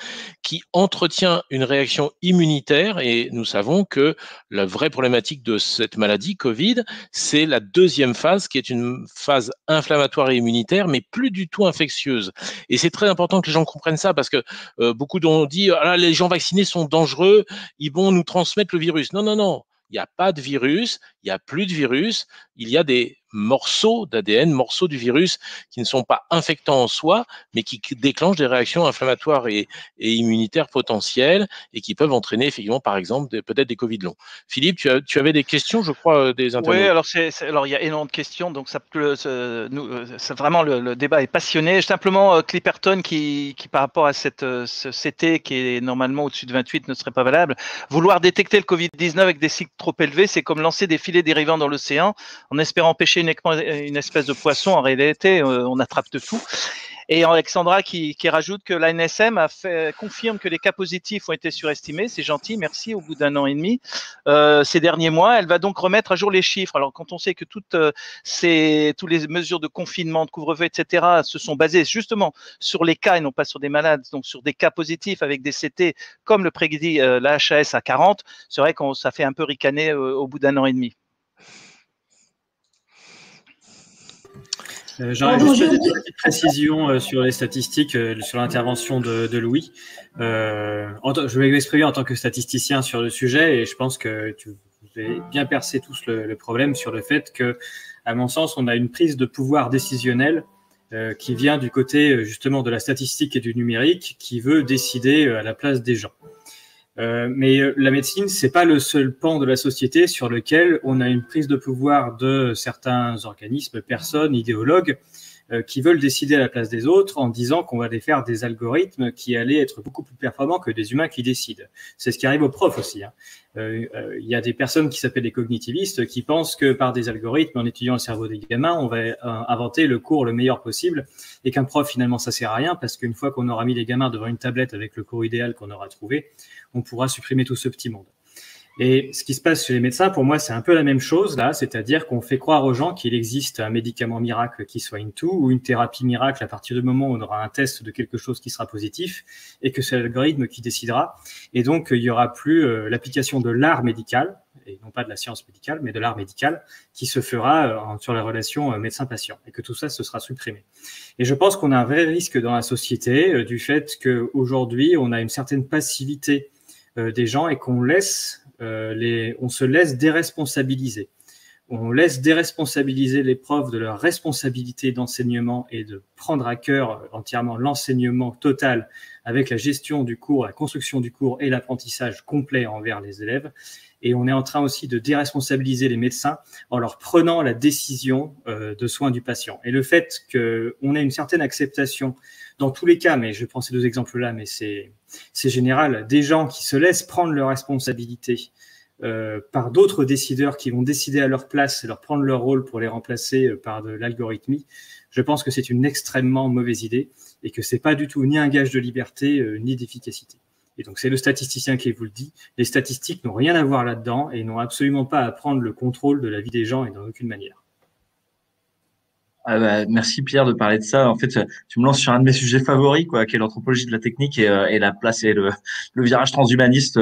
qui entretient une réaction immunitaire. Et nous savons que la vraie problématique de cette maladie, Covid, c'est la deuxième phase, qui est une phase inflammatoire et immunitaire, mais plus du tout infectieuse. Et c'est très important que les gens comprennent ça, parce que beaucoup ont dit ah, les gens vaccinés sont dangereux, ils vont nous transmettre le virus. Non, non, non, il n'y a pas de virus, il n'y a plus de virus, il y a des morceaux d'ADN, morceaux du virus qui ne sont pas infectants en soi, mais qui déclenchent des réactions inflammatoires et immunitaires potentielles et qui peuvent entraîner effectivement, par exemple, peut-être des Covid longs. Philippe, tu avais des questions, je crois, des internautes. Oui, alors il y a énormément de questions, donc vraiment le débat est passionné. Simplement, Clipperton qui par rapport à cette CT qui est normalement au-dessus de 28 ne serait pas valable. Vouloir détecter le Covid-19 avec des cycles trop élevés, c'est comme lancer des filets dérivants dans l'océan en espérant pêcher une espèce de poisson, en réalité, on attrape de tout. Et Alexandra qui rajoute que l'ANSM confirme que les cas positifs ont été surestimés. C'est gentil, merci, au bout d'1 an et demi. Ces derniers mois, elle va donc remettre à jour les chiffres. Alors, quand on sait que toutes les mesures de confinement, de couvre-feu, etc., se sont basées justement sur les cas et non pas sur des malades, donc sur des cas positifs avec des CT, comme le prédit la HAS à 40, c'est vrai que ça fait un peu ricaner au bout d'1 an et demi. J'aurais juste une petite précision sur les statistiques, sur l'intervention de Louis. Je vais m'exprimer en tant que statisticien sur le sujet et je pense que vous avez bien percé tous le problème sur le fait que, à mon sens, on a une prise de pouvoir décisionnelle qui vient du côté justement de la statistique et du numérique qui veut décider à la place des gens. Mais la médecine, c'est pas le seul pan de la société sur lequel on a une prise de pouvoir de certains organismes, personnes, idéologues qui veulent décider à la place des autres en disant qu'on va aller faire des algorithmes qui allaient être beaucoup plus performants que des humains qui décident. C'est ce qui arrive aux profs aussi. Il y a des personnes qui s'appellent des cognitivistes qui pensent que par des algorithmes, en étudiant le cerveau des gamins, on va inventer le cours le meilleur possible et qu'un prof, finalement, ça sert à rien parce qu'une fois qu'on aura mis les gamins devant une tablette avec le cours idéal qu'on aura trouvé, on pourra supprimer tout ce petit monde. Et ce qui se passe chez les médecins, pour moi, c'est un peu la même chose là, c'est-à-dire qu'on fait croire aux gens qu'il existe un médicament miracle qui soigne tout ou une thérapie miracle à partir du moment où on aura un test de quelque chose qui sera positif et que c'est l'algorithme qui décidera. Et donc, il y aura plus l'application de l'art médical, et non pas de la science médicale, mais de l'art médical, qui se fera sur la relation médecin-patient et que tout ça, ce sera supprimé. Et je pense qu'on a un vrai risque dans la société du fait qu'aujourd'hui, on a une certaine passivité des gens et qu'on on se laisse déresponsabiliser. On laisse déresponsabiliser les profs de leur responsabilité d'enseignement et de prendre à cœur entièrement l'enseignement total avec la gestion du cours, la construction du cours et l'apprentissage complet envers les élèves. Et on est en train aussi de déresponsabiliser les médecins en leur prenant la décision de soins du patient. Et le fait qu'on ait une certaine acceptation dans tous les cas, mais je prends ces deux exemples-là, mais c'est général, des gens qui se laissent prendre leurs responsabilités par d'autres décideurs qui vont décider à leur place et leur prendre leur rôle pour les remplacer par de l'algorithmie, je pense que c'est une extrêmement mauvaise idée et que c'est pas du tout ni un gage de liberté ni d'efficacité. Et donc, c'est le statisticien qui vous le dit. Les statistiques n'ont rien à voir là-dedans et n'ont absolument pas à prendre le contrôle de la vie des gens et dans aucune manière. Merci Pierre de parler de ça. En fait, tu me lances sur un de mes sujets favoris, quoi, qui est l'anthropologie de la technique et la place et le virage transhumaniste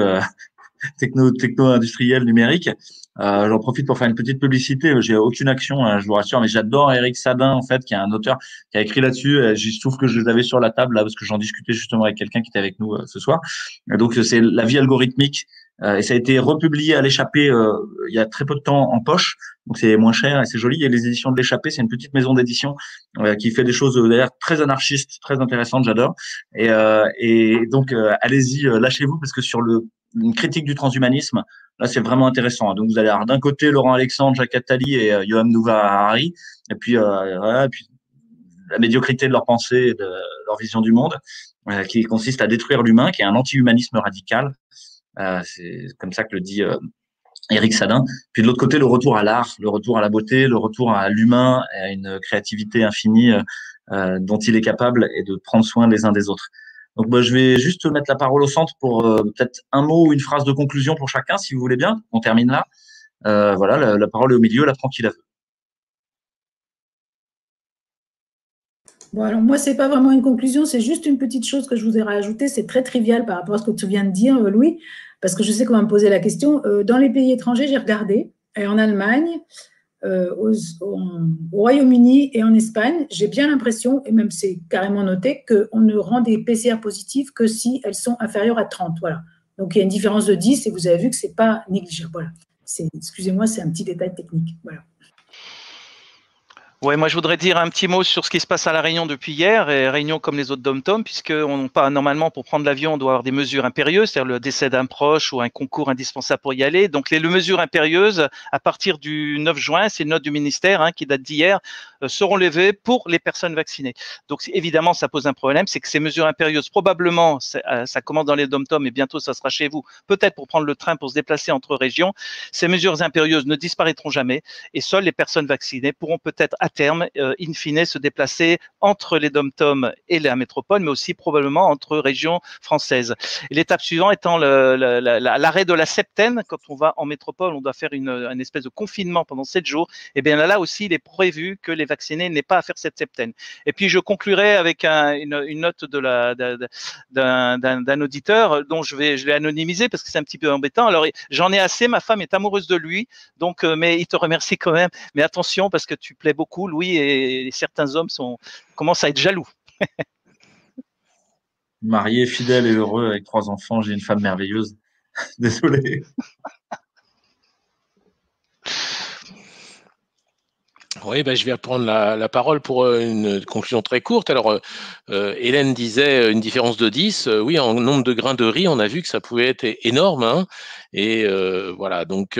techno-industriel numérique. J'en profite pour faire une petite publicité. J'ai aucune action, je vous rassure, mais j'adore Eric Sadin, en fait, qui est un auteur qui a écrit là-dessus. Je trouve que je les avais sur la table, là, parce que j'en discutais justement avec quelqu'un qui était avec nous ce soir. Donc, c'est La vie algorithmique. Et ça a été republié à l'Échappée il y a très peu de temps en poche. Donc, c'est moins cher et c'est joli. Et les éditions de l'Échappée, c'est une petite maison d'édition qui fait des choses d'ailleurs très anarchistes, très intéressantes, j'adore. Et donc, allez-y, lâchez-vous, parce que sur une critique du transhumanisme, là, c'est vraiment intéressant. Donc, vous allez avoir d'un côté Laurent Alexandre, Jacques Attali et Yoav Nouva Harari. Et puis, voilà, puis la médiocrité de leur pensée et de leur vision du monde, qui consiste à détruire l'humain, qui est un anti-humanisme radical. C'est comme ça que le dit Eric Sadin. Puis de l'autre côté, le retour à l'art, le retour à la beauté, le retour à l'humain, à une créativité infinie dont il est capable et de prendre soin les uns des autres. Donc, je vais juste mettre la parole au centre pour peut-être un mot ou une phrase de conclusion pour chacun, si vous voulez bien. On termine là. Voilà, la parole est au milieu, la prend qui la veut. Bon, alors moi, c'est pas vraiment une conclusion, c'est juste une petite chose que je voudrais rajouter. C'est très trivial par rapport à ce que tu viens de dire, Louis, parce que je sais qu'on va me poser la question. Dans les pays étrangers, j'ai regardé, et en Allemagne, au Royaume-Uni et en Espagne, j'ai bien l'impression, et même c'est carrément noté, qu'on ne rend des PCR positives que si elles sont inférieures à 30. Voilà. Donc, il y a une différence de 10 et vous avez vu que ce n'est pas négligeable. Voilà. Excusez-moi, c'est un petit détail technique. Voilà. Ouais, moi je voudrais dire un petit mot sur ce qui se passe à La Réunion depuis hier, et Réunion comme les autres dom-tom, puisque normalement pour prendre l'avion on doit avoir des mesures impérieuses, c'est-à-dire le décès d'un proche ou un concours indispensable pour y aller. Donc les mesures impérieuses, à partir du 9 juin, c'est une note du ministère qui date d'hier, seront levées pour les personnes vaccinées. Donc évidemment ça pose un problème, c'est que ces mesures impérieuses, probablement ça commence dans les dom-tom et bientôt ça sera chez vous, peut-être pour prendre le train pour se déplacer entre régions. Ces mesures impérieuses ne disparaîtront jamais et seules les personnes vaccinées pourront peut-être à terme, in fine, se déplacer entre les dom-tom et la métropole, mais aussi probablement entre régions françaises. Et l'étape suivante étant l'arrêt de la septaine. Quand on va en métropole, on doit faire une espèce de confinement pendant 7 jours. Et bien là aussi, il est prévu que les vaccinés n'aient pas à faire cette septaine. Et puis je conclurai avec une note d'un auditeur dont je l'ai anonymisé parce que c'est un petit peu embêtant. Alors j'en ai assez, ma femme est amoureuse de lui, donc mais il te remercie quand même. Mais attention parce que tu plais beaucoup, Louis, et certains hommes commencent à être jaloux. Marié, fidèle et heureux avec 3 enfants, j'ai une femme merveilleuse. Désolé. Oui, je vais prendre la parole pour une conclusion très courte. Alors, Hélène disait une différence de 10. Oui, en nombre de grains de riz, on a vu que ça pouvait être énorme. Et voilà, donc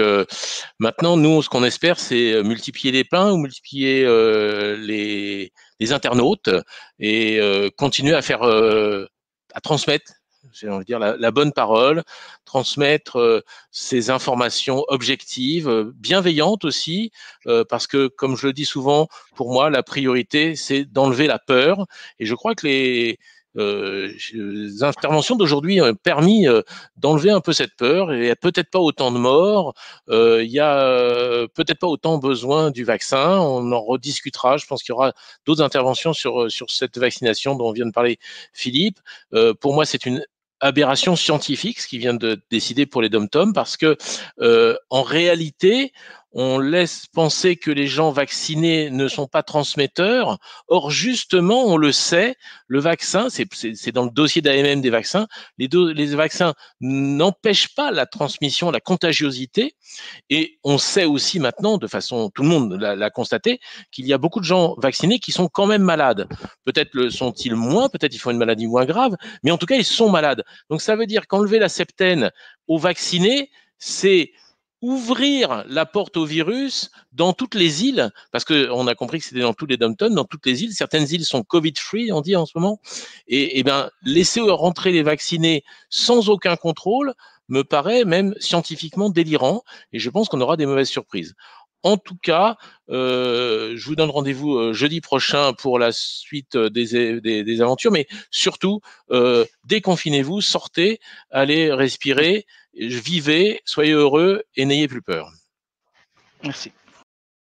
maintenant, nous, ce qu'on espère, c'est multiplier les pains ou multiplier les internautes et continuer à faire, à transmettre, j'ai envie de dire, la bonne parole, transmettre ces informations objectives, bienveillantes aussi, parce que, comme je le dis souvent, pour moi, la priorité, c'est d'enlever la peur. Et je crois que les interventions d'aujourd'hui ont permis d'enlever un peu cette peur. Il n'y a peut-être pas autant de morts, il y a peut-être pas autant besoin du vaccin. On en rediscutera. Je pense qu'il y aura d'autres interventions sur cette vaccination dont vient de parler Philippe. Pour moi, c'est une aberration scientifique, ce qui vient de décider pour les dom-tom, parce que en réalité, on laisse penser que les gens vaccinés ne sont pas transmetteurs. Or, justement, on le sait, le vaccin, c'est dans le dossier d'AMM des vaccins, les vaccins n'empêchent pas la transmission, la contagiosité. Et on sait aussi maintenant, de façon, tout le monde l'a constaté, qu'il y a beaucoup de gens vaccinés qui sont quand même malades. Peut-être le sont-ils moins, peut-être ils font une maladie moins grave, mais en tout cas, ils sont malades. Donc, ça veut dire qu'enlever la septaine aux vaccinés, c'est ouvrir la porte au virus dans toutes les îles, parce qu'on a compris que c'était dans tous les dom-tom, dans toutes les îles. Certaines îles sont Covid-free, on dit en ce moment. Et bien, laisser rentrer les vaccinés sans aucun contrôle me paraît même scientifiquement délirant, et je pense qu'on aura des mauvaises surprises. En tout cas, je vous donne rendez-vous jeudi prochain pour la suite des aventures, mais surtout, déconfinez-vous, sortez, allez respirer, vivez, soyez heureux et n'ayez plus peur. Merci.